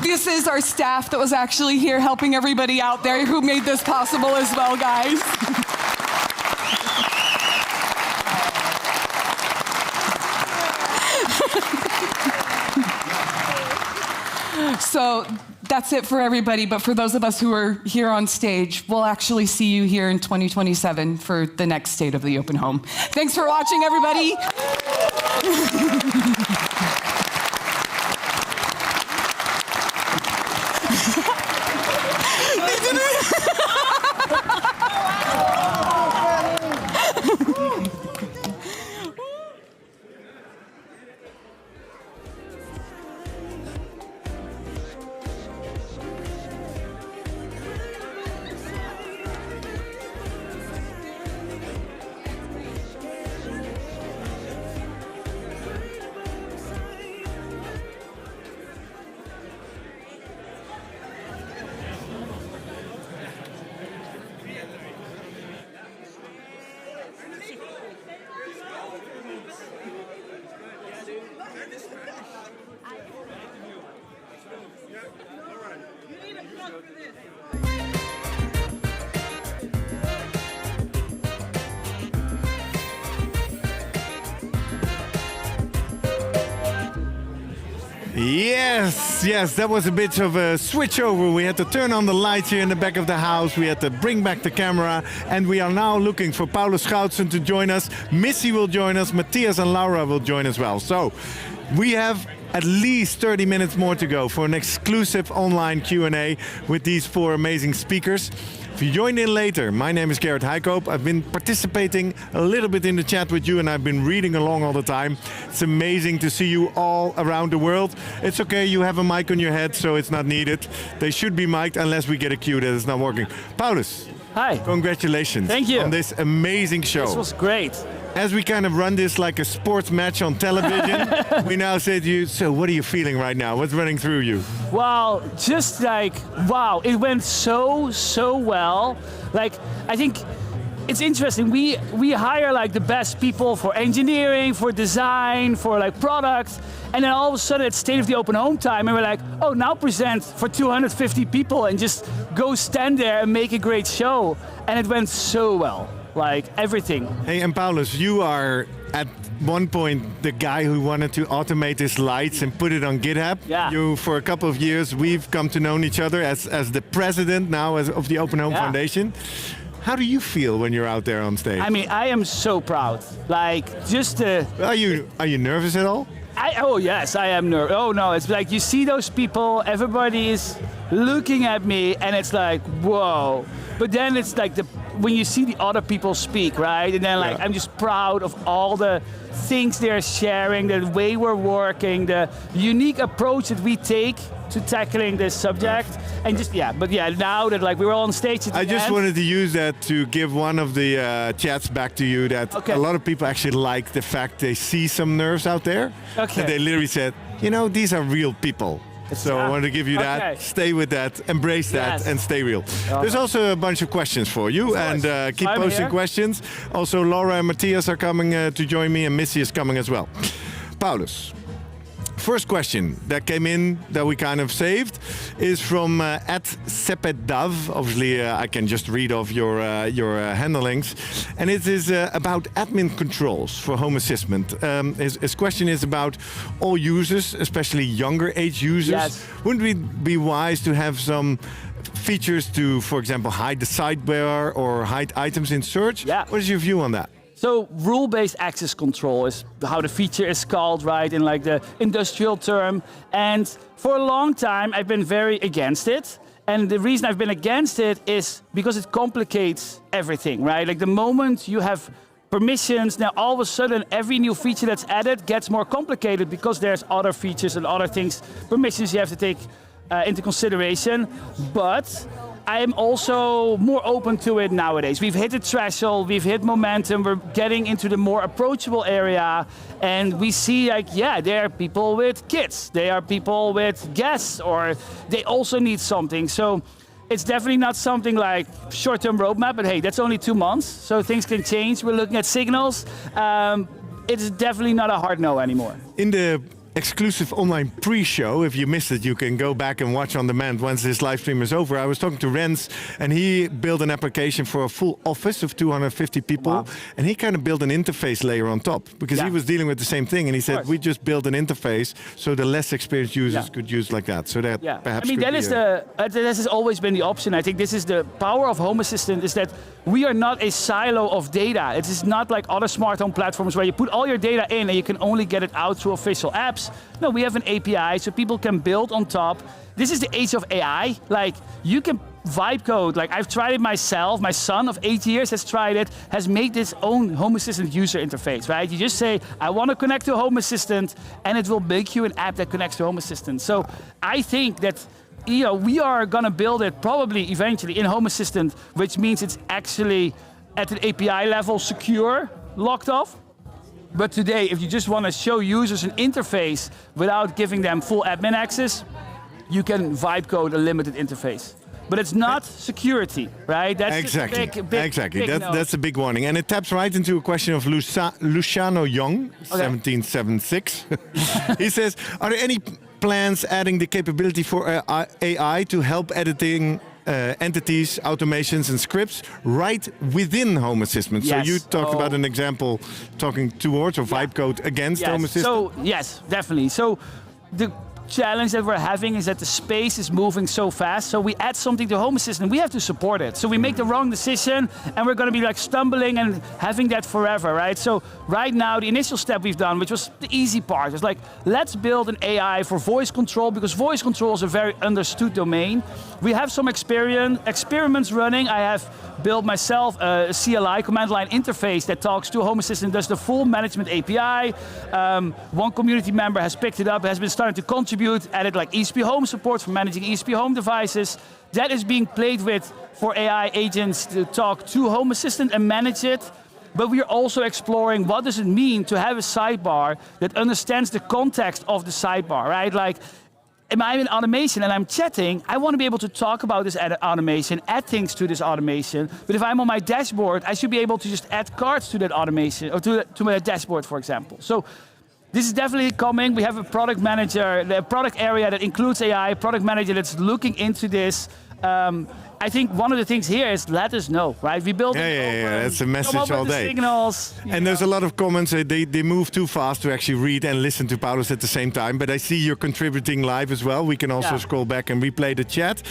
This is our staff that was actually here helping everybody out there who made this possible as well, guys. So that's it for everybody, but for those of us who are here on stage, we'll actually see you here in 2027 for the next State of the Open Home. Thanks for watching, everybody. Yes, that was a bit of a switch over. We had to turn on the lights here in the back of the house. We had to bring back the camera. And we are now looking for Paulus to join us. Missy will join us. Matthias and Laura will join as well. So we have at least 30 minutes more to go for an exclusive online Q&A with these 4 amazing speakers. If you join in later, my name is Gerrit Heikoop. I've been participating a little bit in the chat with you and I've been reading along all the time. It's amazing to see you all around the world. It's okay, you have a mic on your head, so it's not needed. They should be mic'd unless we get a cue that it's not working. Paulus. Hi. Congratulations. Thank you. On this amazing show. This was great. As we kind of run this like a sports match on television, we now say to you, so what are you feeling right now? What's running through you? Well, just like, wow, it went so well. Like, I think it's interesting. We hire like the best people for engineering, for design, for like products. And then all of a sudden it's State of the Open Home time and we're like, oh, now present for 250 people and just go stand there and make a great show. And it went so well. Like everything. Hey, and Paulus, you are at one point the guy who wanted to automate his lights and put it on GitHub. Yeah. You, for a couple of years, we've come to know each other as the president now of the Open Home Foundation. How do you feel when you're out there on stage? I mean, I am so proud. Like, just Are you nervous at all? Oh yes, I am nervous. Oh no, it's like you see those people, everybody is looking at me, and it's like, whoa. But then it's like when you see the other people speak, right? And then like I'm just proud of all the things they're sharing, the way we're working, the unique approach that we take to tackling this subject, and just but now that like we're all on stage at the I just end, wanted to use that to give one of the chats back to you that a lot of people actually like the fact they see some nerves out there. Okay. And they literally said, you know, these are real people. So I want to give you that, stay with that, embrace that, and stay real. There's also a bunch of questions for you, and keep posting questions. Also, Laura and Matthias are coming to join me, and Missy is coming as well. Paulus. First question that came in that we kind of saved is from @Sepetdav. Obviously, I can just read off your handlings, and it is about admin controls for Home Assistant. His question is about all users, especially younger age users. Yes. Wouldn't it be wise to have some features to, for example, hide the sidebar or hide items in search? Yeah. What is your view on that? So rule-based access control is how the feature is called, right, in like the industrial term. And for a long time, I've been very against it. And the reason I've been against it is because it complicates everything, right? Like the moment you have permissions, now all of a sudden every new feature that's added gets more complicated because there's other features and other things, permissions you have to take into consideration. But I am also more open to it nowadays. We've hit the threshold, we've hit momentum, we're getting into the more approachable area, and we see like, there are people with kids, there are people with guests, or they also need something. So it's definitely not something like short-term roadmap, but hey, that's only 2 months, so things can change. We're looking at signals. It's definitely not a hard no anymore. In the exclusive online pre-show, if you missed it, you can go back and watch on demand once this live stream is over. I was talking to Rens, and he built an application for a full office of 250 people, and he kind of built an interface layer on top because he was dealing with the same thing, and he said we just built an interface so the less experienced users could use like that. So that perhaps I mean, that has always been the option. I think this is the power of Home Assistant, is that we are not a silo of data. It is not like other smart home platforms where you put all your data in and you can only get it out through official apps. No, we have an API so people can build on top. This is the age of AI. Like, you can vibe code. Like, I've tried it myself. My son of 8 years has tried it, has made his own Home Assistant user interface, right? You just say, I want to connect to Home Assistant, and it will make you an app that connects to Home Assistant. So I think that we are going to build it probably eventually in Home Assistant, which means it's actually at an API level secure, locked off. But today, if you just want to show users an interface without giving them full admin access, you can vibe code a limited interface. But it's not security, right? That's exactly. Big That's a big warning. And it taps right into a question of Luciano Young, 1776. He says, are there any plans adding the capability for AI to help editing entities, automations, and scripts right within Home Assistant? Yes. So you talked about an example talking towards or vibe code against Home Assistant? So, yes, definitely. So the challenge that we're having is that the space is moving so fast. So we add something to Home Assistant, we have to support it. So we make the wrong decision and we're going to be like stumbling and having that forever, right? So right now, the initial step we've done, which was the easy part, is like, let's build an AI for voice control, because voice control is a very understood domain. We have some experiments running. I have built myself a CLI, command line interface, that talks to Home Assistant, does the full management API. One community member has picked it up, has been starting to contribute, added like ESPHome support for managing ESPHome devices. That is being played with for AI agents to talk to Home Assistant and manage it. But we are also exploring what does it mean to have a sidebar that understands the context of the sidebar, right? Like, if I'm in automation and I'm chatting, I want to be able to talk about this automation, add things to this automation. But if I'm on my dashboard, I should be able to just add cards to that automation, or to my dashboard, for example. So this is definitely coming. We have a product manager, the product area that includes AI, product manager that's looking into this. I think one of the things here is let us know, right? We build that's a message all day. Signals, and there's a lot of comments. They move too fast to actually read and listen to Paulus at the same time. But I see you're contributing live as well. We can also scroll back and replay the chat.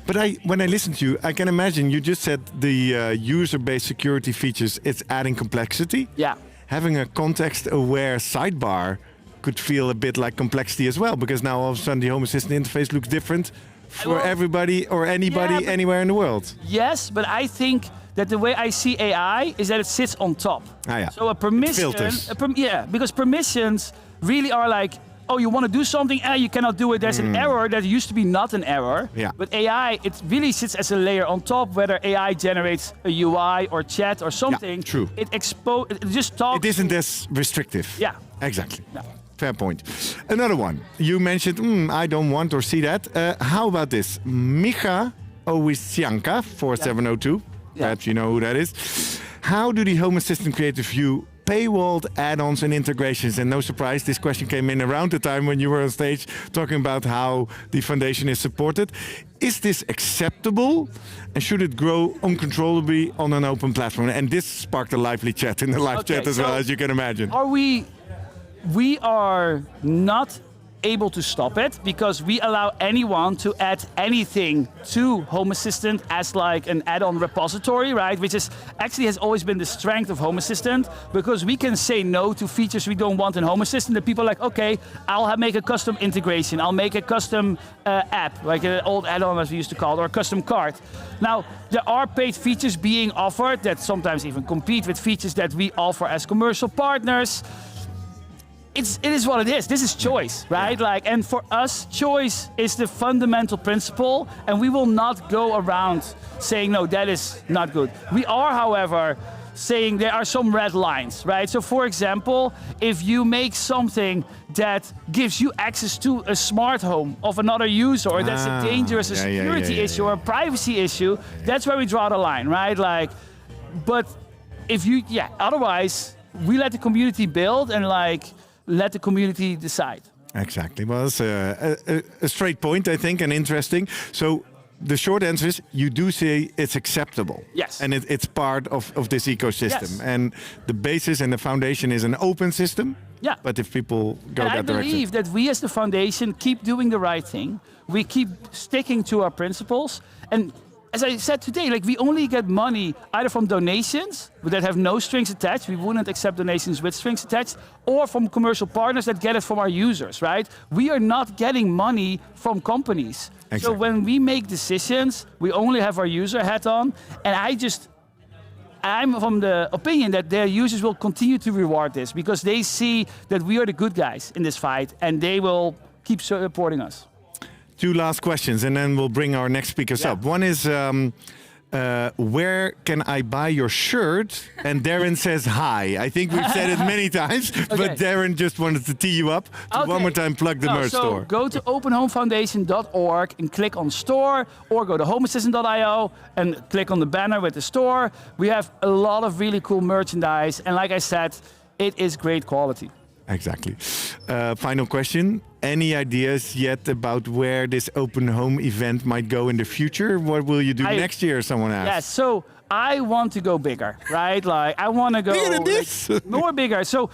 But when I listen to you, I can imagine you just said the user-based security features. It's adding complexity. Yeah. Having a context-aware sidebar could feel a bit like complexity as well, because now all of a sudden the Home Assistant interface looks different for everybody or anybody anywhere in the world. Yes, but I think that the way I see AI is that it sits on top. So a permission, filters. Because permissions really are like, oh, you want to do something, you cannot do it. There's an error that used to be not an error. But AI, it really sits as a layer on top, whether AI generates a UI or chat or something. True. It just talks. It isn't as restrictive. Yeah. Exactly. Fair point. Another one. You mentioned, I don't want or see that. How about this? Micha Owisyanka, 4702. Perhaps you know who that is. How do the Home Assistant Creative View paywalled add-ons and integrations? And no surprise, this question came in around the time when you were on stage talking about how the foundation is supported. Is this acceptable? And should it grow uncontrollably on an open platform? And this sparked a lively chat in the live chat as well, as you can imagine. We are not able to stop it because we allow anyone to add anything to Home Assistant as like an add-on repository, right? Which is actually has always been the strength of Home Assistant, because we can say no to features we don't want in Home Assistant. And people are like, okay, I'll make a custom integration. I'll make a custom app, like an old add-on as we used to call it, or a custom card. Now, there are paid features being offered that sometimes even compete with features that we offer as commercial partners. It is what it is. This is choice, right? And for us, choice is the fundamental principle, and we will not go around saying, no, that is not good. We are, however, saying there are some red lines, right? So for example, if you make something that gives you access to a smart home of another user, or that's a dangerous security issue or a privacy issue, that's where we draw the line, right? But if you, otherwise, we let the community build and let the community decide. Exactly. Well, it's a straight point, I think, and interesting. So the short answer is you do say it's acceptable. Yes. And it's part of this ecosystem. Yes. And the basis and the foundation is an open system. Yeah. But if people go that direction. I believe that we as the foundation keep doing the right thing. We keep sticking to our principles. And as I said today, we only get money either from donations that have no strings attached. We wouldn't accept donations with strings attached, or from commercial partners that get it from our users, right? We are not getting money from companies. Exactly. So when we make decisions, we only have our user hat on. And I'm from the opinion that their users will continue to reward this, because they see that we are the good guys in this fight, and they will keep supporting us. Two last questions, and then we'll bring our next speakers up. One is, where can I buy your shirt? And Darren says hi. I think we've said it many times, but Darren just wanted to tee you up to one more time plug the merch store. Go to openhomefoundation.org and click on store, or go to homeassistant.io and click on the banner with the store. We have a lot of really cool merchandise, and like I said, it is great quality. Exactly. Final question. Any ideas yet about where this open home event might go in the future? What will you do next year, someone asked? Yes, so I want to go bigger, right? I want to go bigger than this? More bigger. So,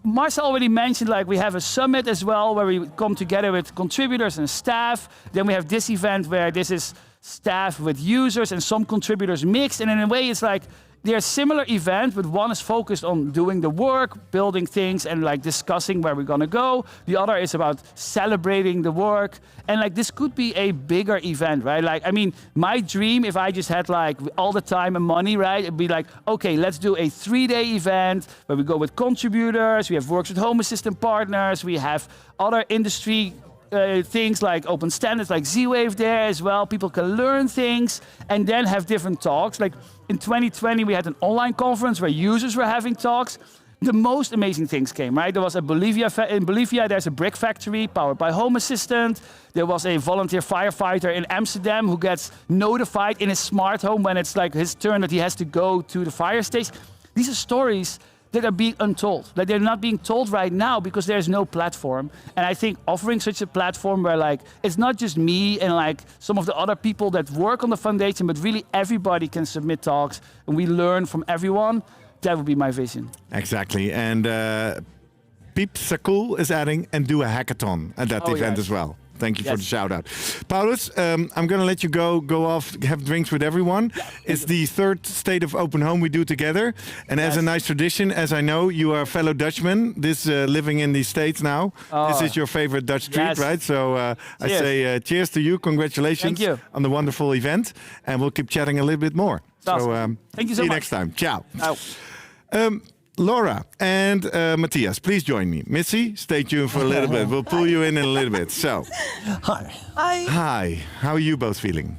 Marcel already mentioned we have a summit as well, where we come together with contributors and staff. Then we have this event where this is staff with users and some contributors mixed. And in a way, it's they're similar events, but one is focused on doing the work, building things, and discussing where we're gonna go. The other is about celebrating the work. And this could be a bigger event, right? My dream, if I just had all the time and money, right? It'd be okay, let's do a 3-day event where we go with contributors, we have works with Home Assistant partners, we have other industry things like open standards, like Z-Wave there as well. People can learn things and then have different talks. In 2020, we had an online conference where users were having talks. The most amazing things came, right? There was in Bolivia, there's a brick factory powered by Home Assistant. There was a volunteer firefighter in Amsterdam who gets notified in his smart home when it's his turn that he has to go to the fire station. These are stories that are being untold. Like they're not being told right now because there's no platform. And I think offering such a platform where like it's not just me and like some of the other people that work on the foundation, but really everybody can submit talks and we learn from everyone. That would be my vision. Exactly. And Piep Sakul is adding and do a hackathon at that event as well. Thank you for the shout out. Paulus, I'm going to let you go off, have drinks with everyone. It's the third State of Open Home we do together. And as a nice tradition, as I know, you are a fellow Dutchman, living in the States now. This is your favorite Dutch treat, right? So I say cheers to you. Congratulations on the wonderful event. And we'll keep chatting a little bit more. Awesome. Thank you so see you much. next time. Ciao. Laura and Matthias, please join me. Missy, stay tuned for a little bit. We'll pull you in a little bit. So, hi. Hi. How are you both feeling?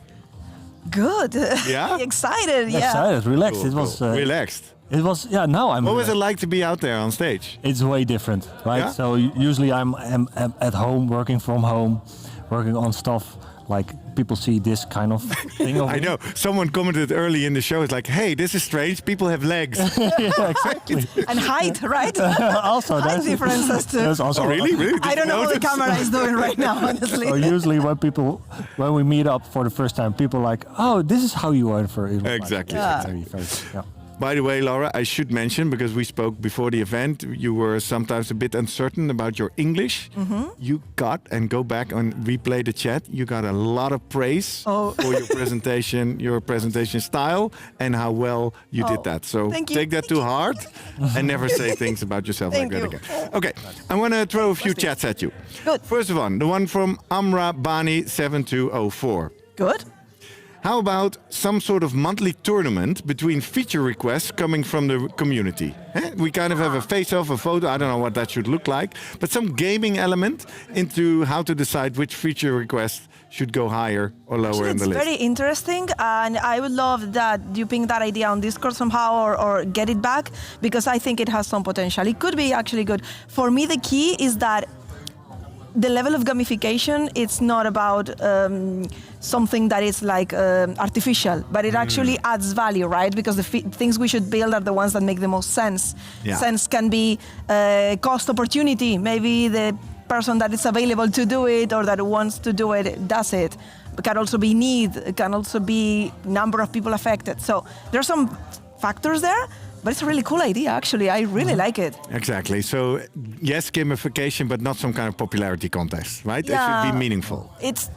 Good. Yeah? Excited. Yeah. Excited, relaxed. Cool, It was relaxed. It was now I'm. What was it like to be out there on stage? It's way different, right? Yeah? So usually I'm at home, working from home, working on stuff. Like people see this kind of thing. I know. Someone commented early in the show. It's like, hey, this is strange. People have legs. Yeah, exactly. And height, right? Also, height differences too. That's also really? I don't know what the camera is doing right now, honestly. So usually when we meet up for the first time, people are like, oh, this is how you are for it. Exactly. Yeah. By the way, Laura, I should mention, because we spoke before the event, you were sometimes a bit uncertain about your English. You got, and go back and replay the chat, you got a lot of praise for your presentation style and how well you did that. So take that to heart and never say things about yourself like that again. Okay, I'm going to throw a few chats at you. Good. First of all, the one from Amra Bani 7204. Good. How about some sort of monthly tournament between feature requests coming from the community? We kind of have a face-off, a photo, I don't know what that should look like, but some gaming element into how to decide which feature request should go higher or lower in the list. It's very interesting, and I would love that you ping that idea on Discord somehow or get it back, because I think it has some potential. It could be actually good. For me, the key is that the level of gamification, it's not about something that is like artificial, but it actually adds value, right? Because the things we should build are the ones that make the most sense. Yeah. Sense can be cost opportunity. Maybe the person that is available to do it or that wants to do it does it. It can also be need. It can also be number of people affected. So there are some factors there. But it's a really cool idea, actually. I really like it. Exactly. So, yes, gamification, but not some kind of popularity contest, right? Yeah. It should be meaningful. It's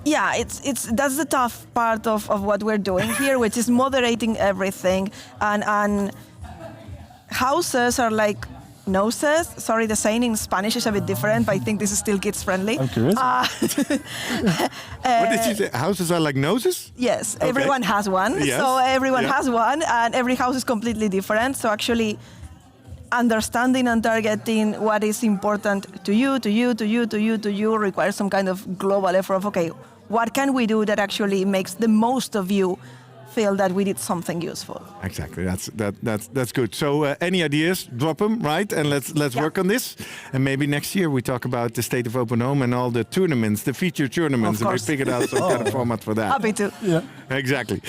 that's the tough part of what we're doing here, which is moderating everything. And houses are like noses. Sorry, the saying in Spanish is a bit different, but I think this is still kids friendly. I'm curious. What did you say? Houses are like noses? Yes, Okay. everyone has one. Yes. So everyone has one, and every house is completely different. So actually, understanding and targeting what is important to you requires some kind of global effort of, okay, what can we do that actually makes the most of you feel that we did something useful. Exactly, that's good. So any ideas, drop them, right? And let's work on this. And maybe next year we talk about the State of Open Home and all the tournaments, the feature tournaments, and we figured out some kind of format for that. Happy to. Yeah. Exactly.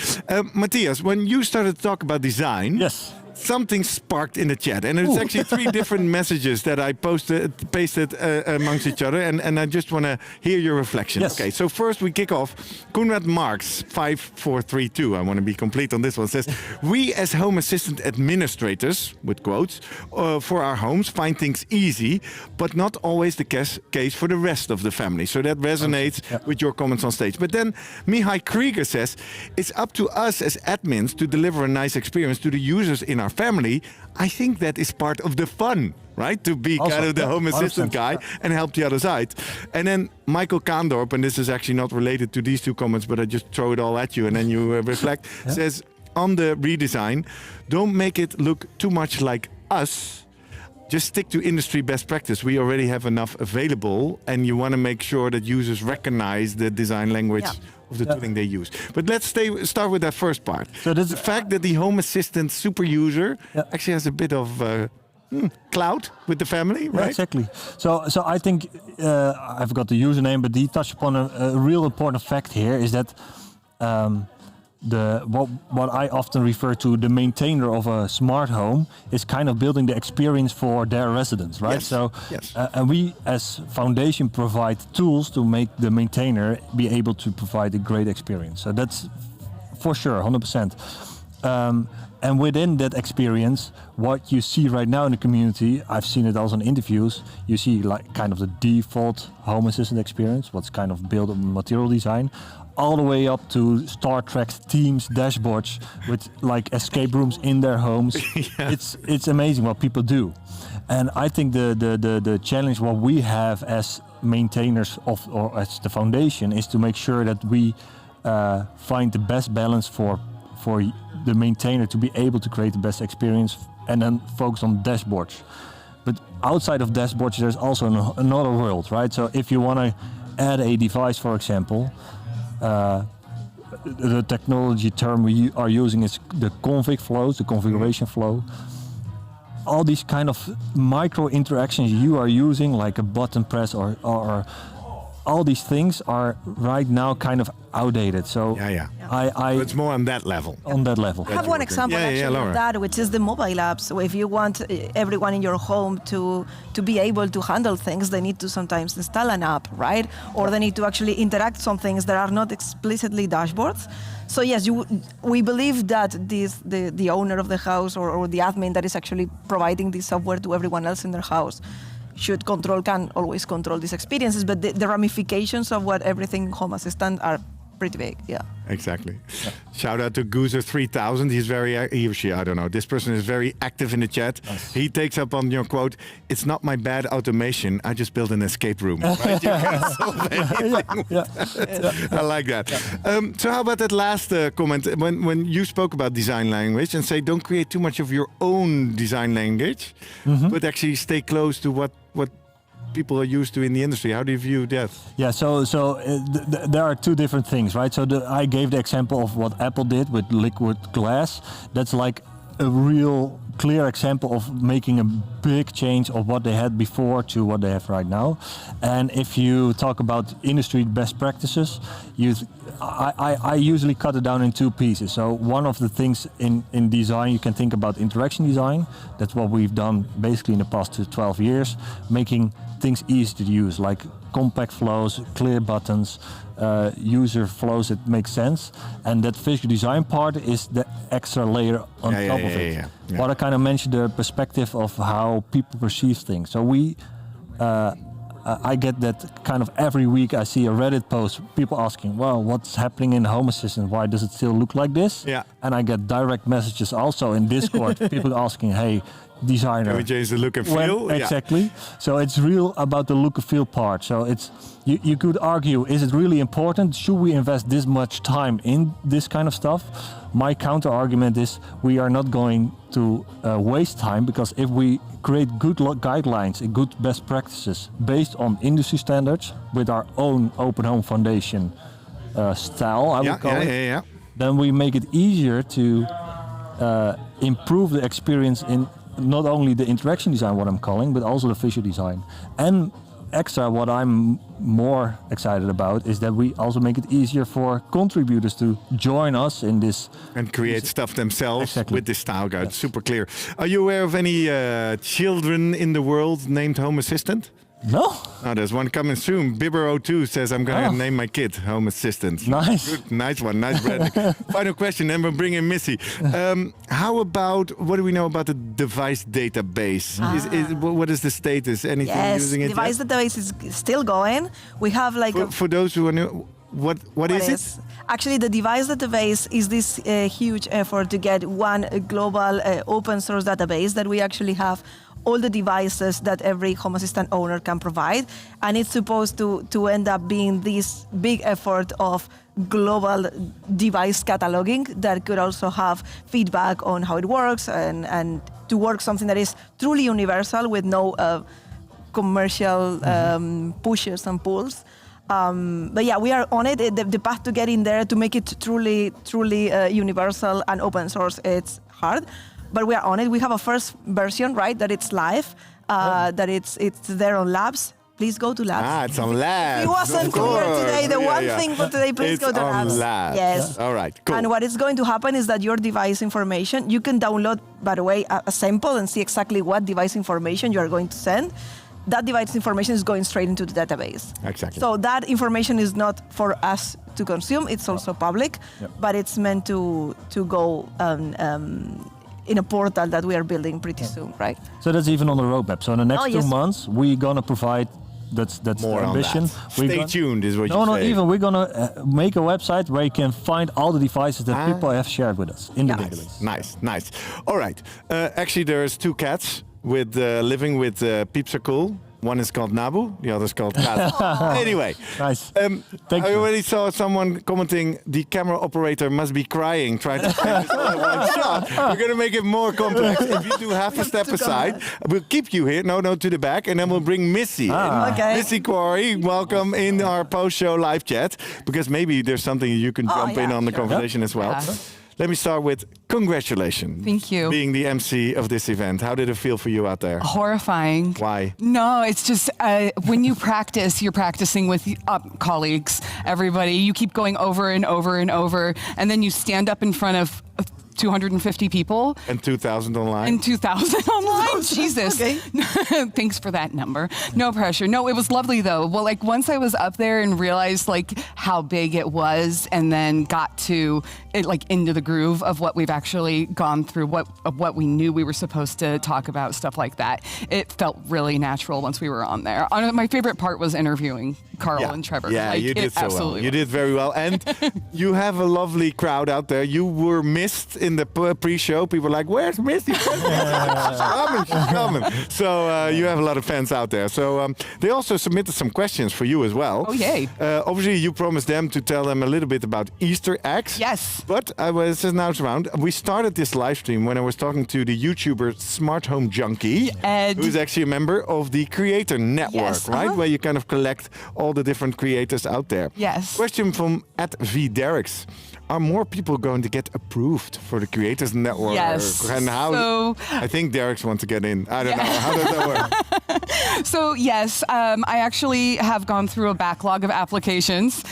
Matthias, when you started to talk about design, something sparked in the chat, and it's actually 3 different messages that I pasted amongst each other, and I just want to hear your reflection. Yes. Okay, so first we kick off. Conrad Marx 5432. I want to be complete on this one. Says, we as Home Assistant administrators, with quotes, for our homes find things easy, but not always the case for the rest of the family. So that resonates with your comments on stage. But then Mihai Krieger says, it's up to us as admins to deliver a nice experience to the users in our family. I think that is part of the fun, right? To be kind of the Home Assistant guy and help the other side. And then Michael Kaandorp, and this is actually not related to these 2 comments, but I just throw it all at you and then you reflect, says, on the redesign, don't make it look too much like us. Just stick to industry best practice. We already have enough available, and you want to make sure that users recognize the design language of the tooling they use. But let's start with that first part. So the fact that the Home Assistant super user actually has a bit of clout with the family, right? Yeah, exactly. So I think I forgot the username, but he touched upon a real important fact here, is that what I often refer to the maintainer of a smart home is kind of building the experience for their residents, right? Yes. So, Yes. And we as foundation provide tools to make the maintainer be able to provide a great experience. So that's for sure, 100%. And within that experience, what you see right now in the community, I've seen it also in interviews, you see like kind of the default Home Assistant experience, what's kind of built on material design, all the way up to Star Trek themes dashboards with like escape rooms in their homes. It's amazing what people do. And I think the challenge what we have as maintainers of, or as the foundation, is to make sure that we find the best balance for the maintainer to be able to create the best experience and then focus on dashboards. But outside of dashboards, there's also another world, right? So if you want to add a device, for example, the technology term we are using is the config flows, the configuration flow. All these kind of micro interactions you are using, like a button press or all these things are right now kind of outdated. So It's more on that level. On that level. I have one example of that, which is the mobile apps. So if you want everyone in your home to be able to handle things, they need to sometimes install an app, right? Or they need to actually interact some things that are not explicitly dashboards. So yes, we believe that the owner of the house or the admin that is actually providing this software to everyone else in their house can always control these experiences, but the ramifications of what everything Home Assistant are pretty big, Exactly. Shout out to Goozer3000. He's he or she, I don't know. This person is very active in the chat. Nice. He takes up on your quote, "It's not my bad automation. I just built an escape room." Right? You can solve anything. I like that. So how about that last comment? When you spoke about design language and say don't create too much of your own design language, but actually stay close to what people are used to in the industry. How do you view that? Yeah, so there are two different things, right? So I gave the example of what Apple did with liquid glass. That's like a real clear example of making a big change of what they had before to what they have right now. And if you talk about industry best practices, I usually cut it down in two pieces. So one of the things in design, you can think about interaction design. That's what we've done basically in the past 12 years, making things easy to use, like compact flows, clear buttons, user flows that make sense. And that visual design part is the extra layer on top of it. Yeah. What I kind of mentioned, the perspective of how people perceive things. So I get that kind of every week. I see a Reddit post, people asking, well, what's happening in Home Assistant? Why does it still look like this? Yeah. And I get direct messages also in Discord, people asking, hey, designer. Can we change the look and feel? Exactly. So it's real about the look and feel part. So it's you could argue, is it really important? Should we invest this much time in this kind of stuff? My counter argument is we are not going to waste time, because if we create good guidelines and good best practices based on industry standards with our own Open Home Foundation style, I would call it, then we make it easier to improve the experience in not only the interaction design, what I'm calling, but also the visual design. And extra, what I'm more excited about is that we also make it easier for contributors to join us in this. And create stuff themselves with this style guide. Yes. Super clear. Are you aware of any children in the world named Home Assistant? No. Oh, there's one coming soon. Bibber02 says, I'm going to name my kid Home Assistant. Nice. Good, nice one. Nice branding. Final question, then we'll bring in Missy. How about, what do we know about the device database? What is the status? Anything using it? Yes, device database is still going. We have like... For those who are new, what is it? Actually, the device database is this huge effort to get one global open source database that we actually have all the devices that every Home Assistant owner can provide. And it's supposed to end up being this big effort of global device cataloging that could also have feedback on how it works and to work something that is truly universal with no commercial pushes and pulls. But yeah, we are on it. The path to get in there, to make it truly universal and open source, it's hard. But we are on it. We have a first version, right, that it's live, that it's there on labs. please go to Labs. It's on Labs. If it wasn't clear today, the one thing for today, please go to Labs. Labs. Yes. All right, cool. And what is going to happen is that your device information, you can download, by the way, a sample and see exactly what device information you are going to send. That device information is going straight into the database. Exactly. So that information is not for us to consume, it's also public, but it's meant to go in a portal that we are building pretty soon, right? So that's even on the roadmap. So in the next 2 yes. months, we're going to provide, that's More the on ambition. that. Stay tuned is what you No, say. not even. We're going to make a website where you can find all the devices that people have shared with us in the database. Nice. All right. Actually, there's 2 cats with living with Peeps Are Cool. One is called Nabu, the other is called Kat. Anyway, nice. I already saw someone commenting, the camera operator must be crying trying to find this all in one shot. We're going to make it more complex. If you do half a step aside, we'll keep you here. No, to the back. And then we'll bring Missy in. Okay. Missy Quarry, welcome in our post-show live chat. Because maybe there's something you can jump in on the conversation as well. Yeah. Let me start with congratulations. Thank you. Being the MC of this event. How did it feel for you out there? Horrifying. Why? No, it's just when you practice, you're practicing with colleagues, everybody. You keep going over and over and over, and then you stand up in front of 250 people. And 2,000 online? And 2,000 online? Jesus. Thanks for that number. No pressure. No, it was lovely though. Well, like once I was up there and realized like how big it was and then got to it like into the groove of what we've actually gone through, what we knew we were supposed to talk about, stuff like that. It felt really natural once we were on there. My favorite part was interviewing Carl and Trevor. Yeah, like, you did so well. You was. did very well. And you have a lovely crowd out there. You were missed in the pre-show. People were like, where's Missy? She's coming. So you have a lot of fans out there. So they also submitted some questions for you as well. Oh, yay. Obviously, you promised them to tell them a little bit about Easter eggs. Yes. But this is now around. We started this live stream when I was talking to the YouTuber Smart Home Junkie, Ed. who's actually a member of the Creator Network, Yes, right? Where you kind of collect all the different creators out there. Yes. Question from @VDerricks. Are more people going to get approved for the Creators Network? Yes. And how? So, I think Derricks want to get in. I don't know. How does that work? So yes, I actually have gone through a backlog of applications.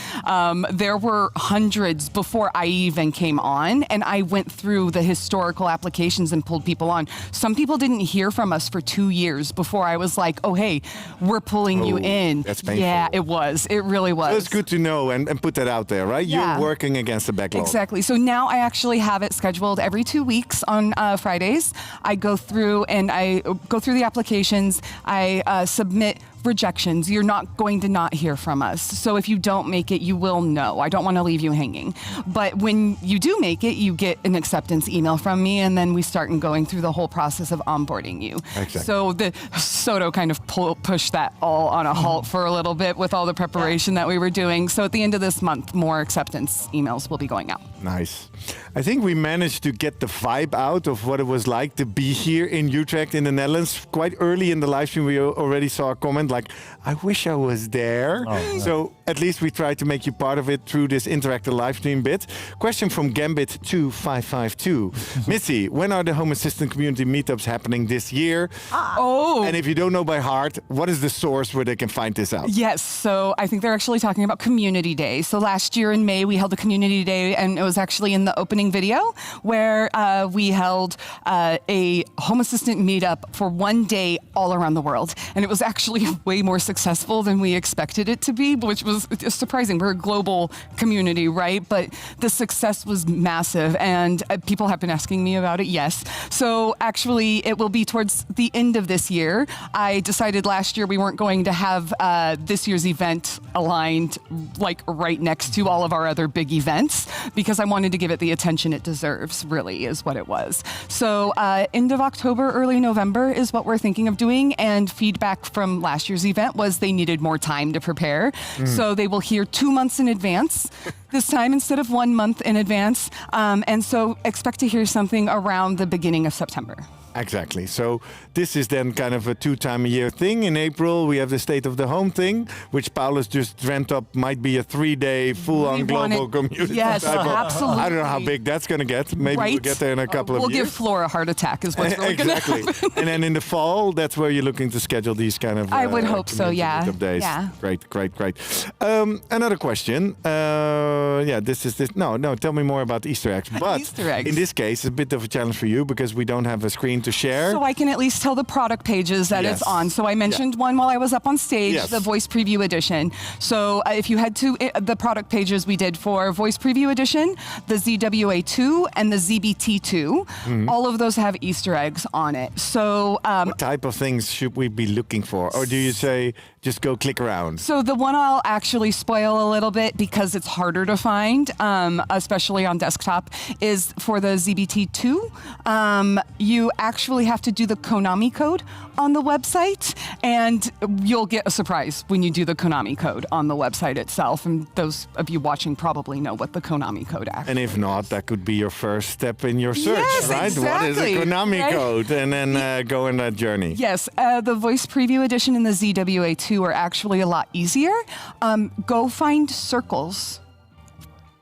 There were hundreds before I even came on, and I went through the historical applications and pulled people on. Some people didn't hear from us for 2 years before I was like, oh, hey, we're pulling you in. That's painful. Yeah, it was. It really was. So it's good to know and put that out there, right? Yeah. You're working against the backlog. Exactly. So now I actually have it scheduled every 2 weeks on Fridays. I go through the applications. I submit rejections. You're not going to not hear from us. So if you don't make it, you will know. I don't want to leave you hanging. But when you do make it, you get an acceptance email from me, and then we start going through the whole process of onboarding you. Exactly. So the Soto kind of pushed that all on a halt for a little bit with all the preparation that we were doing. So at the end of this month, more acceptance emails will be going out. Nice. I think we managed to get the vibe out of what it was like to be here in Utrecht in the Netherlands. Quite early in the live stream, we already saw a comment like, I wish I was there. Oh, so at least we tried to make you part of it through this interactive live stream bit. Question from Gambit2552. Missy, when are the Home Assistant community meetups happening this year? Oh. And if you don't know by heart, what is the source where they can find this out? Yes, so I think they're actually talking about Community Day. So last year in May, we held a Community Day, and it was actually in the opening video where we held a Home Assistant meetup for 1 day all around the world. And it was actually way more successful than we expected it to be, which was surprising. We're a global community, right? But the success was massive, and people have been asking me about it, yes. So actually, it will be towards the end of this year. I decided last year we weren't going to have this year's event aligned like right next to all of our other big events because I wanted to give it the attention it deserves, really, is what it was. So end of October, early November is what we're thinking of doing, and feedback from last year's event was they needed more time to prepare. So they will hear 2 months in advance this time instead of 1 month in advance. And so expect to hear something around the beginning of September. Exactly. So this is then kind of a 2-time-a-year thing. In April, we have the State of the Home thing, which Paulus just dreamt up might be a 3-day full-on global community. Yes, type of- absolutely. I don't know how big that's going to get. Maybe we'll Right? get there in a couple of We'll years. give Flora a heart attack is what's really Exactly. going to happen. And then in the fall, that's where you're looking to schedule these kind of I would hope so, community yeah. meetup days. Yeah. Great. Another question. No, tell me more about the Easter eggs. But Easter eggs. in this case, it's a bit of a challenge for you because we don't have a screen to share. So I can at least tell the product pages that Yes. it's on. So I mentioned one while I was up on stage, Yes. the Voice Preview Edition. So if you head to the product pages we did for Voice Preview Edition, the ZWA2 and the ZBT2, all of those have Easter eggs on it. So What type of things should we be looking for? Or do you say just go click around? So the one I'll actually spoil a little bit because it's harder to find, especially on desktop, is for the ZBT2. You actually have to do the Konami code on the website, and you'll get a surprise when you do the Konami code on the website itself. And those of you watching probably know what the Konami code actually And if not, that could be your first step in your search, Yes, right? What is a exactly, Konami right? code? And then go on that journey. Yes, the Voice Preview Edition and the ZWA2 are actually a lot easier. Go find circles.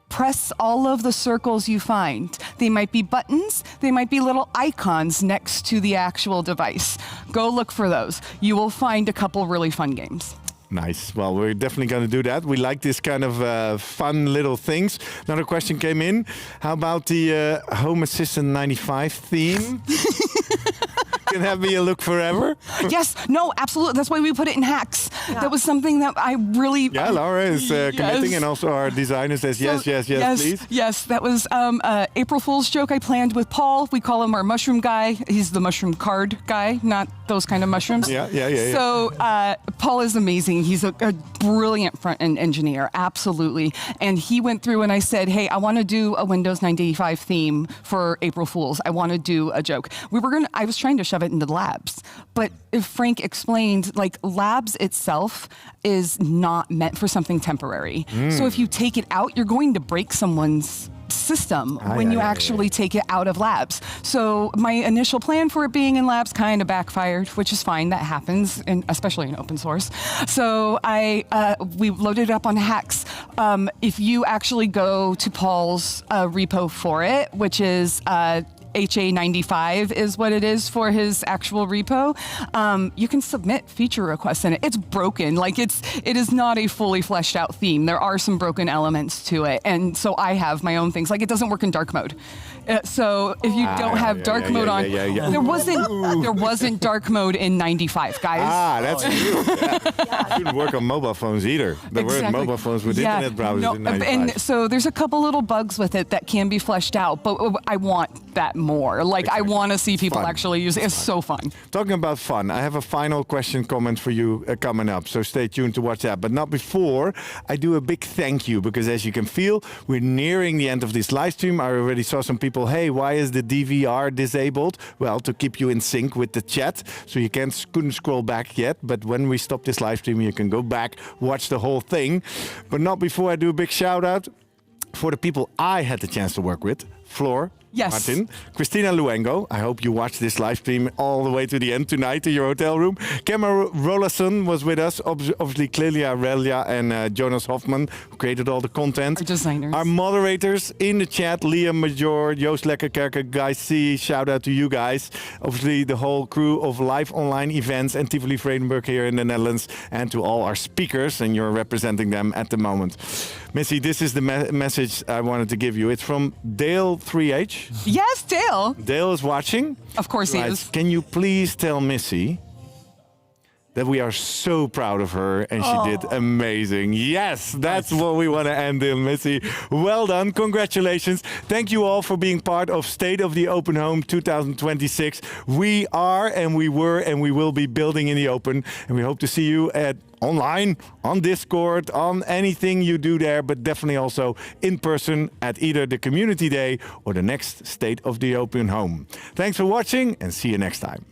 Press all of the circles you find. They might be buttons, they might be little icons next to the actual device. Go look for those. You will find a couple really fun games. Nice. Well, we're definitely going to do that. We like this kind of fun little things. Another question came in. How about the Home Assistant 95 theme? Can that be a look forever? Yes, no, absolutely. That's why we put it in hacks. That was something that I really... Yeah, Laura is committing, Yes. and also our designer says yes, please. Yes, that was April Fool's joke I planned with Paul. We call him our mushroom guy. He's the mushroom card guy, not those kind of mushrooms. Yeah. So Paul is amazing. He's a brilliant front-end engineer, absolutely. And he went through and I said, hey, I want to do a Windows 95 theme for April Fool's. I want to do a joke. I was trying to shove it into labs, but Franck explained, like, labs itself is not meant for something temporary. So if you take it out, you're going to break someone's system when you actually take it out of labs. So my initial plan for it being in labs kind of backfired, which is fine. That happens, especially in open source. So we loaded it up on hacks. If you actually go to Paul's repo for it, which is HA95 is what it is for his actual repo. You can submit feature requests in it. It's broken. Like it is not a fully fleshed out theme. There are some broken elements to it. And so I have my own things. Like it doesn't work in dark mode. So if you don't have dark mode on, there wasn't dark mode in 95, guys. That's true. It shouldn't work on mobile phones either. There weren't mobile phones with internet browsers in 95. And so there's a couple little bugs with it that can be fleshed out, but I want that more. Like I want to see people actually use it. It's so fun. Talking about fun, I have a final comment for you coming up, so stay tuned to watch that. But not before, I do a big thank you, because as you can feel, we're nearing the end of this live stream. I already saw some people, hey, why is the DVR disabled? Well, to keep you in sync with the chat, so you couldn't scroll back yet, but when we stop this live stream, you can go back, watch the whole thing. But not before I do a big shout out for the people I had the chance to work with. Floor, Yes. Martin, Christina Luengo. I hope you watched this live stream all the way to the end tonight to your hotel room. Cameron Rollason was with us. Obviously, Clelia Relia and Jonas Hoffman, who created all the content. Our designers. Our moderators in the chat, Liam Major, Joost Lekkerkerke, Guy C. Shout out to you guys. Obviously, the whole crew of live online events and Tivoli Vredenburg here in the Netherlands. And to all our speakers, and you're representing them at the moment. Missy, this is the message I wanted to give you. It's from Dale3H. Yes, Dale. Dale is watching. Of course he is. Can you please tell Missy that we are so proud of her and she did amazing. Yes, that's what we want to end in, Missy. Well done. Congratulations. Thank you all for being part of State of the Open Home 2026. We are and we were and we will be building in the open, and we hope to see you online, on Discord, on anything you do there, but definitely also in person at either the Community Day or the next State of the Open Home. Thanks for watching and see you next time.